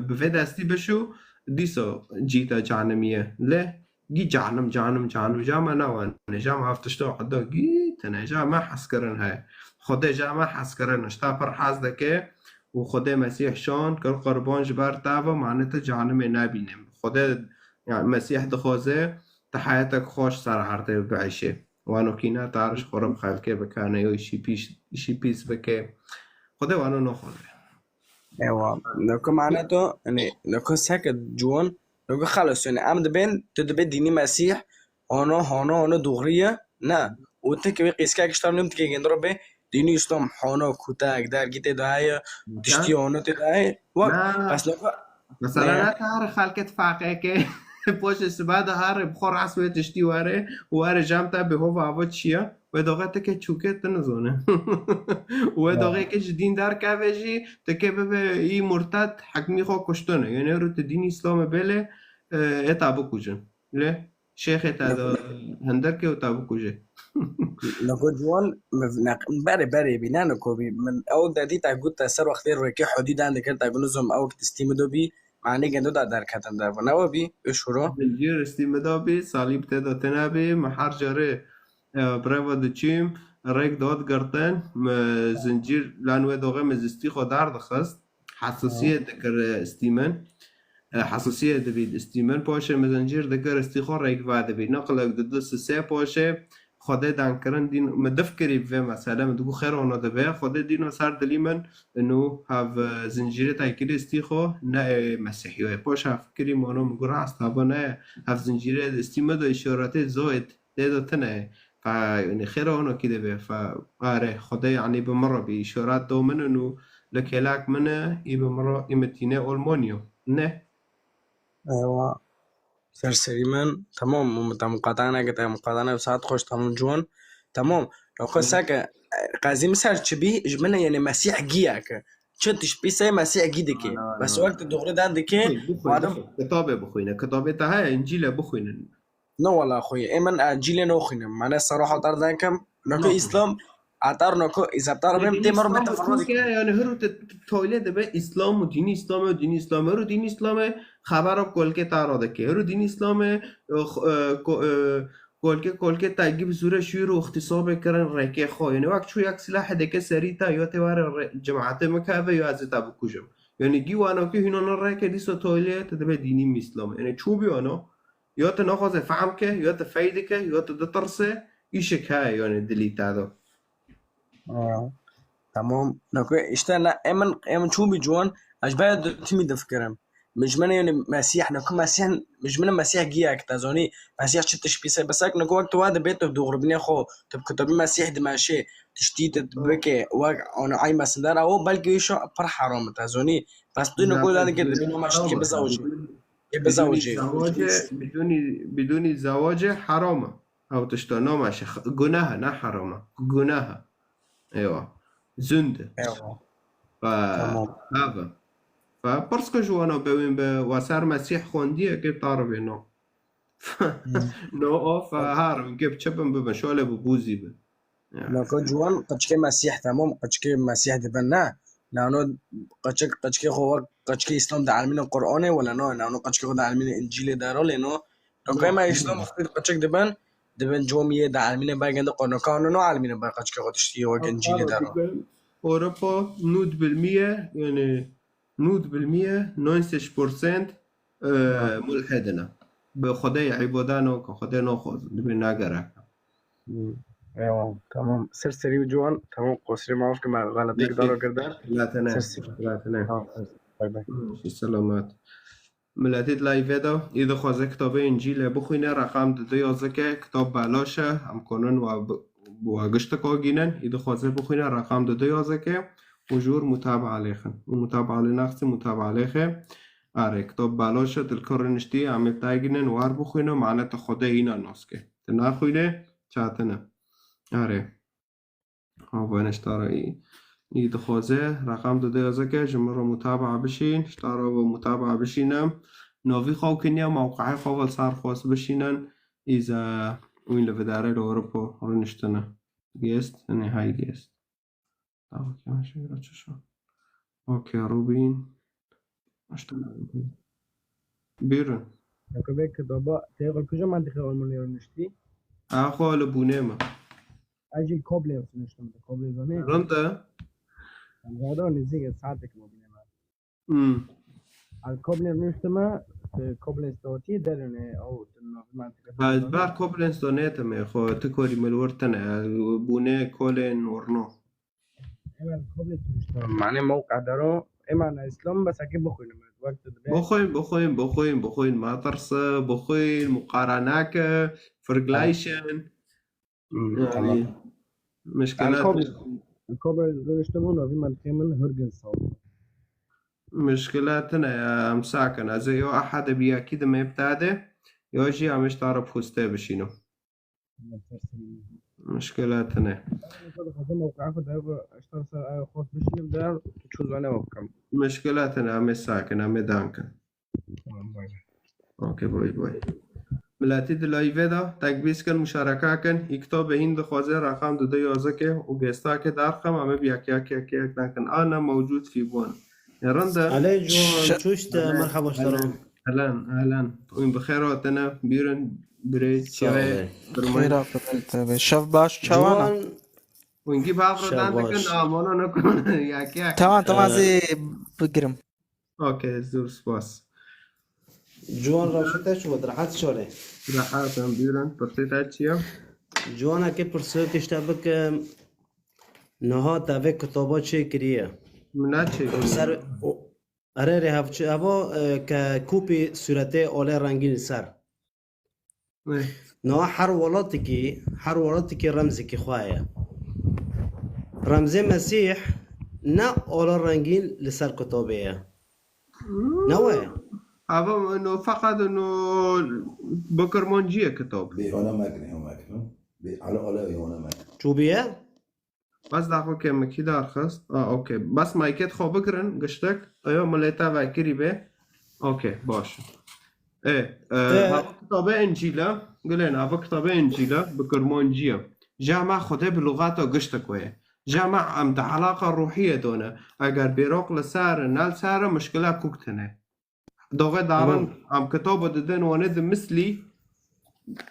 به دستی بشو دیسو جیتا جانمیه له گی جانم جام انا نجام هفتشتو حدا گی تنجا ما حسکرن های خود جا ما حسکرن اشتا پر حاز دکه و خدا مسیح شان کل قربان جبر تاوا معناته جهنم نبینیم خدا يعني مسيح دخوزه تحياتك خوش صار عرضه بعيشه وانو كينا تعرش خرم خالكه بكانه يو شي بيس بكه خدا وانو نخوزه ايوه لكن معناته يعني لكن ساكت جوان لكن خلص يعني ام دبين تدبي ديني مسيح هانو دغريه نا وتك قيسكا اشتر نمت كي ندربه ديني اسلام حانا كوتاك در جيت داي تشتيانو تداي بس لكن مثلا لا تعرف خالكه فاقه پوش سباد هر بخور عصوی تشتی واره جامتا به هوا هوا چیه و داغت که چوکه تنزونه و داغه که دین در کاوجی تکه به ای مرتد حکمی خو کشتونه یعنی رو دین اسلام بله اتابو کجن له شیخ تا هندر که اتابو کجه نكو جوان بري بينانا كوبي من اول دادي تاغوت تسر وقت روكي حدود عندك تاغو نظم او تستيمدو بي معنی گندو در کتن در بناو بی اشورا زنجیر استیمدا بی صلیب تدا تنابی محر جاره برای دچیم ریک داد گرتن زنجیر لانوی دوغه مزستی خود درد خست حساسیت دکر استیمن حساسیت دبید استیمن پاشه مزنجیر دکر استیخو ریک وعده بی نقل دست سه پاشه خدا دان کردن دین مدف کری و مثلا مدگو خیر آن دبه خدا دینو سر دلی من انو هاو زنجیره تاکید استیخو نه مسیحیه پاش فکری مانو مگور است هاو نه هاو زنجیره استیمه دو اشارات زاید داده نه فا خیر آنو کده به فا آره خدا یعنی بمره به اشارات دو من انو لکلاک منه ای بمره ایمتینه آلمانیو نه ايوه سرسري من تمام مقاطعنا قطع مقاطعنا وساعات خوش تمام جوان تمام لو خساك قازم سر تشبيه اجمنا يعني مسيح جياك شتش بيسا مسيح جيدك بس وقت الدغري ده عندك كتابه بخوينا كتابه تاع انجيل بخوينا نو والله اخوي ايمن انجيل نو خوينا معناه الصراحه طار ذاكم نكو اسلام عطار نكو اذا طار من تمر متفرد يعني هرو تويلد به اسلام و دين اسلام هرو دين اسلام خبر کل که تاراده که هرو دین اسلام کل که تاگیب زوره شویر و اختصاب کرن رکه خواه یعنی وقت شو یک سلاح دکه سری تا یا تیوار جماعت مکهوه یا از تا بکوشم یعنی گیو آنو که هینون رکه دیسو تویله تدبه دینی اسلام یعنی چوبی آنو یا تا نخوازه فهم که یا تا فایده که یا تا دترسه ایشه که یعنی دلی تادا تمام نكو اشتغل امن چوبی جوان اجباید تیمی دفکرم مش من يعني مسيح نكون مسيح مش من مسيح جياك تازوني مسيح شتش بيسا بساك نكو وقت واحد بيته دغر بني خو تب كتب مسيح دماشي تشتيت بك واقع انا عاي مسندار او بلكي شو بر حرام تازوني بس دون نقول انا كده بينو ماشي بزوجي بدون زواج حرام او تشتنا ماشي گناه نه حرام گناه ايوه زند ايوه فبرسك جوانا بوين بواسار مسيح خوندية كي طارب انو نو اوف هارم جيب شبن ببن شوله ببوزي بن نكو جوان قشكي مسيح تمام قشكي مسيح دبنا نانو قشكي هو قشكي اسلام ده علمين القرآن ولا نانو قشكي هو ده علمين الانجيل دارو لانه نكو ما اسلام قشكي دبن جوميه ده علمين باقي عند القرآن كانوا علمين باقي قشكي هو تشتي هو الانجيل دارو اوروبا نود بالمية يعني نود بالمية 90% ملحدنا بخدای عبادانو که خدای نخواست دبی نگره ايوه تمام سرسري وجوان تمام قصري ما اعرف كما غلطي قدروا كردار لا تنام لا تنام سلامات ملتید لایو دا ایده خوازه کتاب انجیل بخوینه رقم 12 که کتاب بلاشه هم کنن و گشت کاگینن ایده خوازه بخوینه رقم 12 که وجور متابع علیخن و متابع لنقص متابع علیخه آره کتاب بلاشه دلکار نشتی عمل تاگینن وار بخوینه معنی خدا اینا ناسکه تنخوینه چاتنه آره آوان اشتاره ایده خوازه رقم 12 که جمعه رو متابعه بشین اشتاره و متابعه بشینم نوی خواه کنیا موقعه خواه سر خواست بشینن ایزا وین لفداره لأوروپا رو نشتنه گیست یعنی های گیست اوکی روبین اشتنه بیرون كبير كدابا تيغل كجا منطقة ألمانيا نشتي اخو لبونه ما أجي كوبلينز نشتم كوبلينز أنا رنتا هذا نزيق ساعتك موبينة الكوبلينز نشتم كوبلينز توتي درني أو منطقة از بار کوبلنس دونیت می خو تکوری ملورتن بونه کولن ورنو إما الكوبلينز نشتم معناه موقع دارو إما أنا إسلام بس أكيد بخوين وقت بخوين ما ترس بخوين مقارناك فرقلايشن يعني مشكلات الكوبلينز نشتمون في منطقة من هرجن صوب مشكلاتنا يا مساكن زي يو أحد بيا كده ما يبتعده يوجي عمش تعرف خوسته بشينو مشكلاتنا مشكلاتنا عم ساكن عم دانكن اوكي باي باي ملاتي دلایو دا تکبیس کن مشارکه کن اکتاب هند خوازه رقم 12 که و گستا که درخم همه بیاکی نکن آنا موجود فی بون رنده علي جون شوشت مرحبا اشترون اهلا وين بخيراتنا بيرن بريد شوي خیرات شب باش چوانه ونجيب هافرد عندك آمانا نكون ياكي تمام زي بگیرم اوكي زور سپاس جوان راشته شو راحت شوله راحت هم بيرن برتيتا چيا جوانا که پرسیت اشتبک نها تاوه کتابا چه کریه منا چه سر اره ره هوا که کوپی صورته آله رنگین سر نه هر ولاتی که رمزی که خواهی رمز مسیح نه آله رنگین لسر کتابه نه هذا انه فقط انه بكرمانجيه كتاب هنا ماكنه على هنا ماكنه شو بيه بس داخل كم كده ارخص اوكي بس مايكت خو بكرن قشتك ايوه مليتا باكري به اوكي باش كتاب انجيلا قلنا هذا كتاب انجيلا بكرمانجيه جامع خده بلغاته قشتك ويه جامع ام علاقه روحيه دونه اگر بيروق لسار نال سار مشكله كوكتنه دوغه دارن ام كتاب ددن وند مثلي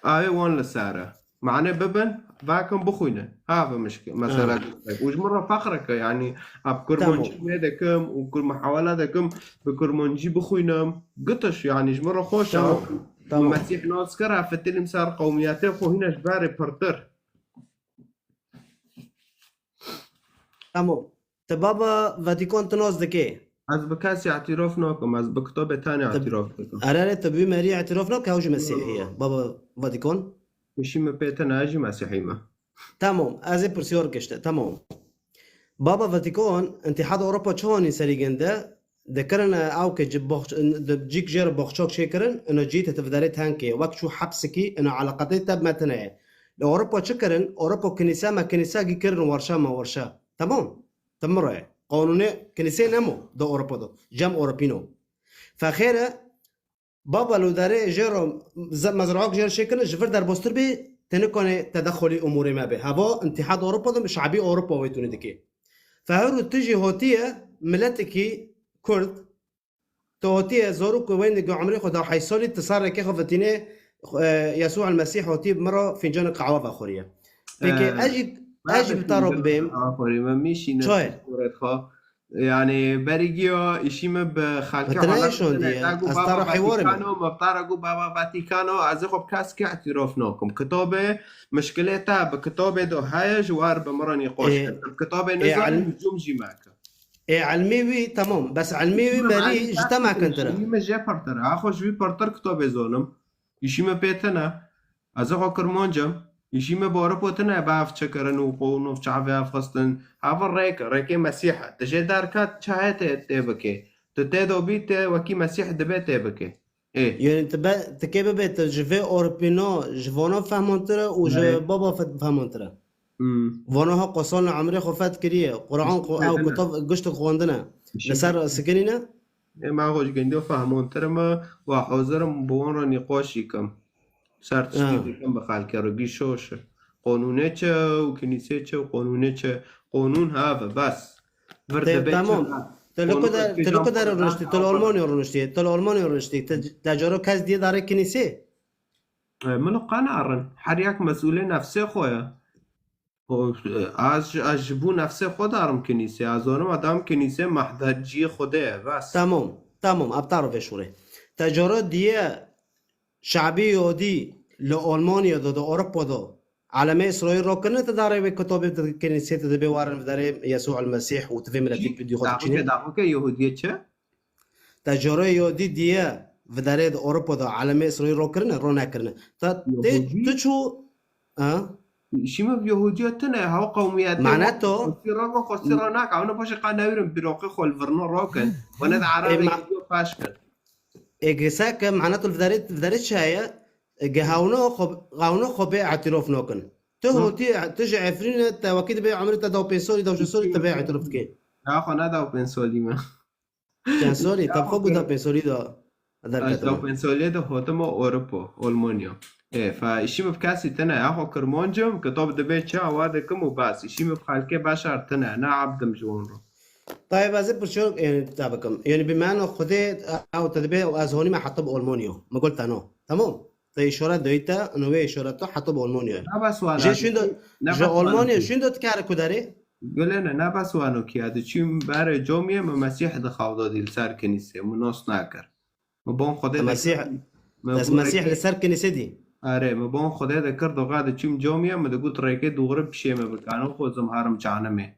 وان لساره معناه ببن فاكم بخوينه هذا مشكله مثلا وجمره فقرك يعني بكرمونجي هذاكم وكل محاولاتكم بكرمونجي بخوينه قطش يعني جمره خوش المسيح ناصكرها في التلمسار قومياته خو هنا جباري برتر تمام تبابا فاتيكون تناز دكي از بكاسي اعتراف ناكم از بكتاب تاني اعتراف ناكم أنا تبي ماري اعتراف ناك هوش مسيحية بابا فاتيكون مشي ما بيتنا اجي مسيحي ما تمام ازي برسيور كشت تمام بابا فاتيكون انت حد اوروبا تشوني سريجنده ذكرنا او كجبخ جيك جير بخشوك شكرن انه جيت تفدري تانكي وقت شو حبسكي انه علاقتي تب متنع اوروبا شكرن اوروبا كنيسه ما كنيسه كرن ورشا ما ورشا تمام تمره قانون كنيسه نمو دو اوروبا دو جم اوروبينو فخيره بابا لو داره جرو مزرعه جر شكل جفر در بوستر بي تنكون تدخل امور ما به هوا اتحاد اوروبا ده شعبي اوروبا ويتوني دكي فهرو تجي هوتيه ملتكي كرد توتيه زوروك وين دقو عمري خدا حيصلي تصار كي خفتينه يسوع المسيح هوتيه مره فنجان قهوه اخريه بيكي اجي بتارب بيم اخري ما ميشي شايل يعني بريجيو يشيم بخالك متناقشون دي استار حوار مبتارقو بابا فاتيكانو ازخب كاسكي اعتراف ناكم كتابه مشكلتها بكتابه دو هاي جوار بمراني قوش كتابه نزل جمجي معك علميوي تمام بس علميوي مري اجتمع كنترا يما جا برتر اخوش في برتر كتابه زونم يشيم بيتنا ازخو كرمونجم يشيم بوربوتنا باف تشكرن وقونو في شعبي افغستن هذا ريك مسيحة تجي داركات شاهت تبكي تتدو بيت وكي مسيح دبي تبكي ايه يعني تكيب بيت جفي اوربينو جفونو فهمونترا وج بابا فهمونترا فونوها قصون عمري خفات كريه قرآن او كتاب قشت خوندنا لسر سكنينا ما هوش قندو فهمونترا ما وحوزرم بون را نقاشي كم سرتشتي كم بخالك ربي شوش قانونه چه و کنیسه چه و قانونه چه قانون هذا بس تمام تلقى دار رنشتي تل ألمانيا رنشتي تل ألمانيا رنشتي تجارو كاس دي دار كنيسة منو قناعرن حريك مسؤولي نفسه خويا از بو نفسه خود دارم کنیسه از آنم آدم کنیسه محدجی خوده بس تمام ابتعرف شوره تجارو دیه شعبي يهودي لألمانيا دو أوروبا دو على إسرائيل روكنا تداري بكتاب الكنيسة تدبي وارن تداري يسوع المسيح وتفهم ملتك بدي خد شيء دعوك يهودية شة تجارة يهودي ديا تداري دو أوروبا دو على إسرائيل روكنا رونا كرنا تشو شيما بيهوديتنا هوا قوميات معناته سيراغو خسرناك عنا باش قناويرن بروقي خول فرنو روكن وانا عربي فاشكل إجساك معناته الفداريت شاية غاونو خبي اعتراف نوكن تجي عفرين توكيد بي عمري تداو بنسولي داو جسولي تبي اعتراف كي اخو نداو بنسولي ما بنسولي طب خو دا بنسولي دا داو بنسولي دا هوتما اوروبا المانيا ايه فاشي مبكاسي تنا اخو كرمونجم كتاب دبي تشا وادا كم وباس اشي مبخالكي بشر تنا انا عبد مجونرو طيب ازي برشو يعني تابكم يعني بما انه خدي او تدبي ازهوني ما حطب المانيا ما قلت انا تمام طيب اشاره دويتا انه وي اشارته حطب المانيا بس وانا جي شندو جو المانيا شندو تكار كداري قلنا نا بس وانو كي هذا چیم بر جامعه مسیح دخاو دادی لسر کنیسه مناس نکر مبون خدا مسيح لسر کنیسه دی آره مبون خدا ذكر دوغاد چیم جامعه مدگو تریکه دوغره پیشه مبکانو خوزم هرم چانمه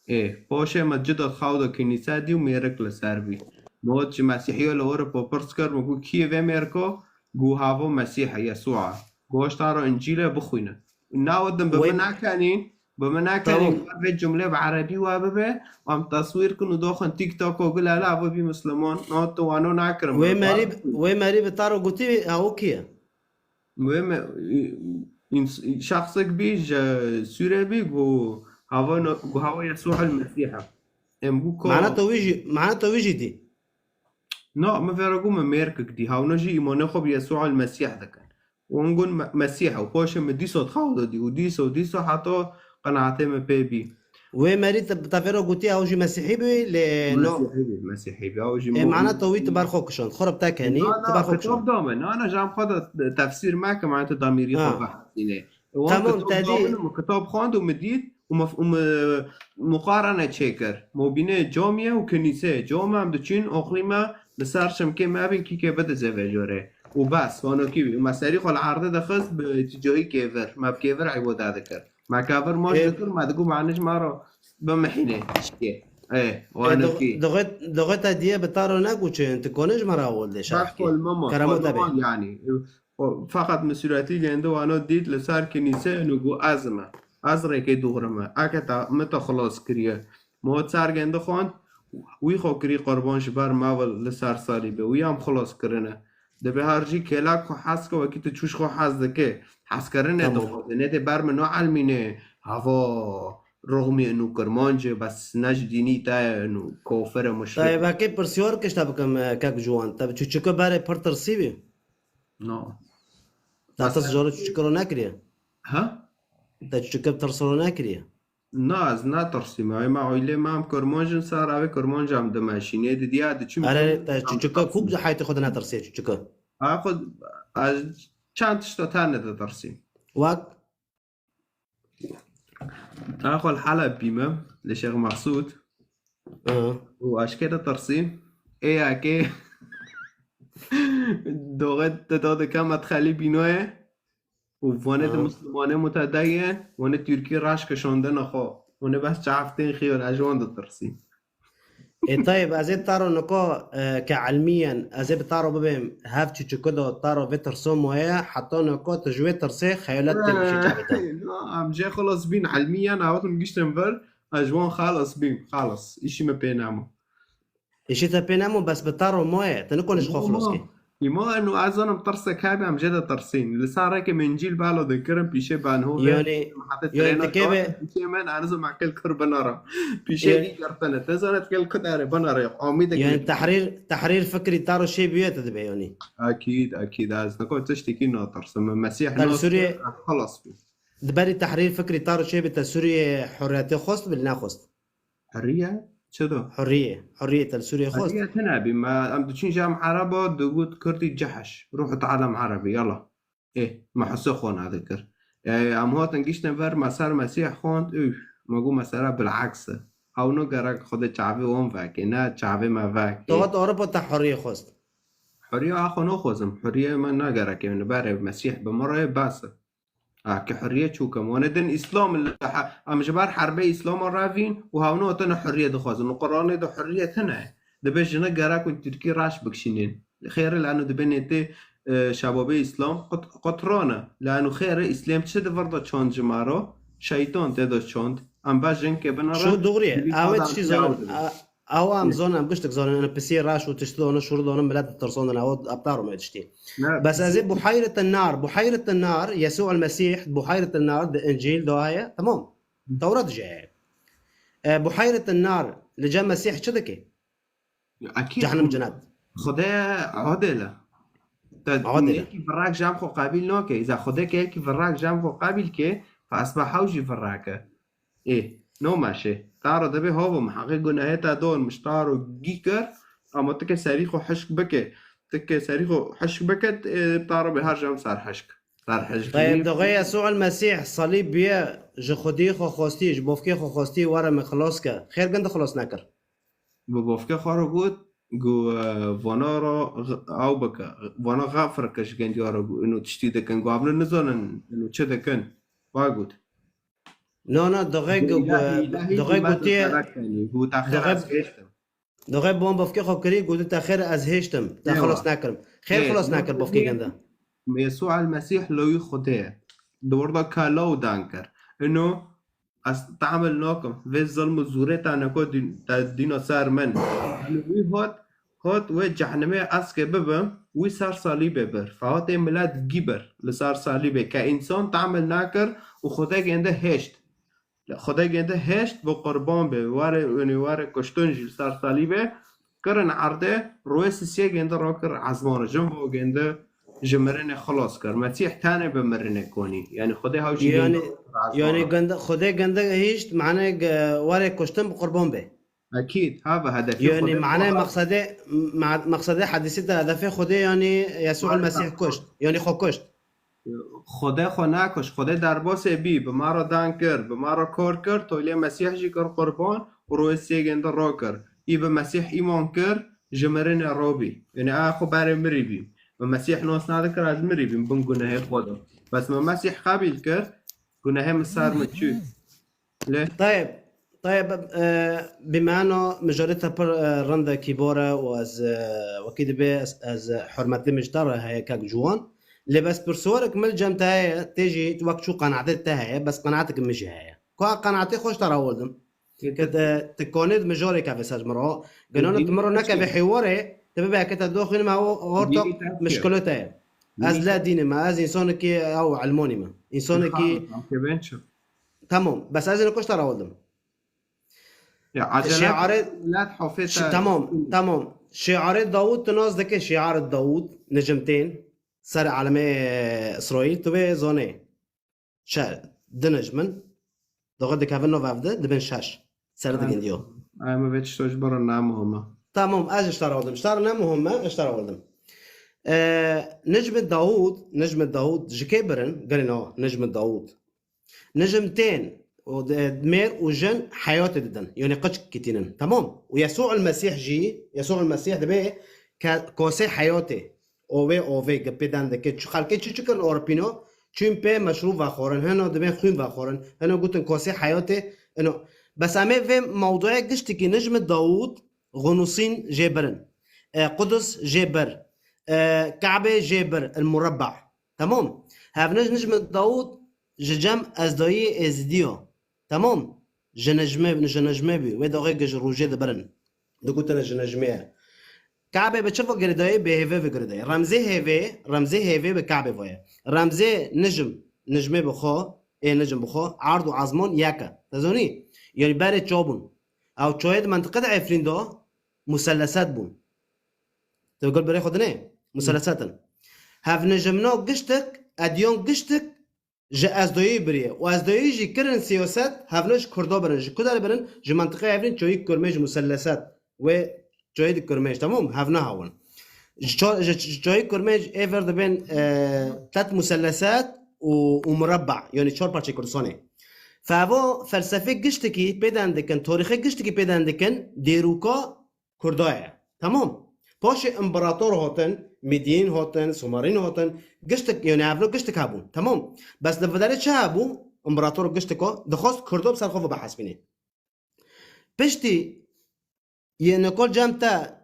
ايه باشه مسجد دخاو دا کنیسه دی و میرک لسر بی مواد چی مسیحی لور پاپرس کر مگو کیه و میرکو گو هاو مسیح يسوع گوش تارو انجیل بخوینه ناودم بمناكانين بمناكانين في جملة بعربي واببه وعم تصوير كنو داخل تيك توك وقول لا ابي مسلمان ناتو وانو ناكرم وي ماري بتارو قلتي او كيه وي شخصك بيج سوري بي جو هاو يسوع المسيح معناته ويجي دي لا ما في رقم ميركك دي هاو نجي ايمانه خب يسوع المسيح ذاك ونقول مسيح وباش مديسو تخاوض دي وديسو حتى قناعتي ما بيبي وي ماري تفيرو قلتي اوجي مسيحي بي مسيحي بي اوجي معناته وي تبارخوكشون خرب تاك هني تبارخوكشون دامن انا جام خد تفسير معك معناته ضميري خو بحثينه تمام تادي كتاب خواند ومديد مقارنه تشيكر ما بين جامعه وكنيسه جامعه هم دچين اقليمه لسرشم که مابین که بده زوجاره و بس وانو کی مسری خال عرضه دخست به اتجاهی کیور ما کیور عبادت ذکر ما کیور ما ذکر ما دگو معنیش ما رو بمحینه چیه وانو کی دغت دیه بتارو نگو چه انت کنج مرا اول شاف کرامو تبع يعني فقط مسؤوليتي عنده وانو ديت لسر کنیسه نگو ازمه ازره که دوغرمه اكتا متى خلاص کریه ما سر عنده خوان وی خو کری قربانش بر ماول لسر سالی به وی هم خلاص کرنه ده به هرجی کلاک خو حس که وکی تو چوش خو حس دکه حس کرنه دو نه ده بر منو علمینه هوا رغم انه كرمانجة بس نجديني تا انه كوفر مشرك. طيب هكي برسيور كش تابكم كاك جوان طيب تشوكو باري برتر سيبي نو تاسس جورو تشوكو ناكريا ها تشوكو بترسلو ناكريا ناز نا ترسي ما عيلة ما هم كرمانجن صار اوي كرمانجة هم دماشيني دي دياد چی اره تشوكو كوك حياتي خودنا ترسي تشوكو اخد از چند تا تانه ده ترسي واك اخو الحلقة بيمة لشيخ مقصود واشكال ترسيم ايه اكي دوغت داده كم ادخالي بينوه وفانه مسلمانه متدين وانه تركي راش كشوندن اخو وانه بس شعفتين خيال اجوان ده ترسيم. إيه طيب ازيد تارو نكو كعلميا ازيد تارو ببهم هاف تشوكو دو تارو فيتر سومويا حتى نكو تجوي ترسي خيالات تمشي كابتا ام جاي خلاص بين علميا عاوتن جيش تنفر اجوان خلاص بين خلاص اشي ما بينامو اشي تا بينامو بس بتارو مويا تنكو نشخو خلصكي يما انه اظن بترسك هاي ام جدا ترسين اللي صار هيك من جيل باله ذكرن بيشي بان هو يعني كيف من انا مع كل كربنارا بيشي دي قرطنه تزنت كل كدار بنارا عميدك يعني تحرير فكري تارو شي بيوت تبع يعني اكيد از نكو تشتكي انه ترسم مسيح سوريا خلاص دبري تحرير فكري تارو شي بتا سوريا حريتي خست بالنا خست حريه شدو حرية سوريا خوست حرية تنابي ما ام دوشين جام عربة دوغوت كردي جحش روحوا تعلم عربي يلا ايه ما حسو خون اذكر ام هو تنقيش نفر مسار مسيح خوند ما قو مسار بالعكس او نو قرق خود شعبي وهم فاكي نا شعبي ما فاكي توات اوروبا تا حرية خوست حرية اخو نو خوزم حرية ما نا قرق يعني باري مسيح بمرة باسه كحرية شو كمان دين إسلام اللي أم جبار حربي إسلام الرافين وهاونو تنا حرية دخواز إنه قرآن ده حرية هنا ده بيش جنا جراك وتركي راش بكشينين خير لأنه ده بينته شبابي إسلام قطرانا لأنه خير إسلام تشد فرض شون جمارو شيطان تدا شون أم باجن كبنارا شو دغري أوت شي زون أو أم زون أم قشتك زون أنا بسير راش وتشتونه شردونه بلاد ترصون أنا أود أبطارو ما تشتي بس أزي بحيرة النار يسوع المسيح بحيرة النار ده إنجيل دعاية تمام توراة جاي بحيرة النار اللي جاء المسيح شدكي أكيد جهنم جناد خدها عدلة كي فراك جام خو قابل نوكي إذا خدها كي فراك جام خو قابل كي فأصبح حوجي فراكه إيه نو ماشي تارو دبي هو محقق جنايته دون مش تارو جيكر اما تك ساريخو حشك بكي تك ساريخو حشك بكت تارو بهرجم صار حشك طيب دغه يسوع المسيح صليب بيه جخدي خو خوستي جبوفكي خو خوستي ورا مخلصك خير قند خلاص نكر بوفكي خارو قوت جو وانا را او بك وانا غفر كش جندي ورا انه تشتي دكن قبل نزلن انه تشدكن واقول نو دغه گوتی دغه بوم بفکه خو کری گوتی تا خیر از هشتم تا خلاص نکرم خیر خلاص نکر بفکه گنده يسوع المسيح لو خداه دوردا كالاو دانكر انه تعمل ناكم في الظلم الزوريتا نكو ديناصور من وي هات وجهنمي اسكي ببم وي صار صليبه بر فهات ميلاد جيبر لصار صليبه كإنسان تعمل ناكر وخدا گنده هشت خدا گنده هشت با قربان به واره کشتن جیل سر صلیبه کرن عرده روی سیسیه گنده را کر عزمان جم و گنده جمرن خلاص کر مسیح تانه بمرنه کنی یعنی خدا هاوشی يعني گنده خدا گنده هشت معناه واره کشتن با قربان به اكيد هذا هدف يعني معناه مقصده حديثه هدف خدا يعني يسوع المسيح کشت يعني خو کشت خدا خو نکش خدا در باس بی به ما را دن کرد به ما را کار کرد تولی مسیح جی کر قربان و روی سیگنده را کرد ای به مسیح ایمان کرد جمرن رابی یعنی آخو برای مری بیم و مسیح ناس نده کرد از مری بیم بم گناه خدا بس ما مسیح قبیل کرد گناه مسار مچو طيب بما انه مجرتها رندا كيبورا واز وكيد بي از حرمتي مجترى هي كاك جوان اللي بس برسورك ملجم تاعي تيجي وقت شو قناعتي تاعي بس قناعتك مش هي كو قناعتي خوش ترى ولدم كده تكونيد مجوري كافيساج مرو قالوا تمرو نكا بحواري تبقى كده دوخين ما هو غورتو مشكلته از لا دين ما از انسان كي او علموني ما انسان كي تمام بس از نکوش ترى ولدم يا عجلات شعارات لا تحفيتها تمام شعارات داوود تناز دك شعار داوود نجمتين سر علماء اسرائيل تبي زوني شا دنجمن دغد كافنو وافده دبن شاش سر دقين ديو ما بيتش تجبر النعم هما تمام اج اشترى ولدم اشترى نعم هما اشترى ولدم نجم داوود جكبرن قالنا نجم داوود نجمتين ودمير وجن حياته ددن يعني قش كتينن تمام ويسوع المسيح يسوع المسيح دبي كوسي حياته اوفي قبيدان دك خالك تشكر اوربينو چون به مشروب و خورن هنو دبي خوين و خورن هنو قلتن كوسي حياته انه بس امي في موضوع قشتي كي نجم داوود غنوصين جبرن قدس جبر كعبة جبر المربع تمام هاف نجم داوود ججم ازداي ازديو تمام جنجمه بي وداغي جج روجي دبرن دقوت انا جنجمه كعبه بتشوفوا قرداي بهيفي بقرداي رمزي هيفي بكعبه فويا رمزي نجمه بخو نجم بخو عرض وعظمون ياكا تزوني يعني بارد جوبون او تشويد منطقه عفرين دو مثلثات بون تقول بري خدني مثلثات هاف نجمنو قشتك اديون قشتك جا ازدوی بریه و ازدوی جی کرن سیاست هفنش کردا برن جی کدار برن جی منطقه عفرین چوی کرمج مثلثات و چوی کرمج تمام هفنا هون چوی کرمج ایفر دبن تلات مثلثات ومربع يعني 4 parça كردستاني فهو فلسفه قشتكي بيدان دكن تاريخ قشتكي بيدان دكن ديروكا كردايا تمام باش امبراطور هاتن مدين هاتن سومرين هاتن قشتك يعني عفلو قشتك هابون تمام بس لفداري چه هابو امبراطور قشتكا دخواست كردو بسر خوف بحث بینه پشتی یه نکل جمتا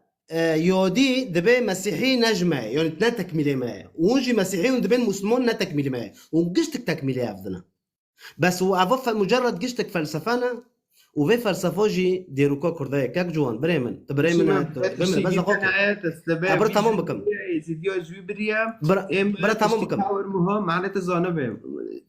یادی دبی مسیحی نجمه يعني نه تکمیلی ماه اونجی مسیحی دبی مسلمان نه تکمیلی ماه اون قشتك تکمیلی افدنا بس هو عفوا مجرد قشتك فلسفانا وفي فلسفه جي ديروكا كردايا كاك جوان بريمن تبريمن بس دقيقه برا تمام بكم زيديو جويبريا برا تمام بكم تاور مهم معناته زانبه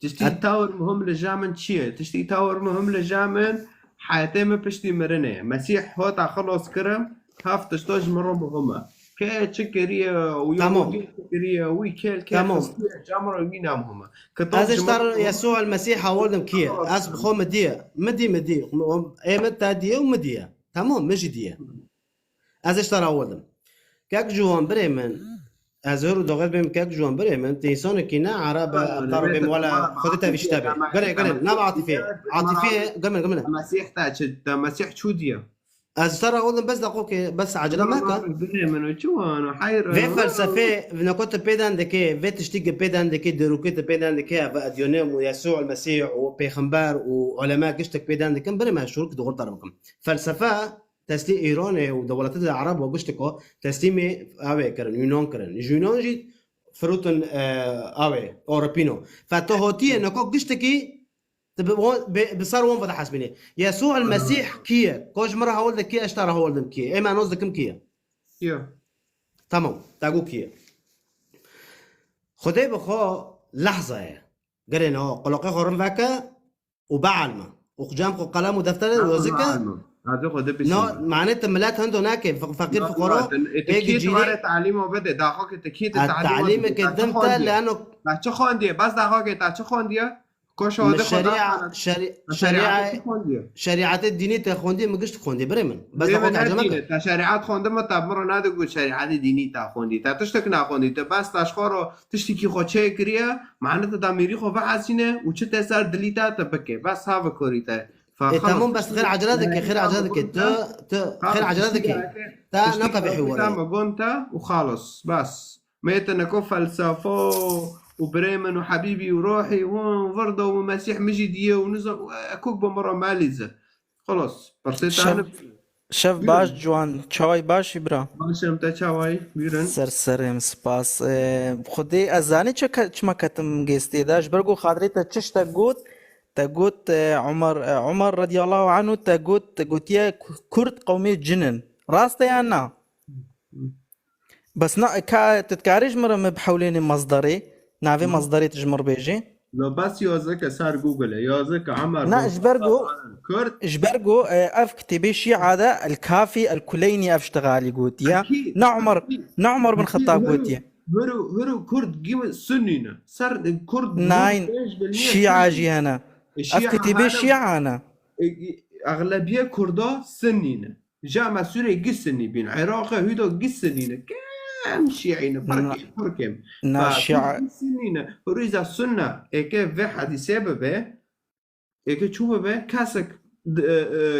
تشتي تاور مهم لجامن تشي تشتي تاور مهم لجامن حياتي بشتي مرنه مسيح هو تا خلص كرم هاف تشتاج مره مهمه كي تشكريه ويوم تشكريه ويكل تمام جامره مين مهمه هذا اشتر يسوع المسيح اولدم كيه اس بخو مديه ايمت تاديه ومديه تمام مش ديه هذا اشتر اولدم كاك جوان بريمن ازهر دوغت بهم كاك جوان بريمن تيسون كينا عرب طرب ولا خدتها في شتابه قال نبع عاطفيه قمل مسيح تاج مسيح شو ديه از ترى اولدم بس دقوق بس عجله ماكا بريمن وشوان وحير في فلسفه نكوت بيدان دكي في تشتيق بيدان دكي دروكيت بيدان دكي اديونيم ويسوع المسيح وبيغمبر وعلماء قشتك بيدان دكن بري ما شروك دغور طربكم فلسفه تسلي ايران ودولات العرب وقشتكو تسليمي اوي كرن يونان جي فروتن اوي اوروبينو فتهوتي نكو قشتكي بصار وين فتح حسبيني يسوع المسيح كيه كوج مره هولد كيه اشترى هولدم كيه ايما نوزدكم كيه تمام تاقو كيه خدي بخو لحظه قالنا قلقي خورن فاكا وبعلمه وقجام قلم ودفتر وزكا هذا خد بس معناته ملات عنده هناك فقير فقراء بيجي جيري تعليم وبدا داخلك تكيد التعليم قدمت لانه لا شو خوندي بس داخلك تا شو خوندي كوش هذا شريعة الدينية تخوندي ما قشت خوندي بريمن بس داخلك عجمك شريعة خوندي ما تبمر نادي قول شريعة دينية تخوندي تا تشتك نخوندي تا بس تشخورو تشتكي خو چه كريا معناته داميري خو بحثينه وچه تسر دليتا تبكي بس هذا كوريتا تمام بس خير عجلاتك خير عجلاتك تا نقف بحوار تمام قنتا وخالص بس ميت انكو فلسفه وبريمن وحبيبي وروحي وفرضه ومسيح مجديه ونزل اكوك بمره ماليزه خلاص برسيت شف باش جوان چای باشی برا باشم تا چای بیرن سرسرم سپاس خودی ازانی چما کتم گستی داش برگو خاطری تا چش تا قوت عمر رضي الله عنه قلت يا كرد قومية جنن راسته يا نا بس نا تتكارج مرة بحولين مصدري نافي مصدري تجمر بيجي لو بس يوزك سار جوجل يوزك عمر نا بن اجبرقو خطاب كرد اجبرقو اف كتبي الشيعة هذا الكافي الكليني اشتغالي قلت يا اكيد نعمر بن اكيد خطاب قلت يا هرو كرد جيم سنينا صار كرد ناين 95% شيعة سني جي هنا اف الشيعة كتبي هذا الشيعة انا اغلبيه كردا سنينا جامع سوريا قسني بين عراق هيدو قسنينا كم شيعينا فركم نا الشيعة فسنينا وريزا السنة اكي في حدي سببه اكي شوفه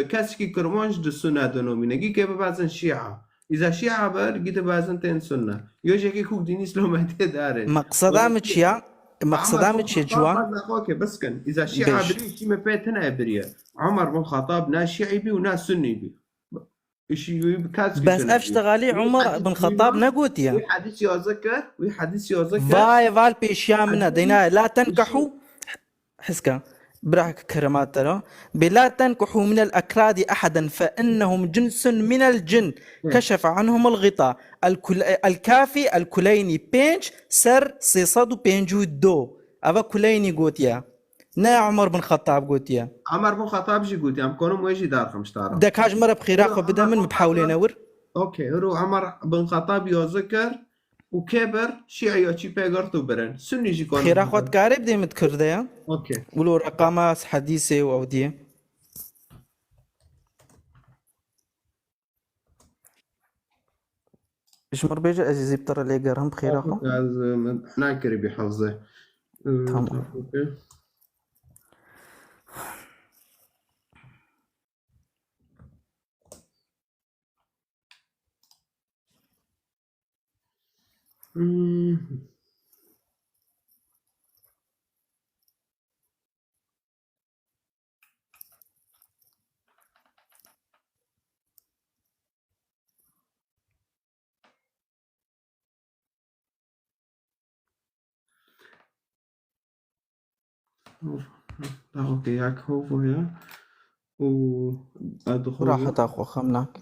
كاسكي كرمانش دو سنة دونومينا كي بعضن شيعة اذا شيعة بر جيت بعضن تين سنة يوجي كي كوك ديني سلومتي دارن مقصدا متشيا مقصدا متشي جوان اوكي بس كان اذا شيعة بري شي ما بيتنا بريا عمر بن الخطاب ناس شيعي بي وناس سني بي بس اشتغالي عمر بن الخطاب نقوت يا وحديث يذكر فاي فال بيشيامنا دينا لا تنكحوا حسكا براك كرمات ترى بلا تنكحوا من الأكراد أحدا فإنهم جنس من الجن كشف عنهم الغطاء الكافي الكليني بينج سر سيصدو بينجو دو أبا كليني قوت يا نا عمر بن خطاب قوت يا عمر بن خطاب جي قوت يا مكونهم ويجي دار خمشتارا داك هاج مرة بخيراخ وبدا من بحاولين اور اوكي هرو عمر بن خطاب يذكر وكبر شيعي وشي بيغرتو برن سني جي كون خيراخ وات قارب دي متكرده يا اوكي ولو رقامات حديثة وأودية إيش مر بيجي أزيزي بترى اللي قارهم بخيراخو ناكري بحفظه تمام اوكي اوكي ياك هو يا وادخل راح تاخو خمناك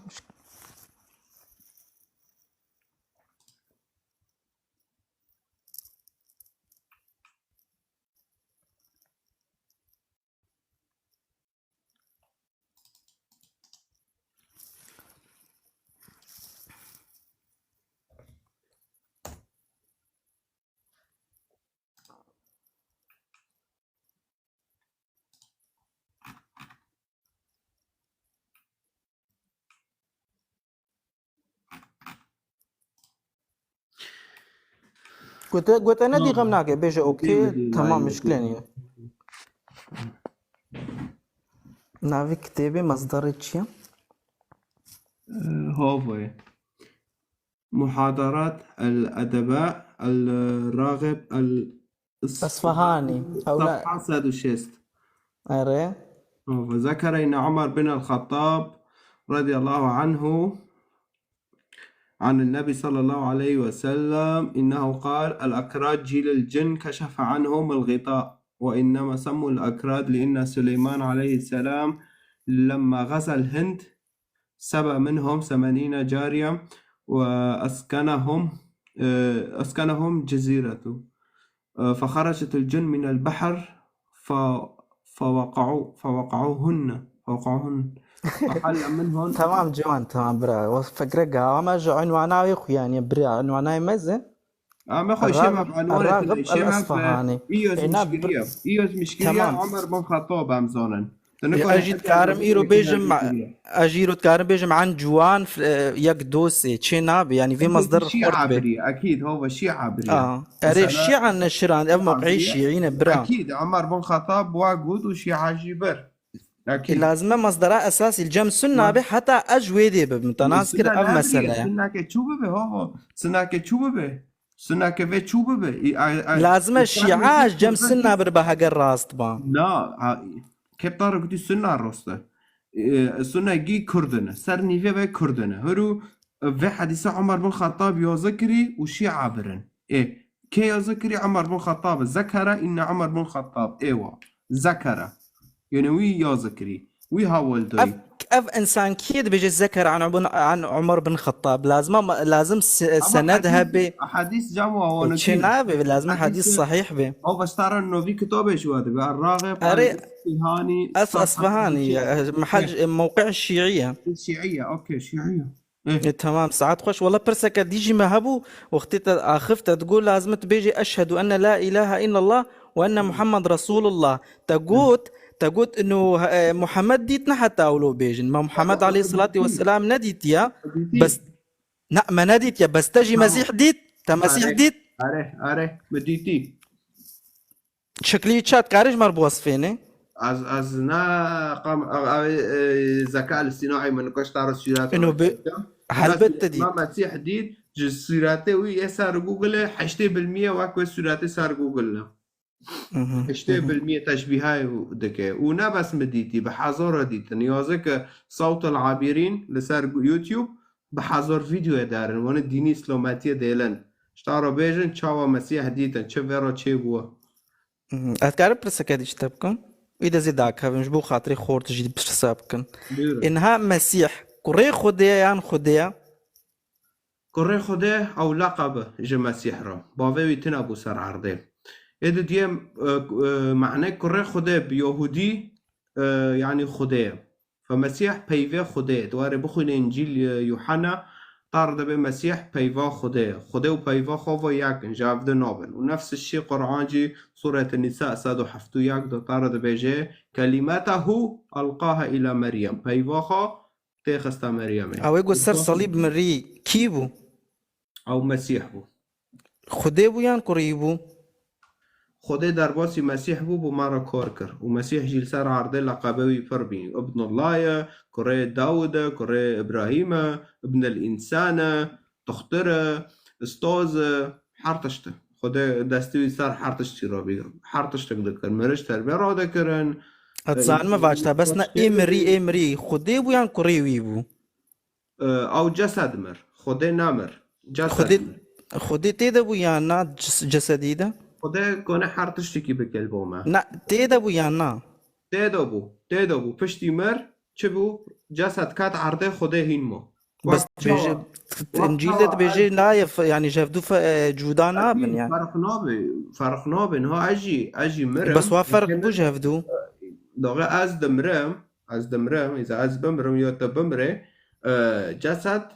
قلت أنا دي غمناك بيجي أوكي تمام مشكلة يعني نافي كتابي مصدر تشيا هو محاضرات الأدباء الراغب أصفهاني صفحة 6 أري وذكر أن عمر بن الخطاب رضي الله عنه عن النبي صلى الله عليه وسلم إنه قال الأكراد جيل الجن كشف عنهم الغطاء وإنما سموا الأكراد لأن سليمان عليه السلام لما غزا الهند سبى منهم 80 جارية وأسكنهم جزيرته فخرجت الجن من البحر فوقعوهن فحل منهن تمام جوان تمام برا فكرة قاوة جو عنواناوي يخو يعني برا عنواناوي مزن ما خوي شباب عنوان الراغب الأصفهاني إيوز مشكلة عمر بن الخطاب أمزونن أجيت كارم إيرو بيجم أجيرو كارم بيجم عن جوان يك دوسي تشيناب يعني في مصدر عبري أكيد هو شيء عبري أري الشيعة النشران أو موقعي الشيعيين برا أكيد عمر بن الخطاب واجود وشيعة جبر أكيد لازم مصدر أساسي الجم سنة به حتى أجودي بمتناسكر أو مسألة سنة كتشوبه به هو سنة كتشوبه به سنة كفي تشوبه به لازم الشيعة جم سنة بربها قراست با لا كيف طارق قلت السنة الرسطة السنة جي كردنا سر نيفي بي كردنا هرو في حديث عمر بن الخطاب يذكري وشيعة عبرن كي يذكري عمر بن الخطاب ذكر إن عمر بن الخطاب ذكر يعني وي يذكري وي هاول دوي اف انسان كيد بيجي ذكر عن عمر بن الخطاب لازم سندها ب احاديث جمع وانا شنابه لازم حديث صحيح به او بس ترى انه في كتابه شو هذا الراغب اصفهاني اصفهاني محل موقع الشيعيه اوكي شيعيه تمام ساعات خوش والله برسك ديجي مهبو وقتي اخفت تقول لازم تبيجي اشهد ان لا اله الا الله وان محمد رسول الله تقول انه محمد ديتنا حتى اولو بيجن ما محمد عليه الصلاه والسلام نديت يا بس لا ما نديت يا بس تجي مسيح ديت مسيح ديت اره مديتي شكلي تشات قارج مربوط فيني از نا قام الذكاء الاصطناعي من كاش تعرف سيرات انه هلبت دي ما مسيح ديت سيراته وي صار جوجل 80% واكو سيراته صار جوجل 80% تشبيهات دكه ونا بس مديتي بحضور ديت نيازك صوت العابرين لسر يوتيوب بحضور فيديو دارن وانا ديني اسلاماتيه ديلن اشتارو بيجن تشاوا مسيح ديتن تشفيرو تشيبوا اتعرف برسكادي تبكم اذا زيداك مش بو خاطري خورت جديد بحسابكم انها مسيح كوري خديا خديا كوري خديا او لقب جو مسيح را باوي تنابو سر عرضه اذا دي معناه كوري خديا بيهودي يعني خديا فمسيح بيفا خديا دوار بخون انجيل يوحنا طارد بمسيح بيفا خديا وبيفا خوفا ياكن جافد نوبل ونفس الشيء قرآنجي سورة النساء سادو حفتو ياك دو طارد بيجي كلماته ألقاها إلى مريم بيفا خو تيخستا مريم او يقول سر صليب مري كيبو او مسيح بو خديا بو يان قريبو خدای در باسی مسیح بو مرا کار کرد و مسیح جیل سر عرضه لقبوی پر بین ابن الله کره داود کره ابراهیم ابن الانسان دختر استاذ حرتشته خدای دستوی سر حرتشتی را بگم حرتشته دکر مرش تربیه را دکرن اتزعن ما واجتا بس نا امري خدای بو یان قریوی بو او جسد مر خدای نمر خدای تیده بو یان نا جسدی ده خدای کنه هر تشتی بکل با من نه تیده بو یا نه تیده بو پشتی مر چه بو جسد کات عرضه خدای هین ما بس بيجي انجيل ده بيجي نايف يعني جافدو جودا نابن يعني فرق نابن ها اجي مرم بس هو فرق بو جافدو داغه از دمرم اذا از بمرم یا تبمره جسد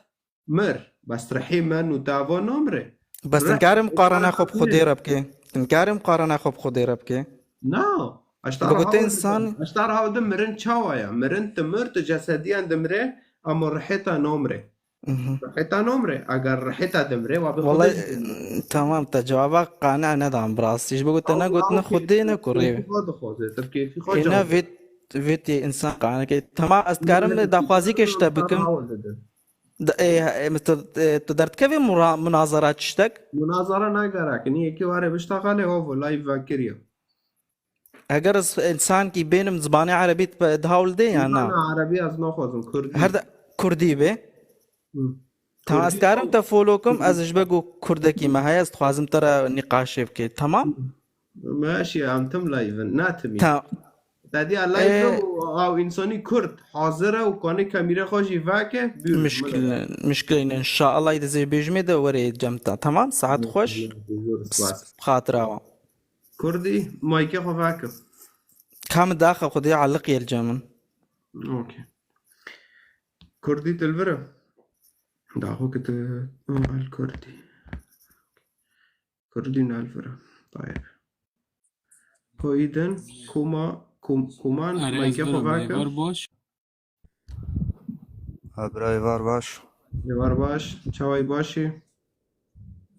مر بس رحیم من و دعوا نمره بس تنكارم مقارنة خب خدي ربكي تنكارم مقارنة خب خدي ربكي نا اشتار هاو دمرن چاوايا مرن تمرت جسديا دمره اما رحيتا نمره رحيتا نمره اگر رحيتا دمره والله تمام تجوابك قانع ندعم براسي ايش بقول انا قلت نخدينا كوري انا فيت انسان قانع تمام استكارم داخوازي كشتبكم تقدر تكفي مناظرات تشتك؟ مناظرة ناقرأ كني كي واري بشتغل هو لايف فاكريا اگر انسان کی بینم زبان عربی دهاول دی یا نه عربی از نخوازم کردی هر کردی به تمام اسکارم تا فولو کم ازش بگو کردکی ما هی است خوازم ترى نقاش بکی تمام ماشي انتم لايف ناتمي دادی اللايف او انسانی کرد حاضره و کنه کامیره خوشی واکه مشكلة ان شاء الله اذا زي بيجمد وري جمتا تمام ساعات خوش خاطره كردي مايكي خفاك كام داخل خدي علق يا الجمن اوكي كردي تلفرا داخل كت الكردي كردي نالفرا طيب كويدن كومان مايكي خفاك برای وار باش چاوای باشی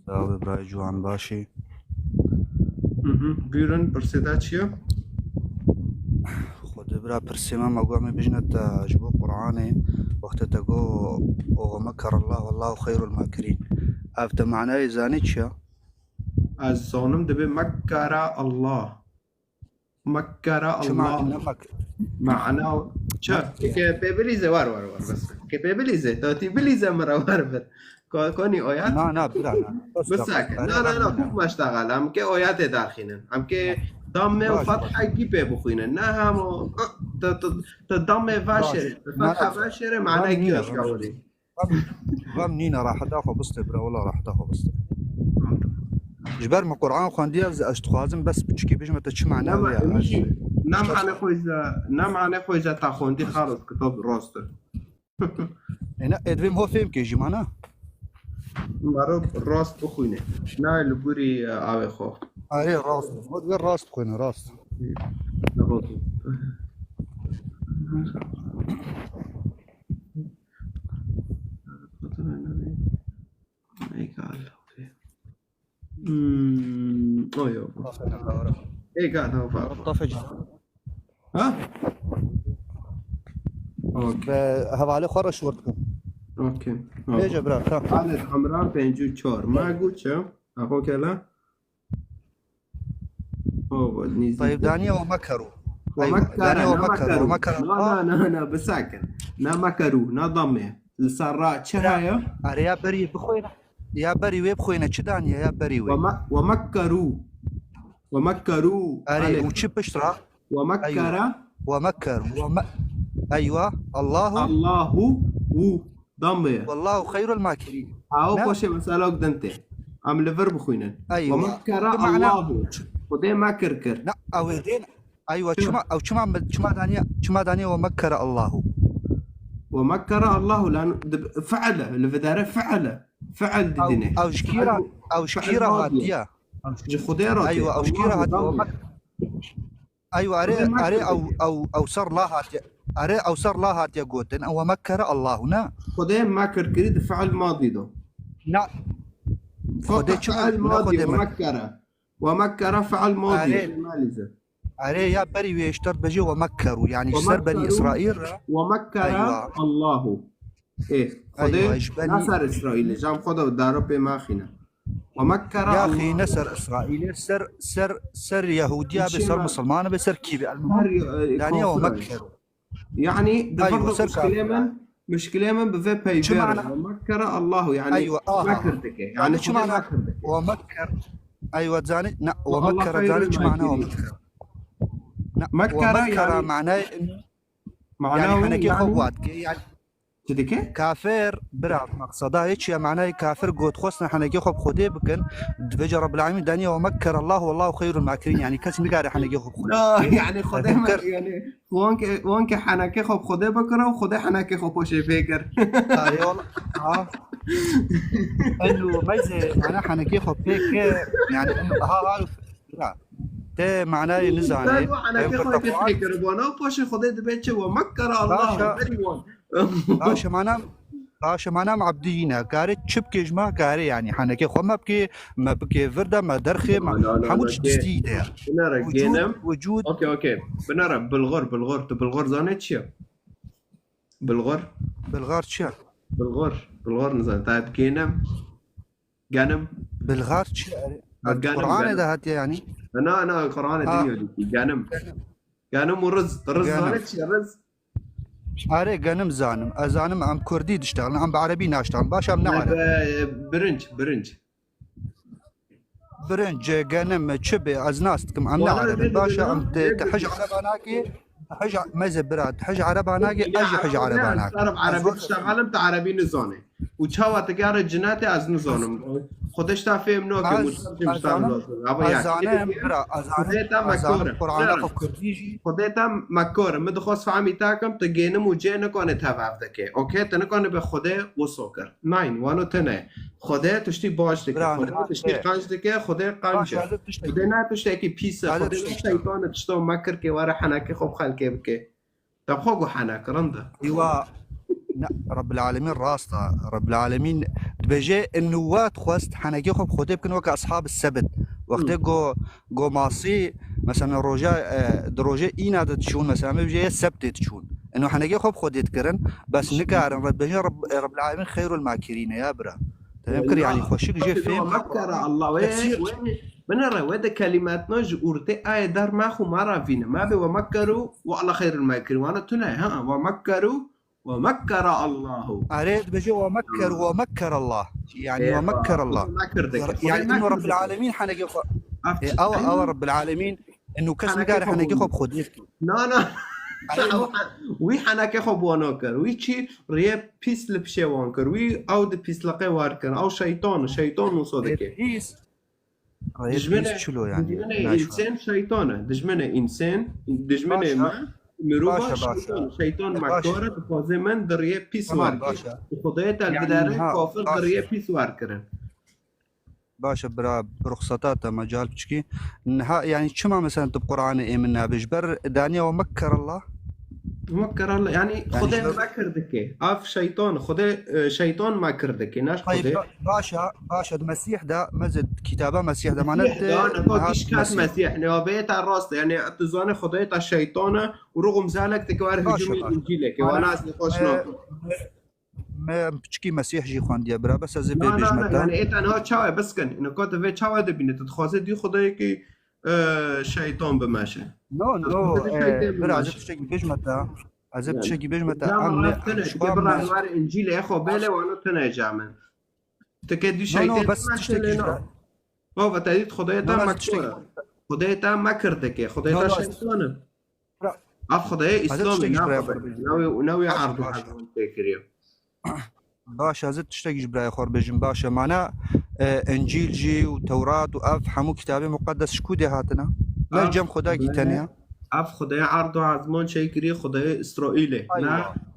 برای جوان باشی بیرون پرسیده چیه؟ خود برا پرسیما مقوم بجنت جبو قرآني وقت تقو ومكر الله والله خير الماكرين افت معناه زاني چيا؟ از زانم دبي مكر الله معناه چه؟ که ببلیزه وار بس که ببلیزه تاتی بلیزه مرا بر کنی آیات نه بلا بس نه خوب مشتغل هم که آیات درخینن هم که ضمه وفتحه كيف بخوينا انها تضمه باشره فتحه باشره معناها كيف شعوري غمنينا راح تاخذ بسطي برا والله راح تاخذ بسطي جبر من القرآن خواندي اشتخازم بس بتشكي بيش ما تشمع ناوي نعم أنا خويزة تاخوندي خالص كتاب راستر هنا ادريم هو فيلم كيجي معنا مرة راست بخوينه نا لبوري آوي خو اي راست هو راست خوينه راست ايه قاعد هو طفج ها اوكي هذا عليه خرج شورتكم اوكي ايش برا عدد حمراء بينجو تشور ما قلت شو اخو كلا طيب دانيا ومكروا دانيا ومكروا لا بساكن نا مكروا نا ضمه السراء شهايا يا بري بخوينا يا بري ويب خوينا دانيا يا بري ويب ومكروا اري وتشبش ترى ومكر ايوه الله ضمه والله خير الماكرين بوشي مسألة قدنتي عم الفرب خوينا ايوه ومكر الله ودي ما كركر لا او يدين ايوه شما دانيا ومكر الله لانه فعله اللي في داره فعل دينه او شكيرا هاتيا خديرة ايوه او شكيرا هاتيا ايوه اري او صار لا هاتيا اري او صار لا هاتيا قوتن او مكر الله نا خدي ما كركريد فعل ماضي دو لا خدي فعل ماضي ومكر فعل ماضي اري يا بري ويشتر بجي ومكروا يعني سر بني اسرائيل ومكر أيوة. الله ايه خدي نصر اسرائيل جام خده بالدارب ما خينا ومكر يا اخي نسر اسرائيل سر يهوديا بسر مسلمان بسر كيبي يعني ومكروا يعني بالفرض مشكلة من بفي بايبر ومكر الله يعني ايوه مكرتك يعني شو معنى ومكر ايوه زاني ومكر زاني شو معناه ومكر مكر يعني معناه يعني حنكي خواتك يعني تديكي كافر برا مقصده هيك معناه كافر قد خصنا حنكي خب خدي بكن دبج رب العالمين دانيا ومكر الله والله خير الماكرين يعني كاس مقاري حنكي خب خدي لا يعني خدي يعني وانك حنكي خب خدي بكره وخدي حنكي خب وشي فكر اي والله انه ميزه انا حنكي خب فكر يعني انه لا ده معناه نزاني انا كيف فكر بوانا وباش خدي دبيتش ومكر الله باشا معناه عبدينا قاري تشبكي جماعة قاري يعني حنكي خو ما بكي فردا ما درخي ما حمودش تستيده وجود اوكي بنرى بالغور زانيت شيء بالغور شيء بالغور نزان طيب جانم بالغار شيء القرآن اذا هات يعني انا القرآن الدنيا جانم ورز زانيت شيء رز اري غنم زانم ام كردي تشتغل ام بعربي ناشتغل باشا من نعرف برنج غنم تشبي ازناستكم ام نعرف باشا ام تحج على بناكي حج مزه براد حج على بناكي اجي حج على بناكي تعرف عربي تشتغل انت عربي نزانه وتشاوا تقار جناتي از نزانم خودش تفهم نو که مشتغل خودتا مکور مدخواست فهمی تاکم تا گینم و جه نکنه توف دکه اوکی تا نکنه به خوده وصو کر ناین وانو تنه خوده تشتی باش دکه خوده تشتی قنج دکه خوده قنجه خوده نه تشتی اکی پیسه خوده شیطانه تشتو مکر که واره حنکه خوب خلکه بکه تا خوگو حنک رنده ایوا رب العالمين راستا رب العالمين بجي النوات خواست حناجي خب خدي بكن وك اصحاب السبت وقت جو ماصي مثلا دروجه اينا تشون مثلا بجي السبت تشون انه حناجي خب خدي تكرن بس نقارن رب العالمين خير الماكرين يا برا تذكر يعني خوشك جي فين مكر الله وين بنرى وده كلمات نج ورتي اي دار ما خو مره فينا ما بي ومكروا والله خير الماكرين وانا تنا ها ومكروا ومكر الله أريد بجي ومكر الله يعني ومكر الله يعني إنه رب العالمين حنقي أو رب العالمين انه كس مقاري حناكي خب خوديك نه وی حناکه خب وانا کر وی چی ریه پیس لپشه وان کر وی او د پیس لقه وار کر او شیطان وصاده که دجمنه شلو يعني انسان شیطانه دجمنه انسان دجمنه ما مروبا شیطان مکاره تفازه من در ریه پیس وار کر خدایت البداره کافر در ریه پیس وار کرن باشا برخصتات مجال بشكي انها يعني شما مثلا بالقران ايمنا بجبر دانيا ومكر الله يعني خدای مکر دکه اف شیطان خدای شیطان مکر دکه ناش خدای طيب باشا المسيح ده مزد كتابه مسيح ده معناته انا كيش كاس مسيح نوبيت الراس يعني اتزان خدای تا شیطان ورغم ذلك تكوار هجوم الانجيل كي وانا اصلي خوشنا ما بتشكي مسيح جي خوان دي برا بس از بي بيج متان يعني انا هو تشاو بس كان انه كنت في تشاو ده بينت تخوازه دي خدای كي شیطان بماشه نو برا از بتشكي بيج متى از بتشكي بيج متى قبل انوار انجيل اخو بله وانا تنجامن تكدي شيطان بس تشتكي بابا تدید خدای تا مکر خدای تا مکر دکه خدای تا شیطانه اف خدای اسلامی ناوی عرض حضرون تکریه باشا زدت تشتاقيش براي خور بيجن باشا معناه انجيل جي وتوراة واف حمو كتابي مقدس شكو دي هاتنا لا جم خداكي تانية اف خدای عرض و عزمان شکری خدای اسرائیله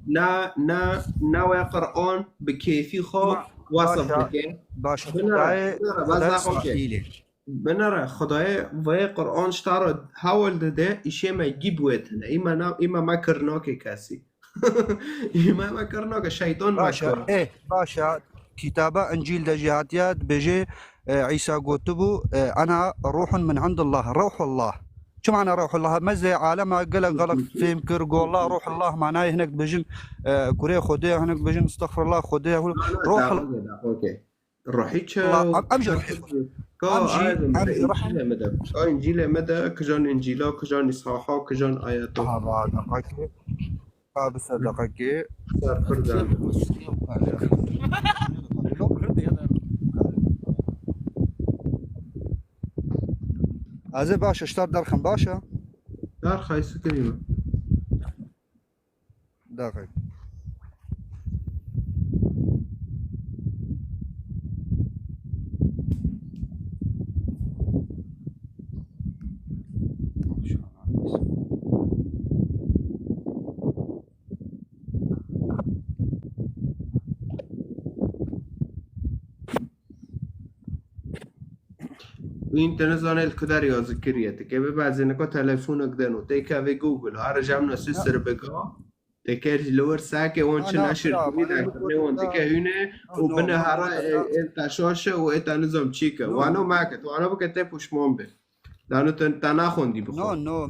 نه و قرآن به کیفی خود وصف بکه باشا خدای اسرائیله بنره خدای و قرآن شتارد حول ده ایشه ما يجيب ويتنا اما ما کرناکه کسی اما ما کرناکه شیطان باشا باشا كتابة انجيل ده جهاتيات بيجي عيسى قوتبو انا روح من عند الله روح الله شو معنى روح الله مزي عالم قلق غلط فهم كرقو الله روح الله معناه هناك بجن كوريا خديه هناك بجن استغفر الله خديه روح الله اوكي روحيتش امجي روحي امجي مدى انجيل مدى كجان انجيلا كجان اصحاحا كجان اياته بس دقيقة صار فردا هذا باشا اشتار درخم باشا دار خايس كريمة دقيقة وين تنزل الكدار يا ذكريتك كيف بعد زينك تلفونك دنو تيكا في جوجل هذا جامنا سيستر بقى تكير لور ساكي وانش ناشر كميدا وان تكا هنا وبنا هرا انت شاشة وانت نظام تشيكا وانا معك وانا بكتب وش مهم لانه تناخون دي بخور نو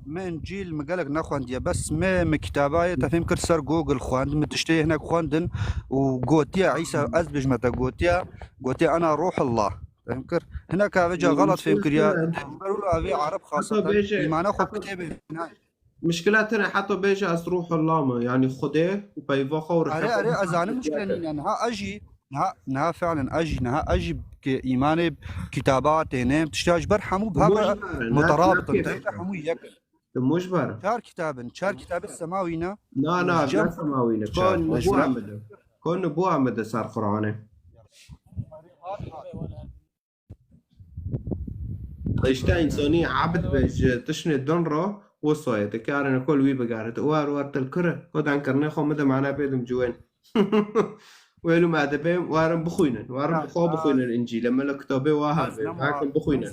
ما انجيل مقالك ناخوان دي بس ما كتاباية تفهم كرسر جوجل خوان متشتري هناك خواندن وقوتيا عيسى ازبج متى قوتيا انا روح الله فهمكر هناك وجه غلط فهمكر يا أبي عرب خاصة ما ناخذ كتاب مشكلتنا حتى بيجي أروح الله يعني خده وبيفاخه ورحله أري أزعل مشكلة يعني ها أجي نها فعلا أجي كإيماني بكتابات هنا تشتاج برحمو بها مترابط حمو يكل مجبر شار كتاب السماوينا لا سماوينا كون نبو عمد صار قرآنه اشتا انساني عبد بج تشني الدنرا وصاية تكارنا كل وي بقارت وار تلكره قد عنكرنا خمدا معنا بيدم جوين ويلو ما دبيم وارم بخوينا وارم بخوينا الانجيل لما الكتابه وهذا هاكم بخوينا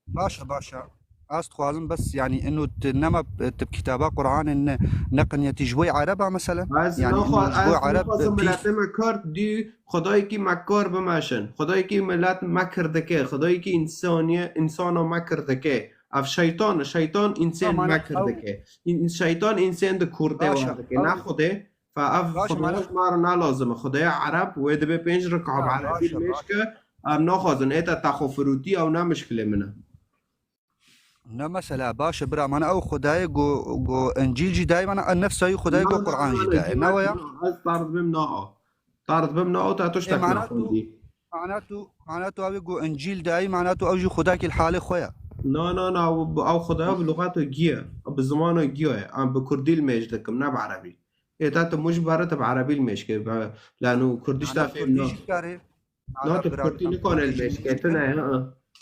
باشا أستخوازم بس يعني إنه نما بكتابة قرآن إن نقنية جوي عربة مثلا يعني جوي عرب ملاتم كارت دي خدای کی مکار بماشن خدای کی ملت مکر دکه خدای کی انسانو مکر دکه اف شیطان انسان مکر دکه این شیطان انسان د کرده دکه نه خوده فاف خدای ما نه لازمه خدای عرب و ده به 5 رکعه عربی میشه ناخذن ایت تخفروتی او نه مشکله منه نه مثلا باشه برا من او خدای جو انجیل جی دائما نفس اي خدای جو قرآن جی دائما نويا طارد بمنا تاتوش تكنا معناته او جو انجيل داي معناته او جو خداك الحالة خويا نه او خدایا بلغات گیه بزمان گیه ام بكردي الميش دكم نه بعربي إيه تات مجبرة بعربي الميش كي لأنه كرديش أنا تافهم بكرديش كاري لا أنا تبكردي نكون الميش كي تناي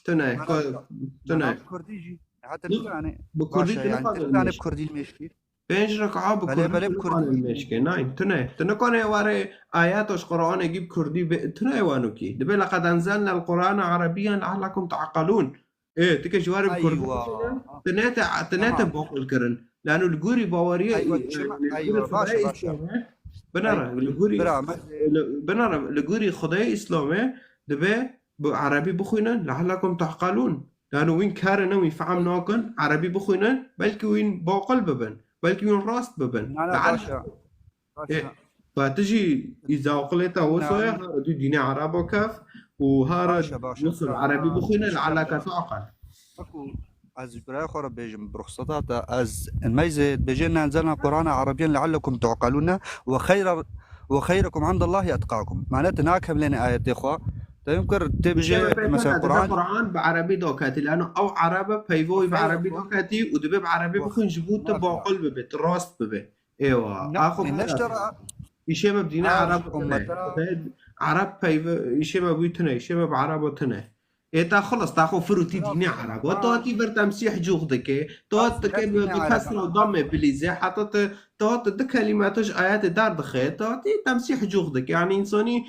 تناي أنا تناي بكرديجي حتى يعني بكردي باشا يعني تنكون يعني الميش بكردي المشكي بينج ركعة بله بكردي بله تنكون بكردي الميش كي ناين تنكون واري آياتش قرآن يجيب كردي تناي وانوكي دبي لقد أنزلنا القرآن عربيا لعلكم تعقلون إيه تك جواري بكردي أيوة تناتا تمام بوقل كرن لأنه الجوري باورية أيوة أيوة باشا باشا بنرى أيوة الجوري برا بنرى الجوري خداي إسلامي دبي بعربي بخوينا لعلكم تعقلون لأنه وين كارنا وين فهم ناكن عربي بخوينا بلكي وين باقل ببن بلكي وين راست ببن لا لا باشا إيه باشا فتجي إذا أقلت وصايا نعم هارا دي ديني عربو كاف وهارا باشا باشا وصل برا عربي بخوينا مشكلة لعلك برا تعقل أكو از برای خورا بیجم برخصتات از الميزة بيجينا أنزلنا القرآن عربيا لعلكم تعقلون وخيركم عند الله أتقاكم معناته ناكم لنا آية إخوة يمكن تبجي مثلا القرآن قرآن بعربي دوكاتي لأنه أو عربة بيفوي بعربي وخيركم دوكاتي ودبي بعربي بخون جبوت باقل ببيت راست ببي ايوه اخو نشترى يشيما بدينا عرب أمتا عرب بيف يشيما بيتنا يشيما بعرب تنا إيه خلص تاخو فروتي ديني عرب وتوتي برتمسيح جوخدك توت كيف بكسر وضم بليزي حطت توت د كلماتش آيات دار دخيت توتي تمسيح جوخدك يعني إنساني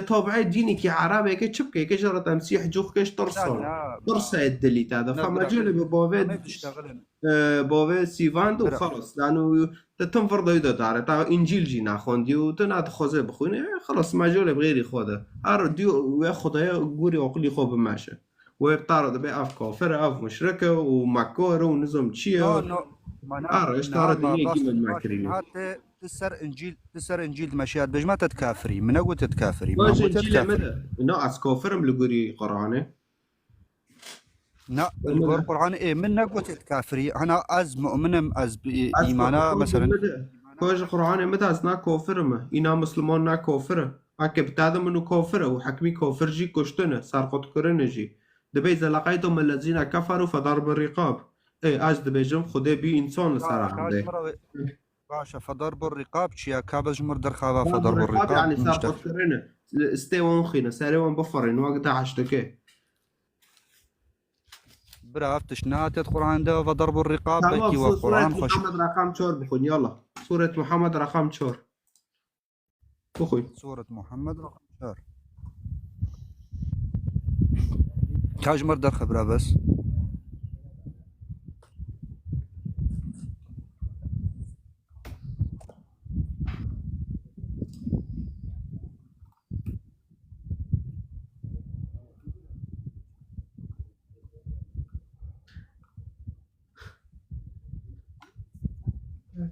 طبعي ديني كي عربي كي تشبكي كي جرى تمسيح جوخ كيش ترصل ترصل الدليت هذا فما جولي ببوفيد بوفيد سيفاند وخلص لأنه تنفر ضيدة تعرف تا إنجيل جينا خوندي وتنا تخوزه بخوني خلص ما جولي بغيري خوده أر ديو وياخدها قوري وقلي خوب ماشي ويبطارد بأف كافر أف مشركة ومكور ونظام تشيا اشتهر الدنيا كيما المعكرين حتى تسر انجيل مشيات بجما تتكافري من اقول تتكافري ما واش قلت انجيل تتكافري مدى ناقص كافر ملقوري قرآنه لا القرآن ايه من اقول تتكافري انا از مؤمن از بايمانا مثلا كوش قرآن مدى ازنا كافر ما إنا مسلمان نا كافر اكي بتادا منو كافر وحكمي كافر جي كشتنه سرقط كرنه جي دبي إذا لقيتم الذين كفروا فضرب الرقاب ايه اج دبيجم خده بي انسان صراحة باشا فضرب الرقاب شيا كابج مردر خابا ضرب فضرب الرقاب الرقاب يعني مشتغل سرقط كرنه استوى خينا ساريوان بفرين وقتها عشتكي برا افتش نهات القرآن ده فضرب الرقاب تمام بكي سورة وقرآن خش محمد رقم 4 بخون يلا سورة محمد رقم 4 بخون سورة محمد رقم 4 كاج مردر خبرة بس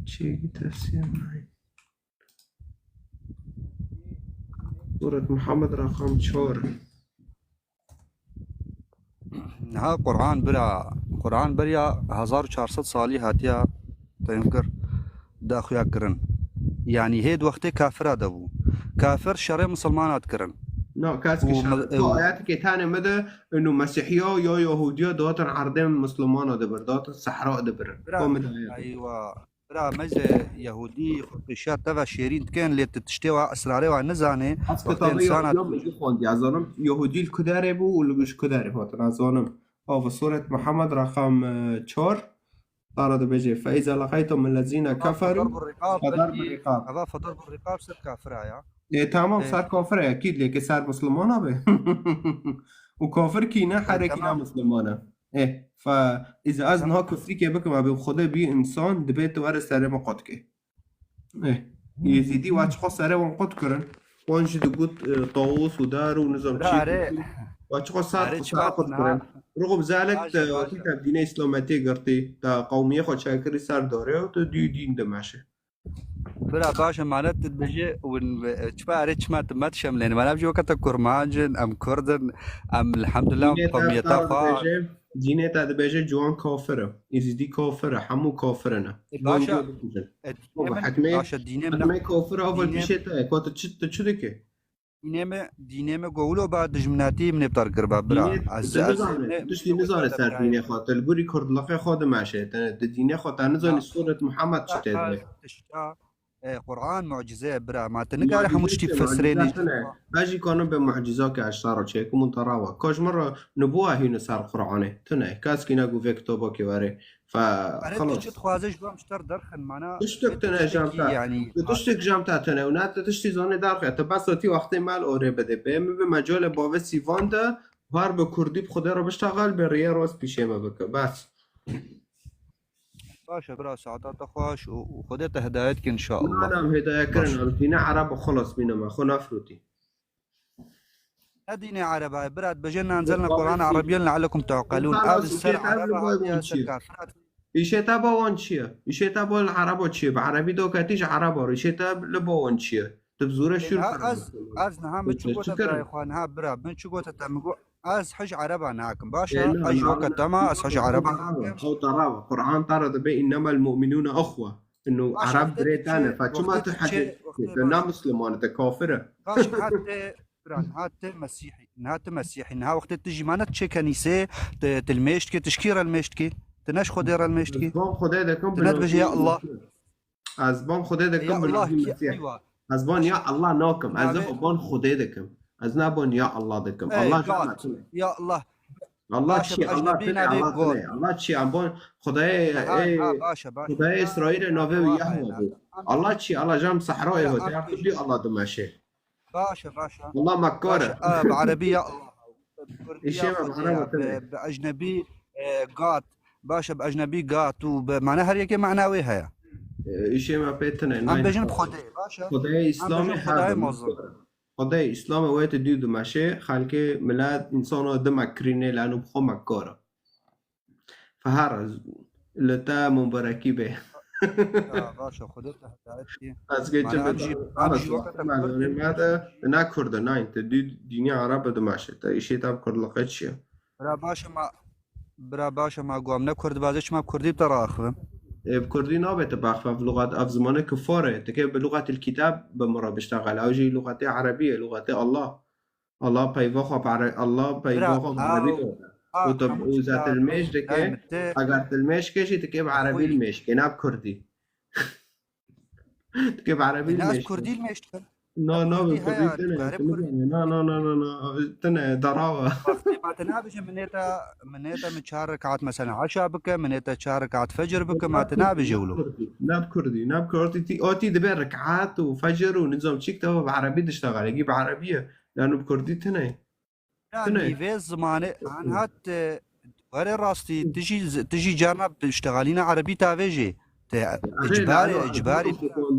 شيء تفسير معي سورة محمد رقم 4 ها قرآن بریا 1400 سالی هاتیا تنکر داخویا کرن يعني هيد وقتی کافر دبو كافر شر مسلمانات کرن لا كاسك آياتك تاني مدى انه مسيحية يا يهودية دوتن عردين مسلمان دبر دوتن صحراء دبر ايوه برا مزه يهودي خطيشات تبع شيرين كان اللي تشتوى اسراري ونزانه وقت انسانات يوم يجي خوندي عزانم يهودي الكداري بو ولا مش كداري هاتن عزانم في سورة محمد رقم 4 طارد بيجي فإذا لقيتم الذين كفروا فضرب الرقاب هذا فضرب الرقاب صار كافر يا إيه تمام صار كافر أكيد ليك صار مسلمان به وكافر كينا حركينا مسلمانه إيه فإذا أزنها كفري كي بك ما بخدا بي إنسان دبيت وارس سر ما قد كي إيه يزيدي واش خاص سر وان قد كرن وانش تقول طاووس ودار ونظام شيء واش خاص صار قد كرن رغم ذلك كتاب دين إسلامتي قرتي تا قومية خود شاكري صار داره و تا دين دماشه برا باشا معنات بيجي وشبا ريتش ما تشملين ما نبجي وقت كرمانجن ام كردن ام الحمد لله قومية تاقا دينه تا بيجي جوان كافره يزيدي كافره حمو كافرنا باشا حكمي كافره اول بشيء تا كوتا تشد كي دینه گولو بعد دجمناتی من بتر قربا برا دینه از نزانه تشتی نزانه سر دینه خاطر الگوری کردلقه خود ماشه دینه خاطر نزانه سورة محمد شتیده قرآن معجزه برا ما تنقال حموش تفسرين باجي كانوا بمعجزات كاشتارا تشيكو منتراوا كاش مرة نبوة هنا صار قرآنه تنه كاس كنا جو في كتابه كواري فخلاص تشت خوازش بام شتر درخن معنا تشتك تنه جامتا يعني تشتك جامتا تنه ونات تشتي زانه درخه تبسطي وقتی مال اوره بده بهم به مجال باوه سیوان ده وار به کردی بخوده رو بشتغل به ریه راست پیشه ما بکه بس باشا برا سعادات خوش وخدت هدايتك ان شاء الله. نعم هداية كرنا دينا عرب وخلص بينما خو نفرتي. دينا عرب براد بجينا انزلنا قرآن عربيا لعلكم تعقلون. هذا السر عرب إيشتا بوانشيا إيشتا بول عرب وشيا بعربي دوكاتيش عرب وإيشتا لبوانشيا تبزور شو از نها بتشوفوا يا اخوان ها برا بنشوفوا تتمقوا از حج عربا ناكم باشا اي وقت تما از حج عربا او ترى القرآن ترى دبي انما المؤمنون اخوه انه عرب بريتانا فما تحدد لا مسلمان انت كافره حتى مسيحي نها وقت تجي ما نتشي كنيسه تلمشتكي تشكير المشتكي تناش خدير المشتكي بام خدای دکم بنتبجي يا الله از بام خدای دکم بالله از بان یا الله ناکم از بان خدای دکم از نبان یا الله دکم الله یا الله الله چی الله چی بان خدای خدای اسرائیل نوه و یهوه بود الله چی الله جام صحرای و تعبدی الله دمشه باشا الله مكاره بعربية الله بأجنبي قات باشا بأجنبي قات ومعناها هريك معناوي هيا إيشي ما بيتنا عم بجنب خدي باشا خدي إسلامي خدي إسلامي وقت ديو دمشق خلك ميلاد إنسانه دمكرينه لأنه بخو مكاره فهرز لتا مباركي به باشا خدت هدايتي از که چه ماذا نكرد ناين تدي ديني عرب دمشق تا إيشي تاب كرد لقيتشيا برا باشا ما قوام نكرد بازش ما بكردي بتراخ بكردي نابت بخفى في لغة في زمان كفارة تكيف بلغة الكتاب بمرة بشتغل أو جي لغة عربية لغة الله بيفاخو الله بيفاخو عربي وذات المش دكه اگر المش كشي تكيف عربي المش كناب كردي تكيف عربي المش كردي المش لا تنا دراوة ما تنابش منيتا متشارك عاد مثلا عشاء بك منيتا تشارك عاد فجر بك ما تنابش ولو ناب كردي اوتي دبر ركعات وفجر ونظام شيك تو بعربي تشتغل يجيب عربية لأنه بكردي تنا في زمانه عن هات غير راستي تجي جارنا بتشتغلين عربي تافيجي اجباري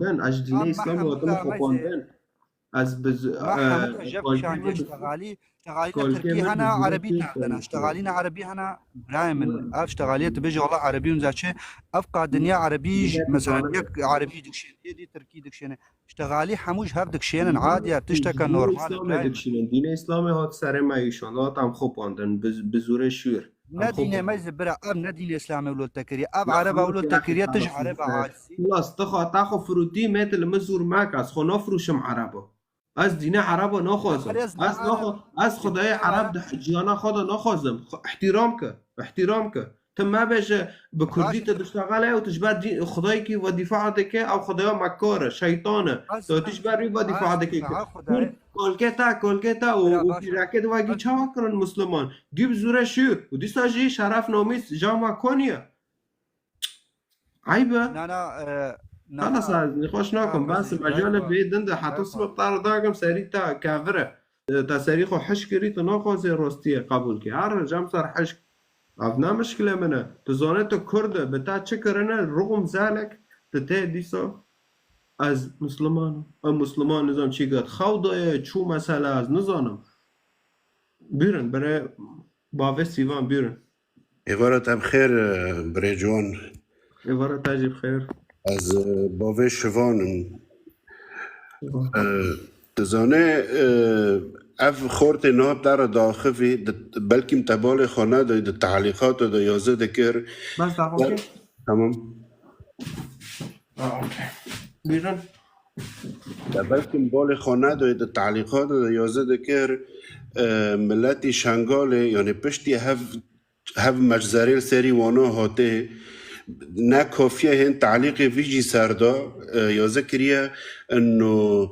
اجديني اسلامي وتم خطوندن از بز اشتغالي تركي هنا عربي تاعنا اشتغالين عربي هنا برايم اشتغاليه تبيجي والله عربي ونزاتشي افقى دنيا عربي مثلا يك عربي دكشين دي تركي دكشين اشتغالي حموج هر دكشين عادي تشتكى نورمال دين اسلامي هات سر ما ایشان لا هم خوباندن بزور شور ندين ما يزبر اب ندين اسلامي ولو التكريه اب عرب ولو التكريه تج عرب عادي خلاص تاخو فروتي مثل مزور معك از خنا فروشم عربو از دین عرب نخوازم از خدای عرب ده حجیانا خدا نخوازم احترام که تم ما بشه به کردی تشتغله و تجبر خدایی که و دفاع دکه او خدای مکاره شیطانه تو تجبر و دفاع دکه کلکتا و پیرکت و اگه چه کرن مسلمان گیب زوره شیر و دیستا جی شرف نامیس جامع کنیه عیبه خلاص نقاش ناكم بس مجال بيدن ده حتصل بطار داكم سريتا كافره تساريخو حشكري تناقض راستيه قبول كي هر جام صار حشك افنا مشكله منه تزانت كرد بتا تشكرنا رغم ذلك تته ديسا از مسلمان نظام چی گفت خوده چو مسئله از نظانم بیرن برای باوه سیوان بیرن عبارت هم خیر برای جوان عبارت تجیب خیر از باوه شوانم تزانه اف خورت ناب در داخفی بلکه متبال خانه ده تعلیقات ده یازه دکر بس دقیقه تمام بیرن بلکه بال خانه دوید تعلیقات دا یازه دکر ملتی شنگاله یعنی پشتی هف مجزره سری وانا هاته نه کافیه هن تعلیق ویجی سردا یازه کریه انو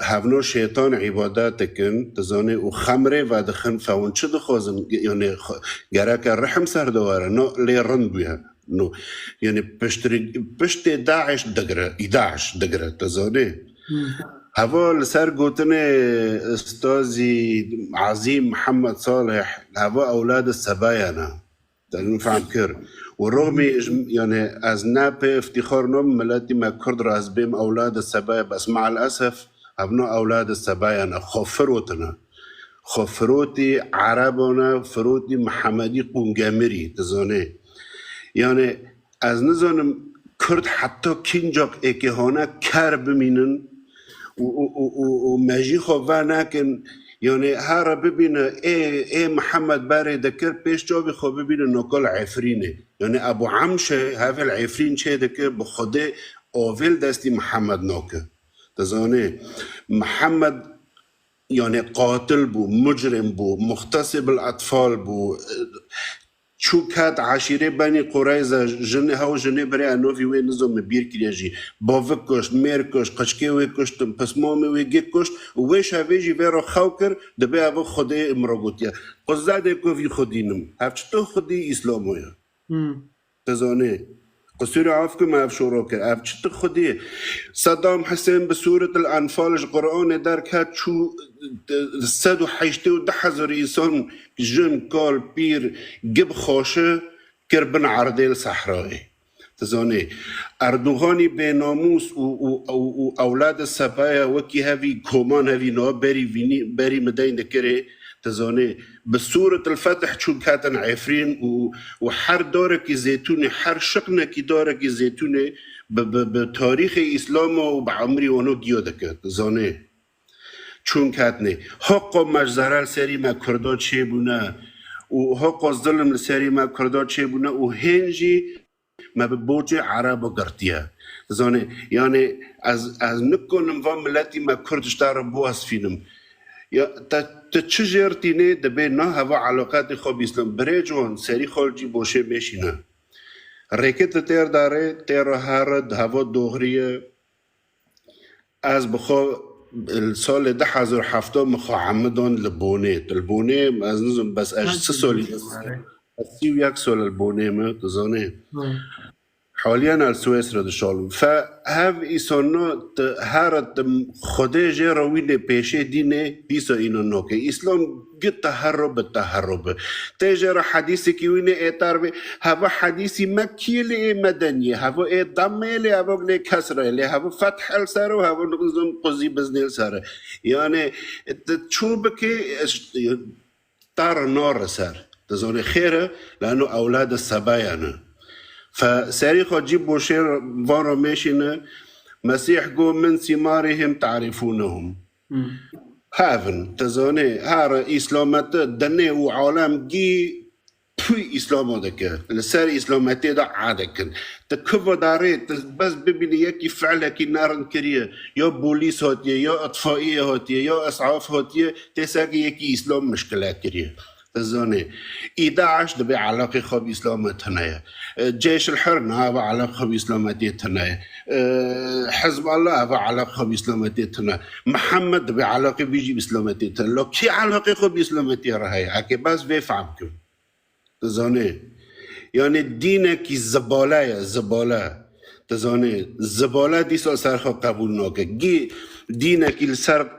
هفنو شیطان عبادت کن تزانه و خمره و دخن فاون چه دخوازن یعنی گرک رحم سردواره نه لی رند بیه نو یعنی پشت داعش دگره تزانه هوا لسر گوتن استازی عظیم محمد صالح هوا اولاد السبايا تنو فهم كر ورغم يعني از ناب افتخار نوم ملاتي ما كرد راز بهم اولاد السبايا بس مع الاسف ابناء اولاد السبايا خفروتي عربنا فروتي محمدي قنجامري تزانه يعني از نزانم کرد حتی کینجاک اکهانه کر بمینن و مجی خواه نکن یعنی هر ببینه ای محمد باره دکر پیش جاوی خواه ببینه نکال عفرینه یعنی ابو عمشه هفل عفرین چه دکر بخوده آویل دستی محمد ناکه تزانه محمد يعني قاتل بو مجرم بو مغتصب الأطفال بو شو كات عشيرة بني قريظة جنة هاو جنة بري أنوفي وين نظام بير كريجي بافكوش ميركوش قشكي ويكوش تنبسمامي ويجيكوش ويش هفيجي فيرو خوكر دبي أبو خدي امرغوتيا قزادة كوفي خدينم هفتشتو خدي إسلامويا تزاني قصير عافكم ما شوروكر أفتشتو خدي صدام حسين بسورة الأنفال القرآن دارك هات شو السادو حيشتو دحزر إنسان جن كال بير جب خوشه كربن عرديل صحرائي تزاني أردوغاني بناموس و أولاد السبايا وكي هذي كومان هذي نوع بري مدين دكري تزاني بسورة الفتح شو كاتن عفرين وحر دارك زيتوني حر شقنك دارك زيتوني بتاريخ إسلام وبعمري ونو ديودك تزاني چون کتنه حق مجزره سری ما کرداد چه بونه و حق ظلم سری ما کرداد چه بونه و هنجی ما به بوج عرب گرتیه زانه یعنی از نکنم و ملتی ما کردش داره بواس فینم یا تا چجرتی نه دبی نه هوا علاقات خوب اسلام بره جوان سری خالجی باشه میشینه رکت تیر داره تیر هرد هوا دوغریه از بخوا السال 2007 مخا عمدان لبونيت البوني از نظم بس اج 3 سال بس 31 سال البوني ما تزاني حاليا السويسرا دشالو فهاف إيسانا هارت خده جه روين پیشه دینه دیسا اینا نوکه اسلام گت تهرب تجرى حديثي كيوينه ايتار به هوا حديثي مكي لي مدنيه هوا اي ضمه لي هوا لي كسره لي هوا فتح السر وهوا نظم قضي بزنيل سر يعني شو بكي طار نار سر تزوني خيره لانه اولاد السبايا فساري خجيب بوشير فارا ماشينا مسيح قو من ثمارهم تعرفونهم هافن تزاني هار إسلامات دنيا وعالم جي بوي إسلام دك لسار إسلامات دا عادك تكفى داري بس ببني يكي فعلا كي نار كريه يا بوليس هاتيه يا أطفائية هاتيه يا أسعاف هاتيه تساقي يكي إسلام مشكلة كريه تزاني 11 دبي علاقة خب إسلامات هنايا جيش الحر هذا علاقة خب إسلامات هنايا حزب الله هذا علاقة خب إسلامات هنايا محمد دبي علاقة بيجي بإسلامات هنايا لو كي علاقة خب إسلامات هنايا هكي بس بيفهمكم تزاني يعني دينك زبالة تزاني زبالة دي سر خب قبول ناكه جي دينك السر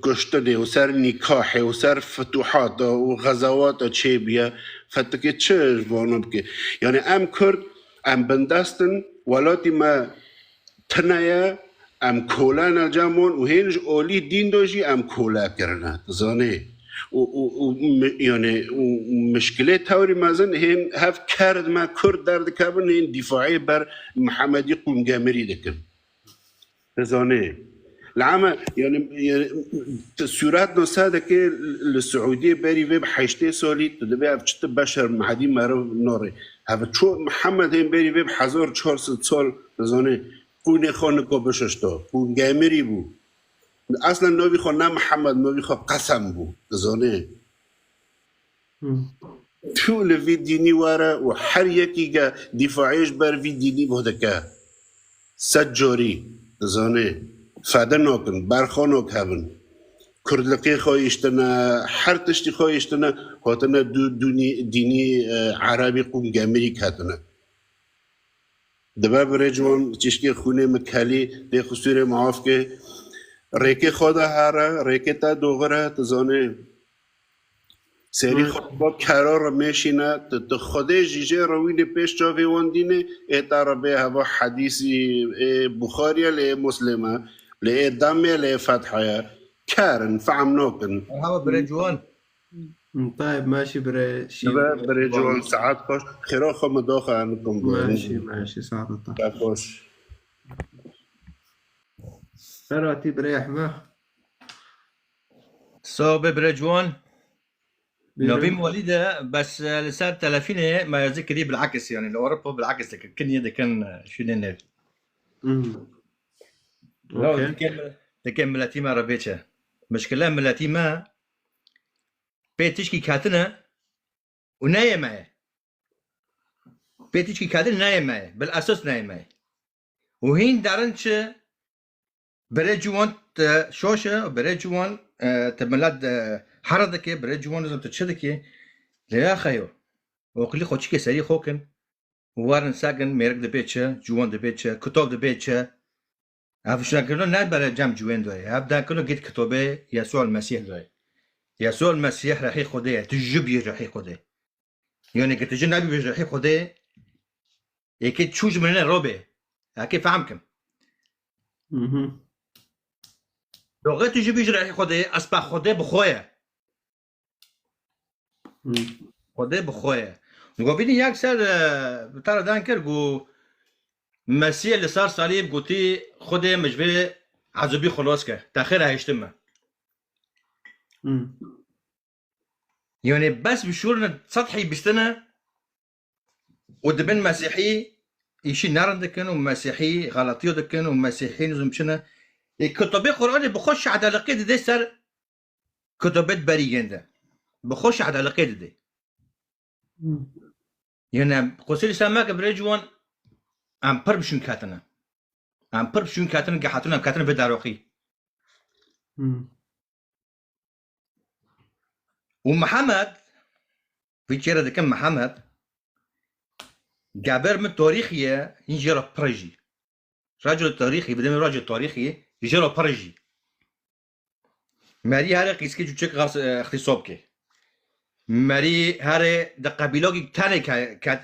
كشتده وسر نكاحه وسر فتوحات وغزوات تشيبيا فتكي تشير بانوبك يعني ام كرد ام بندستن ولاتي ما تنايا ام كولان الجامون وهنج اولي دين دوجي ام كولا كرنا تزاني يعني ومشكلة توري مازن هن هف كارد ما كرد درد كابن هن دفاعي بر محمدي قوم جامري دكن تزاني العامة يعني سورات نصادة كي السعودية باري في بحيشتي سولي تدبي أفتشت بشر معدي مرة نوري هذا شو محمد هم باري في بحزار 400 سال تزاني قونه خانه کو بششتا قون گامری بو اصلا نوی خو نه محمد نوی خو قسم بو دزانه تو لفي ديني ورا وحريكي دفاعيش بر في ديني بهدكا سجوري زانه فدنوكن برخانوك هبن كردلقي خويشتنا حرتشتي خويشتنا هاتنا دوني ديني عربي قوم جامريك هاتنا دباب رجوان تشكي خونه مكالي دي خسوري معافكي ريكي خودا هارا ريكي تا دوغرا تزانه سری خود با کرار میشینه تو خود جیجه روی پیش جاوی واندینه اتارا به هوا حدیثی بخاری لی مسلمه لی دمی لی فتحه کارن فهم نوکن هوا برای جوان طيب ماشي بري شي بري جوان ساعات خوش خيرا خو مداخل عنكم ماشي ساعات خوش فراتي بري احمد صوب برای جوان نوفي مواليده بس لسان تلافينه ما يذكر بالعكس يعني لو اوروبا بالعكس كنيا ده كان شنو لو كان ملاتيما ربيتها مشكلة ملاتيما بيتشكي كاتنا ونايم معي بيتشكي كاتنا نايم معي بالاساس نايم معي وهين دارنش بريجوان شوشه بريجوان تملاد حردك بريجوان لازم تتشدك لا خيو وقلي خوتشكي سري خوكن وارن ساقن ميرك دبيتشا جوان دبيتشا كتاب دبيتشا عفشنا كنا نبر جام جوان دوي هبدا كنا جيت كتابه يسوع المسيح دوي يسوع المسيح راح ياخذه تجبي راح ياخذه يعني كتجي نبي راح ياخذه يكيد تشوج مننا روبي هكي فهمكم لغة تجبي راح ياخذه اصبح خذه بخويا خذه بخويا نقول ياك سر ترى دانكر جو مسيح اللي صار صليب قلتي خده مجبري عزبي خلاص كه تاخيرها هيشتمه يعني بس بشورنا سطحي بستنا ودبن مسيحي يشي نارن دكن ومسيحي غلطيو دكن ومسيحيين زمشنا الكتب القرآن بخش على العقيدة دي سر كتبت بريين ده بخش على العقيدة دي يعني قصير سماك بريجوان ام پر بشون کاتنا ام پر بشون کاتنا که حتنا کاتنا به داروخی ومحمد في كيرا ده كان محمد جابر من تاريخية يجرى برجي رجل تاريخي بدم رجل تاريخي يجرى برجي ماري هذا قيسكي جو تشك غاس اختصاب كي ماري هاره ده قبيلوكي تاني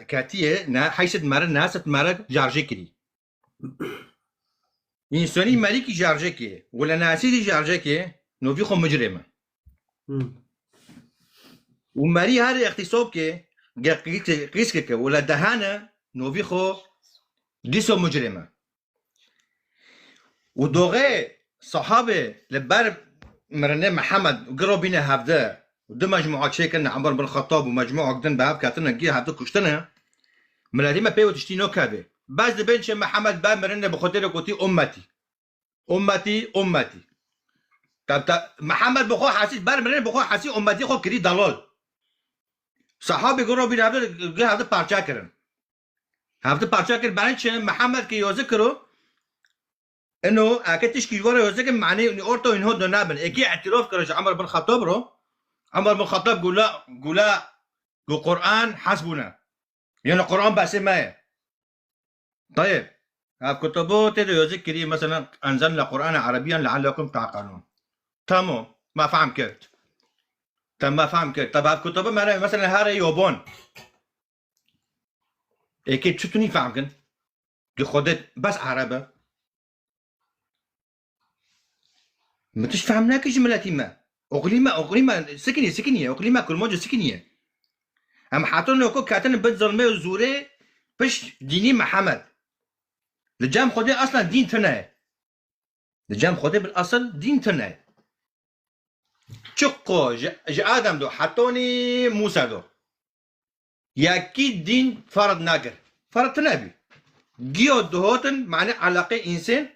كاتيه نا حيث مارا ناست مارا جارجي كري إنساني ماري كي جارجي كي ولا ناسي دي جارجي كي نوفي خو مجرمة وماري هاره اختصاب كي قيسكي ولا دهانا نوفي خو ديسو مجرمة ودوغي صحابة لبار مرنة محمد وقروا بينا هفده ودو مجموعة شيكن عمر بن الخطاب ومجموعة قدن باب كاتنا جي هادو كشتنا ملاتي ما بيو تشتي نو كابي باز دبنش محمد باب مرنة بخاطر قوتي امتي طب محمد بخو حاسس بار مرنة بخو حاسس امتي خو كري دلال صحابي قروا بين هادو جي هادو پارچا کرن هادو پارچا کر بانش محمد كي يذكروا انه اكتش كي ورا يذكر معناه انه اورتو انه دو نابن اكي اعتراف كرج عمر بن الخطاب رو عمر بن الخطاب قول القرآن حسبنا يعني القرآن بس ما طيب كتبه تدو يذكري مثلا أنزلنا القرآن عربيا لعلكم تعقلون تمام ما فهم كرت تمام ما فهم كرت طب كتبه مثلا هاري يوبون اكيد شتوني فهمكن دي خدت بس عربة ما تش فهمناك جملتي ما اقليما سكنيه اقليما كل موجه سكنيه ام حاطين لكو كاتن بيت ظلمه وزوري بش ديني محمد الجام خدي اصلا دين تناي الجام خدي بالاصل دين تناي تشقو ادم دو حطوني موسى دو يا كي دين فرض ناقر فرض تنابي جيو دهوتن معنى علاقة إنسان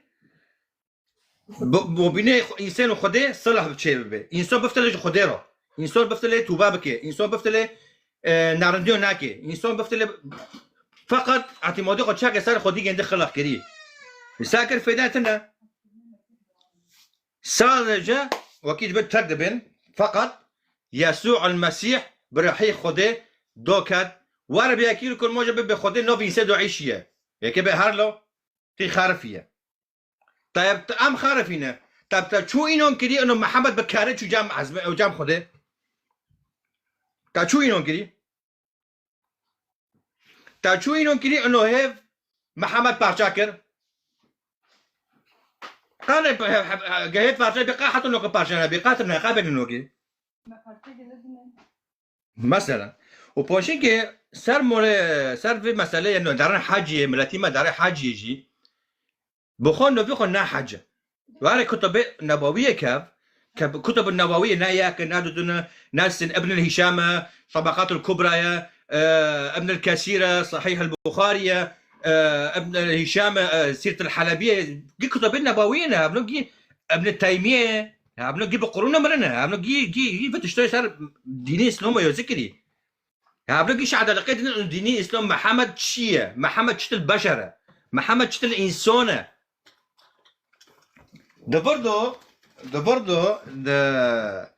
ببینه انسان و خوده صلح بچه ببه انسان بفتله جو خوده رو انسان بفتله توبه بکه انسان بفتله نارندیو نکه انسان بفتله فقط اعتمادی خود چه سر خودی گنده خلق کری ساکر فیداتنا سادجه وكيد بتردبن فقط يسوع المسيح برحي خوده دوكات ورا بياكيل كل موجه بخوده نو انسان دو عيشيه يكي بهارلو تي خارفيه طيب ام خارفينه طيب شو اینون کردی انه محمد بکاره چو جام عزم او جام خوده تا شو اینون کردی تا شو اینون کردی انه هف محمد پارچا کرد قال جهت پارچا بقى حتى انه پارچا بقى نه قابل انه کی مثلا و پوشی که سر في مساله انه دارن حاجی ملتی ما داره حاجی جی بخون نو بخون نه حاجه وعلى كتب نبويه كتب النبويه ناياك نادنا ناس ابن الهشام طبقات الكبرى ابن الكثير صحيح البخاري ابن الهشام سيره الحلبيه دي كتب النبويه ابن تيميه ابن بقرون مرنا ابن جي بتشتري صار ديني اسلام يذكري ابن جي على لقيت ديني اسلام محمد شيه محمد شت البشره محمد شت الانسانه ده برضو ده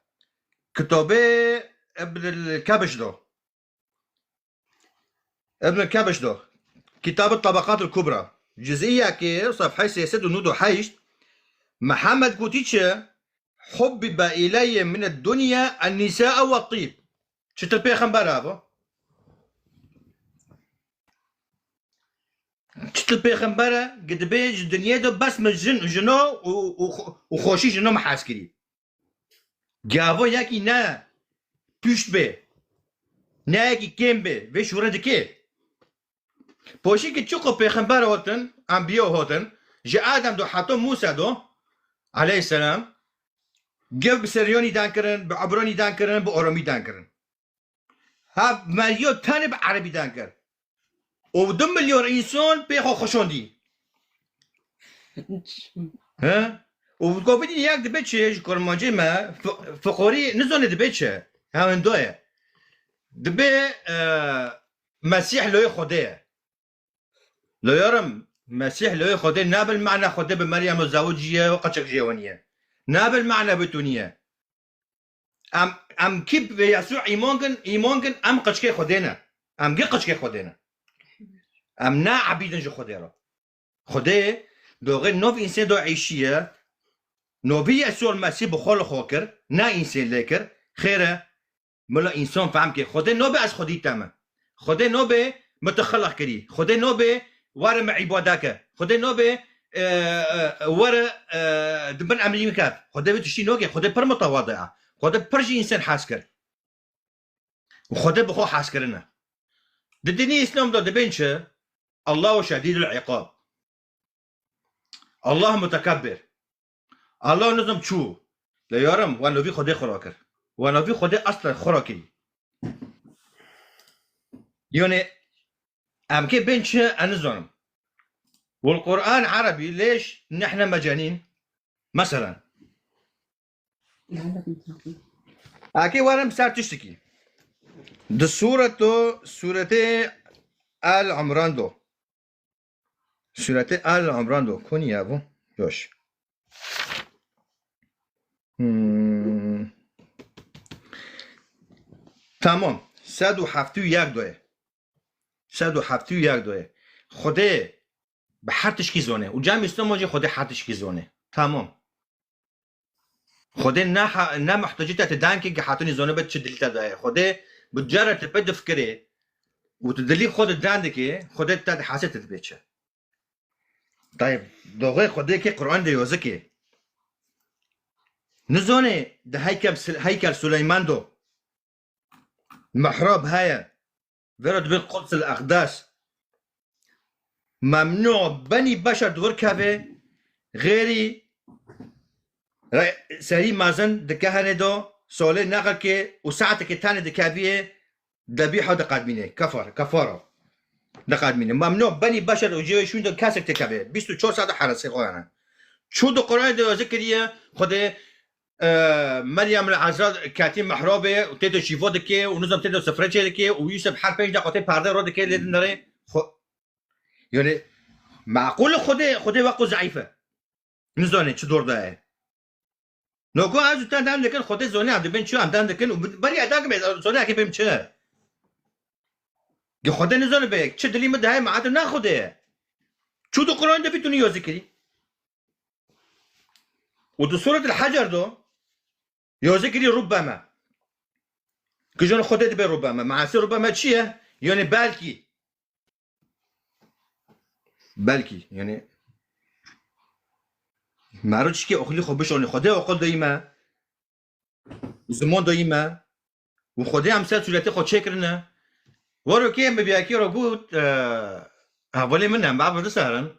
كتابه ابن الكبش ده كتاب الطبقات الكبرى جزئية كي صفحة 6 محمد كوتيتش حبب إلي من الدنيا النساء والطيب شت البيخنبر هذا شت البيخنبر قد بيج الدنيا دو بس من جنو وخوشي جنو محاسكري جابو ياكي نا پشت به نه یکی کم به و شورا دکه پوشی که چوکو پیغمبر هاتن انبیا هاتن جا آدم دو حتی موسی دو علیه السلام گف بسریانی دان کرن به عبرانی دان کرن به آرامی دان کرن ها ملیو تانه به عربی دان کرن و 2 میلیون انسان پیخو خوشوندی ها و گفتی یک دبه چه کرمانجی ما فقوری نزونه دبه چه همین دوه دبه مسیح لوی خوده لویارم مسیح لوی خوده نابل معنى خوده به مریم الزوجیه و قچک جیوانیه نابل معنى بتونیه ام کیب به یسوع ایمانکن ام قچک خودینا ام گی قچک خودینا ام نا عبیدن جو خوده را خوده دوغه نوف انسان دو عیشیه نوبی یسوع المسیح بخول خوکر نا انسان لیکر خیره ملا انسان فهم که خوده نوبه از خودی تمه خوده نوبه متخلق کری خوده نوبه واره مع عبادك خوده نوبه واره دبن عملي مكات خوده بتشتي نوكي خوده پر متواضعه خوده برجي انسان حاسكر وخوده بخو حاسكرنا ددني اسلام دو دبنش الله شديد العقاب الله متكبر الله نظم شو لا يارم وانو في خوده خراكر وانو في خوده اصلا خراكري يعني ام كي بنش انظلم والقرآن عربي ليش نحن مجانين مثلا اكي ورم صار تشتكي دو سورة آل عمران دو سورة آل عمران دو كوني يا ابو يوش تمام 171 دوه 171 دوه خوده به هر تشکی زونه و جمع اسلام واجه خوده هر تشکی زونه تمام خوده نه محتاجیت تدان که حتونی زونه بد چه دلیت داره خوده بجرد تبد فکره و تدلی خود دانده که خوده تد حاست تبچه طيب دوغه خوده که قرآن دیوزه که نزونه ده هیکل سلیمان دو محراب هاي ورد بالقدس الأقداس ممنوع بني بشر دور كافي غيري سري مازن دكهنه دو سولي نقل كي وساعتك تاني دكافيه ذبيحه دقادمينه كفاره دقت مینه ممنوع بنی بشر و جیوشون دو کسک تکبه 24 ساعت حراسه خواهنه چون دو قرآن دو ذکریه خود مريم العذراء كاتين محرابه وتيتو شيفو دكي ونظم تيتو سفرتشي دكي ويوسف حال بيج دقيقتين بارده رو دكي لين نري يعني معقول خدي وقت ضعيفه نزوني چه دور ده نوكو از تن دام لكن خدي زوني عند بين شو عندن لكن بري اداك بي زوني اكي بيم چه خدي نزوني بك چه دلي مده ما عاد ناخده شو دو قران ده بتوني يذكري ودو سوره الحجر دو يذكري ربما كجون خدي ده ربما مع سي ربما چيه يعني بلكي يعني معروض که اخلی خوبش آن خدا اقل دایما زمان دایما و خدا هم سر صورتی خود چه کرنه وارو که مبیاکی رو بود اولی من هم بعد سرن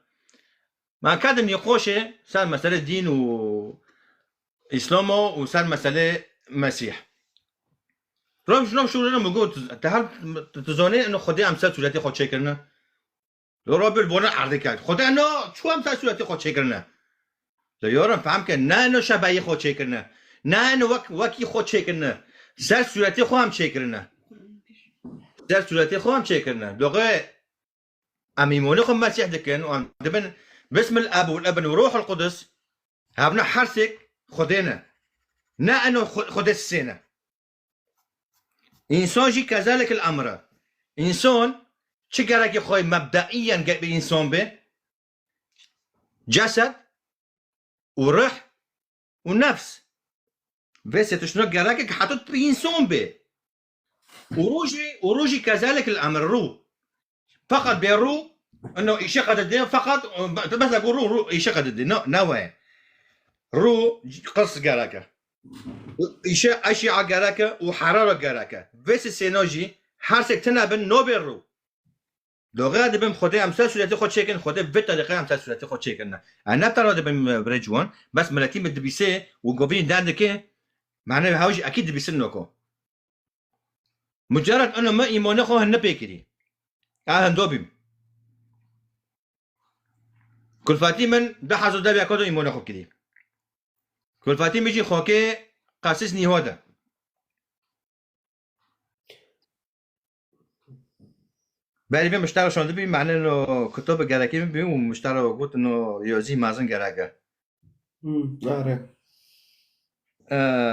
ما کدم نقاشه سر مسئله دین و اسلام و سر مسئله مسیح رام شنو شو میگه تا تزانه انه خدا هم سر صورتی خود چه کرنه لورا بالبونه عرض کرد خدا نه چو هم سر صورتی خود چه کرنه لیارم فهم که نه اینو شبیه خود چه کرنه نه اینو وکی خود چه کرنه سر صورتی خود هم چه کرنه سر صورتی خود هم چه کرنه دوغه امیمونی خود مسیح دکن و دبن بسم الاب والابن وروح القدس هبنا حرسك خدينا نه اینو خود السنه انسان جي كذلك الامر انسان چه گرک خواه مبدئيا به انسان به جسد وروح ونفس بس تشنو جراك حطت بإنسان به وروجي كذلك الأمر رو فقط بالرو إنه يشقد الدين فقط بس أقول رو يشقد الدين نوع رو قص جراك أشياء جراك وحرارة جراك بس سيناجي حرسك تنابن نو بالرو دوغه دبم خدا امثال صورتی خود چکن خدا به طریقه امثال صورتی خود چکن انا ترى دبم برجوان بس ملتي مدبيسه وقوبين داندك معناه هاوج اكيد دبيسن نوكو مجرد انه ما ايمانه خو هن بيكري هندوبيم كل فاتي من ده حزو ده بياكدو ايمانه خو كدي كل فاتي ميجي خوكي قاسسني هودا بعد بیم مشترک شده بیم معنی انه کتاب گرکی بیم و مشترک گفت انه یازی مازن گرکه. آره.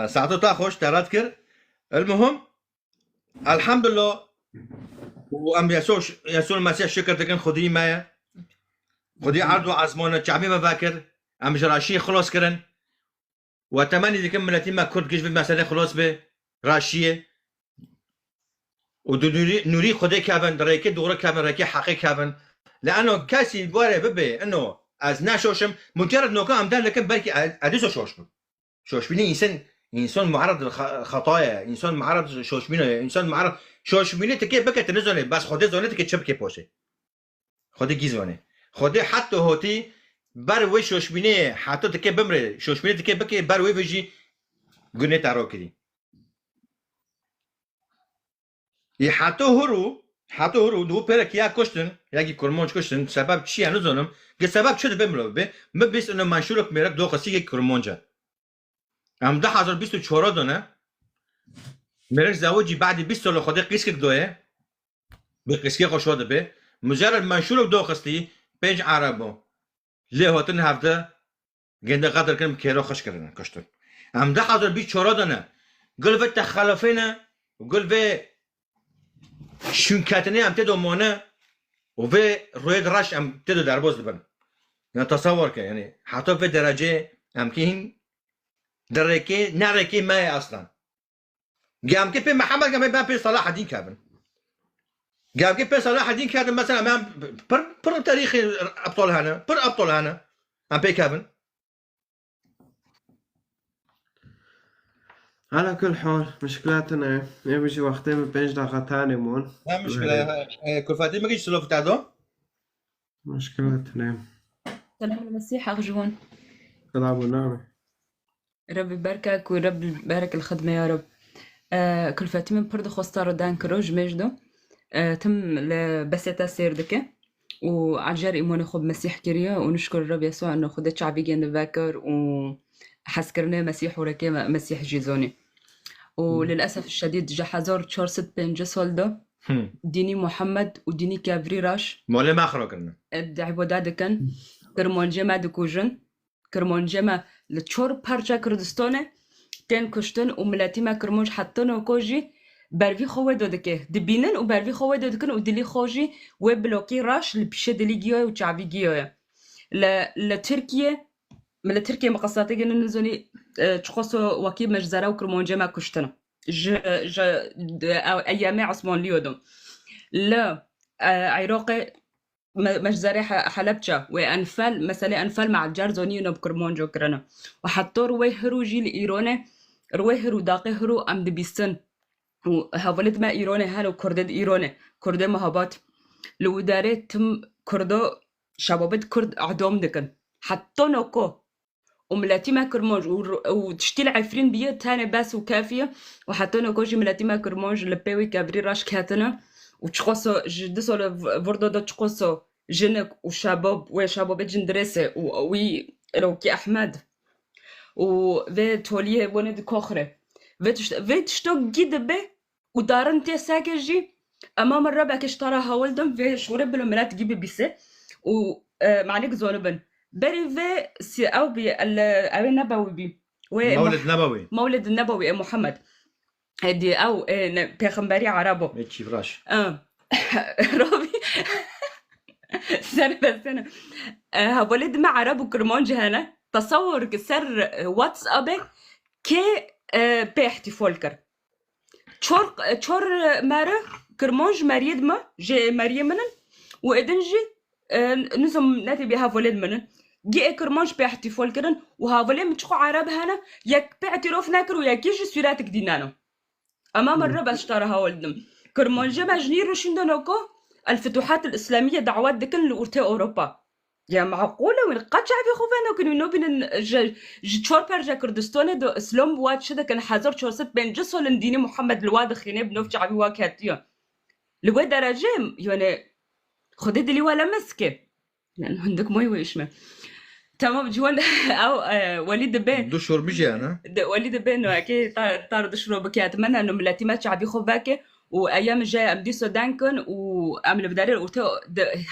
ساعته تا خوش درات کرد. المهم الحمد لله و ام يسوع المسيح شكر دكن خدي معايا خدي عرض وعزمانه شعبي ما فاكر ام جراشي خلاص كرن واتمنى دكن ملتي ما كرد كيش بالمسألة خلاص به راشيه ونوري خدي كابن دريكي دورة كابن ريكي حقي كابن لأنه كاسي بواره ببي إنه از نشوشم مجرد نوكا عمدان لكن بلكي أديسو شوشبيني إنسان معرض للخطايا إنسان معرض شوشبيني إنسان معرض شوشبيني تكي بكا تنزوني بس خدي زوني تكي تشبكي بوشي خدي جيزوني خدي حتى هوتي بروي شوشبيني حتى تكي بمري شوشبيني تكي بكي بروي بيجي قني تارو كدي حتی هرو دو پر کیا کشتن یکی کرمانچ کشتن سبب چی هنوزونم که سبب چه بملو به بیست انه منشورک میرک دو قصی یک کرمانچه هم 2024 دونه میرک زواجی بعد 20 سال خود قیسک دوه به قیسکی خوشواده به مجرد منشورک دو قصی 5 عربو له هاتن هفته گنده قدر کنم کیرا خوش کردن کشتن هم 2024 دونه قلب تخلفینه وقلب شون کتنی هم تدو مانه و روی رش هم تدو درباز دبن یعنی تصور که یعنی حتی به درجه هم که این درکه نرکه مای اصلا گم که به محمد گم به صلاح الدین کردن گم که به صلاح الدین کردن مثلا من پر تاریخ ابطال هنه هم به کردن على كل حال مشكلتنا يبيجي وقتين ب 5 دقيقة تاني مون لا مشكلة كل فاتي ما جيش سلوف تعدو مشكلتنا سلام المسيح أرجون سلام ونعمة رب يباركك ورب يبارك الخدمة يا رب كل فاتي من برد خواستار دان كروج مجدو تم لبسيطة سير دكه وعجر إيمان خب مسيح كريا ونشكر الرب يسوع إنه خدت شعبي جند باكر وحسكرنا مسيح وركي مسيح جيزوني وللأسف الشديد جحزور تشورست بين جسولدا ديني محمد وديني كابري راش مولا ما خرجنا الدعبودا دكن كرمون جما دكوجن كرمون جما لتشور بارجا كردستانه تن كشتن وملاتي ما كرمونج حطن وكوجي برفي خوه دادكه دبینن و برفي خوه دادکن و دلی خوجی و بلوکی راش لبیشه دلی گیاه و چعبی گیاه لترکیه ترکیه مقصاته جنن نزونی تشخصو وكيب مجزرة وكرمون جمع كشتنا أيام عثمان ليودم لا عراق مجزرة حلبجة وأنفال مثلا أنفال مع الجار زوني وبكرمون جوكرنا وحطوا روي هرو جيل إيرانه روي هرو داقي هرو أم دبيستن وهولد ما إيرانه هلو كردد إيرانه كرد مهابات لو داره تم كردو شبابت كرد أعدام دكن حتى نوكو وملاتي ما كرمونج وتشتيل عفرين بيه تاني بس وكافية وحتى نوكوجي ملاتي ما كرمونج لبيوي كابري راش كاتنا وتشخصو جدسو لفردو دو تشخصو جنك وشباب جندرسة وي روكي أحمد وفي توليه وند كوخرة في تشتو جيد به ودارن تيساكجي أمام الربع كشترى هولدم في شورب بالملات جيبي بيسه ومعنيك زونبن بري في سي أو بي أو نبوي بي مولد النبوي محمد هدي أو بيخمبري عربو ماشي فراش روبي سنة هولد مع عربو كرمونج هنا تصور كسر واتسابك كي بيحتي فولكر تشور مارا كرمونج مريد ما جي مريم منن وإدنجي نزم ناتي بها ولد منن جي كرمونج بيحتي فولكرن وهاولي متشخو عرب هنا يك بيعتروف ناكر وياك يجي سيراتك دينانو أمام الرب اشتراها ولدم كرمونج مجنير وشندنوكو الفتوحات الإسلامية دعوات دكن لأورتي أوروبا يا معقولة وين قد شعبي خوفانا كانوا ينوبين جتشور برجا كردستاني دو اسلام بواد شده كان حزر تشورست بين جسول ديني محمد الواد خيني بنوف شعبي واكاتيا لو درجة يعني خدي دلي ولا مسكة لأن عندك موي ويشمه تمام جوان أو وليد بين دشور بيجي أنا وليد بين أكيد طار دشور بكي أتمنى إنه ملاتي ما شعبي خوفاكي وأيام الجاية أبدي سودانكن وأمل بدارير وتو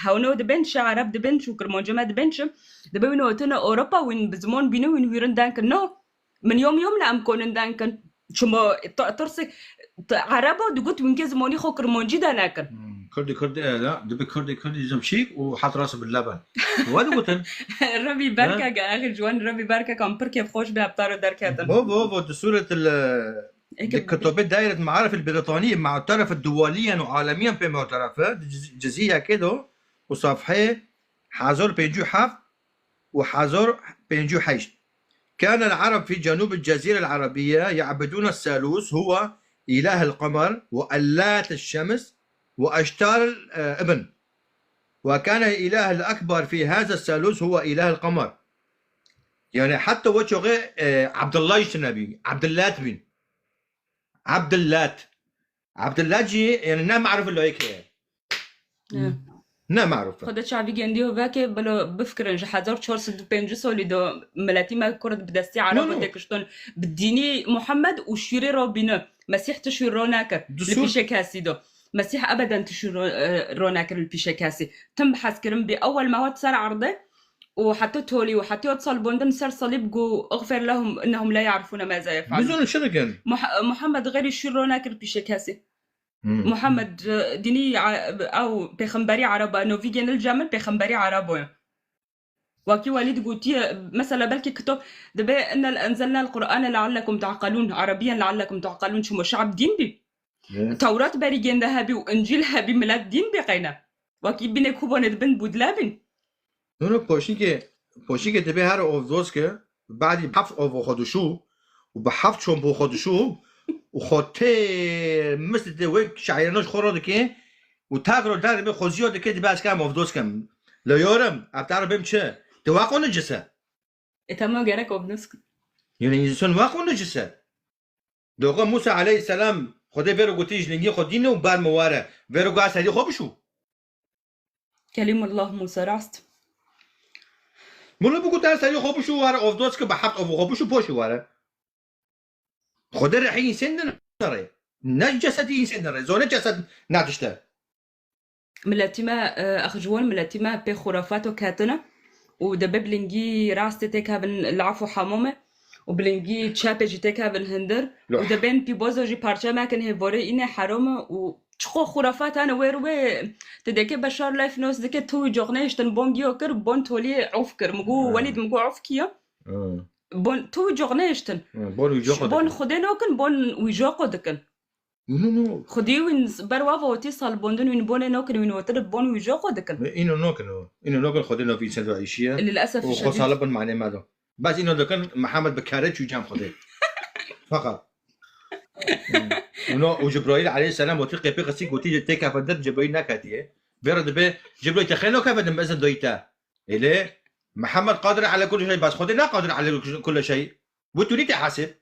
هونو دبنش عرب دبنش وكرمونجما دبنش دبينو وتنا أوروبا وين بزمون بينو وين ويرن دانكن نو من يوم لأم كونن دانكن شما ترسك عربة دقت وين كزموني خو كرمونجي دانكن كردي لا دبي كردي زمشيك وحط راسه باللبن وين قلتن ربي باركة آخر جوان ربي باركة كم بركة خوش بأبطار دركاتن بو دسورة كتبت دائرة المعارف البريطانية معترفة دوليا وعالميا بمعترفة جزية كده وصفحة حازور بينجو حف وحازور بينجو حيش. كان العرب في جنوب الجزيرة العربية يعبدون الثالوث هو إله القمر وألات الشمس وأشتار الابن، وكان الإله الأكبر في هذا الثالوث هو إله القمر. يعني حتى وجهه عبد الله النبي عبد اللات بن عبد اللات جي يعني نام عارف اللي هيك نام عارف خدت شعبي جندي وباك بلو بفكر إن حضرت شورس بين جسولي دو ملاتي ما كرد بدستي عرب دكشتون بديني محمد وشيري ربنا مسيح تشير روناك لبيشة كاسي دو مسيح أبدا تشير روناك لبيشة كاسي تم بحث كرم بأول ما هو صار عرضه وحتى تولي وحتى يوصل بوندن صار صليب جو اغفر لهم انهم لا يعرفون ماذا يفعلون. بزون شنو كان؟ محمد غير يشيروناك بشكاسي. محمد ديني او بيخمبري عربة انه في جن الجمل بيخمبري عربة. وكي وليد قوتي مثلا بلكي كتب دبا ان انزلنا القرآن لعلكم تعقلون عربيا لعلكم تعقلون شو شعب دين بي. توراة بري جن ذهبي وانجيل هبي ملاد دين بقينا. وكي بينك هو ندبن بودلابن. نونو پوشی که تبه هر اوفدوس که بعدی بحفظ اوفو خودشو وبحفظ شون بو خودشو وخوته مثل دوی شعیرناش خورده که و تاگرو در به خوزیو دکه دی باز کم اوفدوس کم لیارم ابتر بیم چه توقع نجسه اتما گرک اوفدوس یعنی انسان واقع نجسه دوغا موسی علیه السلام خدا ویرو گوتی جلنگی خودینه و بعد مواره ویرو گو سری خوب شو كلام الله موسى راست مولا بگو در سری خوب شو واره افدوس که به حق افو خوب شو پوش واره خدا رحی انسان نره نه جسدی انسان نره زونه جسد نداشته ملاتي ما اخ جوان ملاتي ما بي خرافات وكاتنا ودبي بلنجي راستي تيكا بن العفو حمومه وبلنجي تشابي جي تيكا بن هندر ودبين بي بوزو جي بارشا ما كان هيفوري إني حرامه وشخو خرافات أنا ويروي تدكي بشار لايف نوس دكي توي جوغنيش تن بونجيو كر بون تولي عفكر مجو وليد مجو عفكيا بون توي جوغنيش تن بون خدينو كن بون ويجوقو دكن خدي وين بروا وتصل بوندن وين بون نوكن وين وتر بون ويجوقو دكن إنه نوكن خدينا في سنة عيشية للأسف الشديد وخصالة معناه ماذا بس إنه دكان محمد بكارت شو جام خده فقط وجبرائيل عليه السلام وتلقي بقصي قوتي تيكا فدت جبرائيل نكاتيه بيرد به جبرائيل تخيلوا كيف بدنا مأذن دويتا إليه محمد قادر على كل شيء بس خدي لا قادر على كل شيء وتريد تحاسب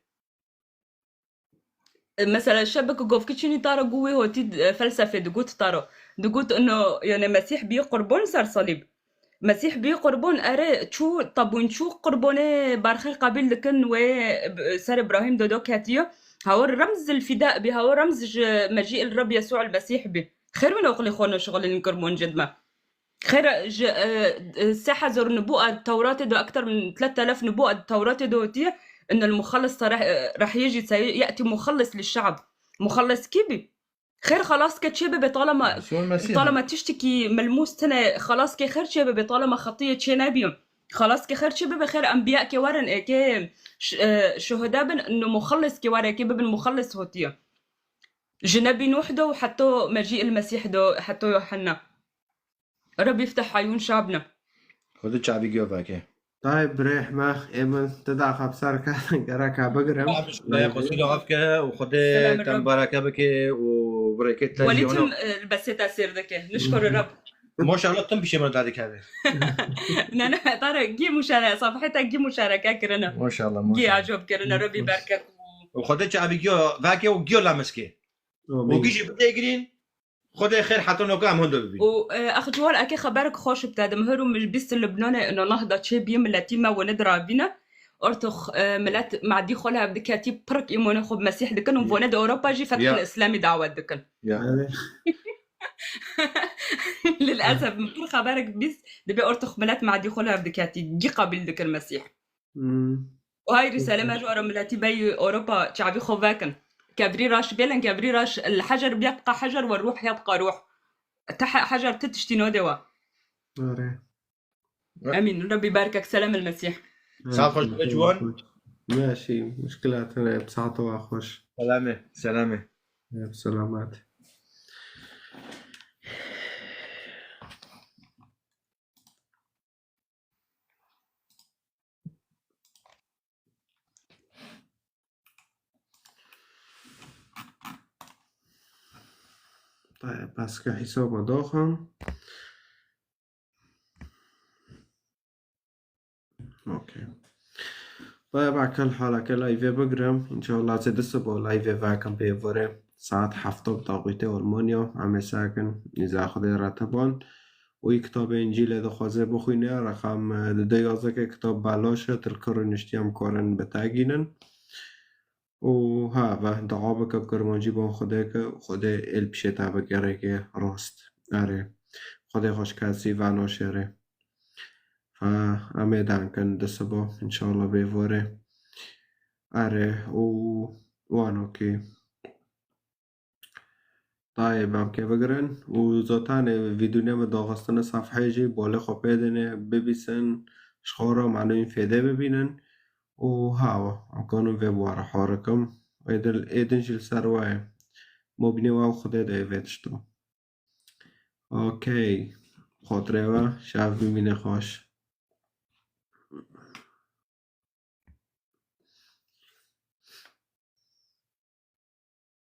مثلا الشبك قوف كيتشيني طارو قوي هو تيد فلسفة دقوت طارو دقوت إنه يعني مسيح بيه قربون صار صليب مسيح بيه قربون أري شو طب وين شو قربونه بارخي قبيل لكن وسر إبراهيم دودو كاتيو هو رمز الفداء به هو رمز مجيء الرب يسوع المسيح به خير من أقول إخوانا شغل الكربون جد ما خير ساحة زور نبوءة التوراة دو أكثر من 3000 نبوءة التوراة دوتيه إن المخلص راح يجي يأتي مخلص للشعب مخلص كيبي خير خلاص كتشبه طالما تشتكي ملموس تنا خلاص كي خير شبه طالما خطية شنابيهم خلاص كي خير شبه بخير أنبياء كي ورن كي شهداء بن إنه مخلص كي ورا كي ببن مخلص هوتيه جنبي نوح دو حتى مجيء المسيح دو حتى يوحنا رب يفتح عيون شعبنا خذ الشعبي جوفاكي طيب ريح ماخ إيمن تدع خبصار كان قراكا بقرم لا خذي غفكة وخذي تنباركة بكي وبركة وليتم البسيطة سير ذكي نشكر الرب ما شاء الله تم بشي من ذلك هذا نانا طارق جي مشاركة صفحتك جي مشاركة كرنا ما شاء الله جي عجب كرنا ربي يباركك وخذي شعبي جو فاكي وجيو لامسكي وجيش بتجرين خذي خير حتى نوكا هم هندو ببين وأخ جوال أكي خبرك خوش بتاعد مهرو مش بس لبنان إنه نهضة شيء بيم لاتيما وندرا بينا أرتخ ملات معدي خلها بدكاتي برك إيمون خب مسيح دكان وفوند أوروبا جي فتح الإسلامي دعوة دكان للأسف مكل خبرك بس دبي أرتخ ملات معدي خلها بدكاتي جي قابل دكان مسيح وهاي رسالة ما جوارا ملاتي بي أوروبا شعبي خواكن كبري راش بيلن كبري راش الحجر بيبقى حجر والروح يبقى روح حجر تتشتينو دوا امين ربي يباركك سلام المسيح ساعة خوش بجوان ماشي مشكلاتنا بساعته واخوش سلامة بسلامات طيب بس كحساب داخل اوكي طيب على كل حال كلايفي بقرم ان شاء الله تدسبوا لايفي فاكم بيفوري ساعات حفظه بتوقيته ألمانيا عم ساكن إذا أخذ راتبان وكتاب إنجيل إذا خوازه بخوينه رقم 12 كتاب بلاشه تلكر نشتيام كارن بتاگينن و ها و دعا بکن کرمانجی با خدا ال پیش تا بگره که راست اره خدا خوش کسی و ناشره و همه دانکن دسبا انشالله بیواره اره و وانو که طيب هم که بگرن و ذاتن ویدیو داغستان صفحه جی بالا خواه دنه ببیسن شخورا معنی فیده ببینن و هاو امکانم وی بواره حارکم و ایدن جل سروای مبینه و خدا دایویدشتو اوکی خاطره و شب ببینه خوش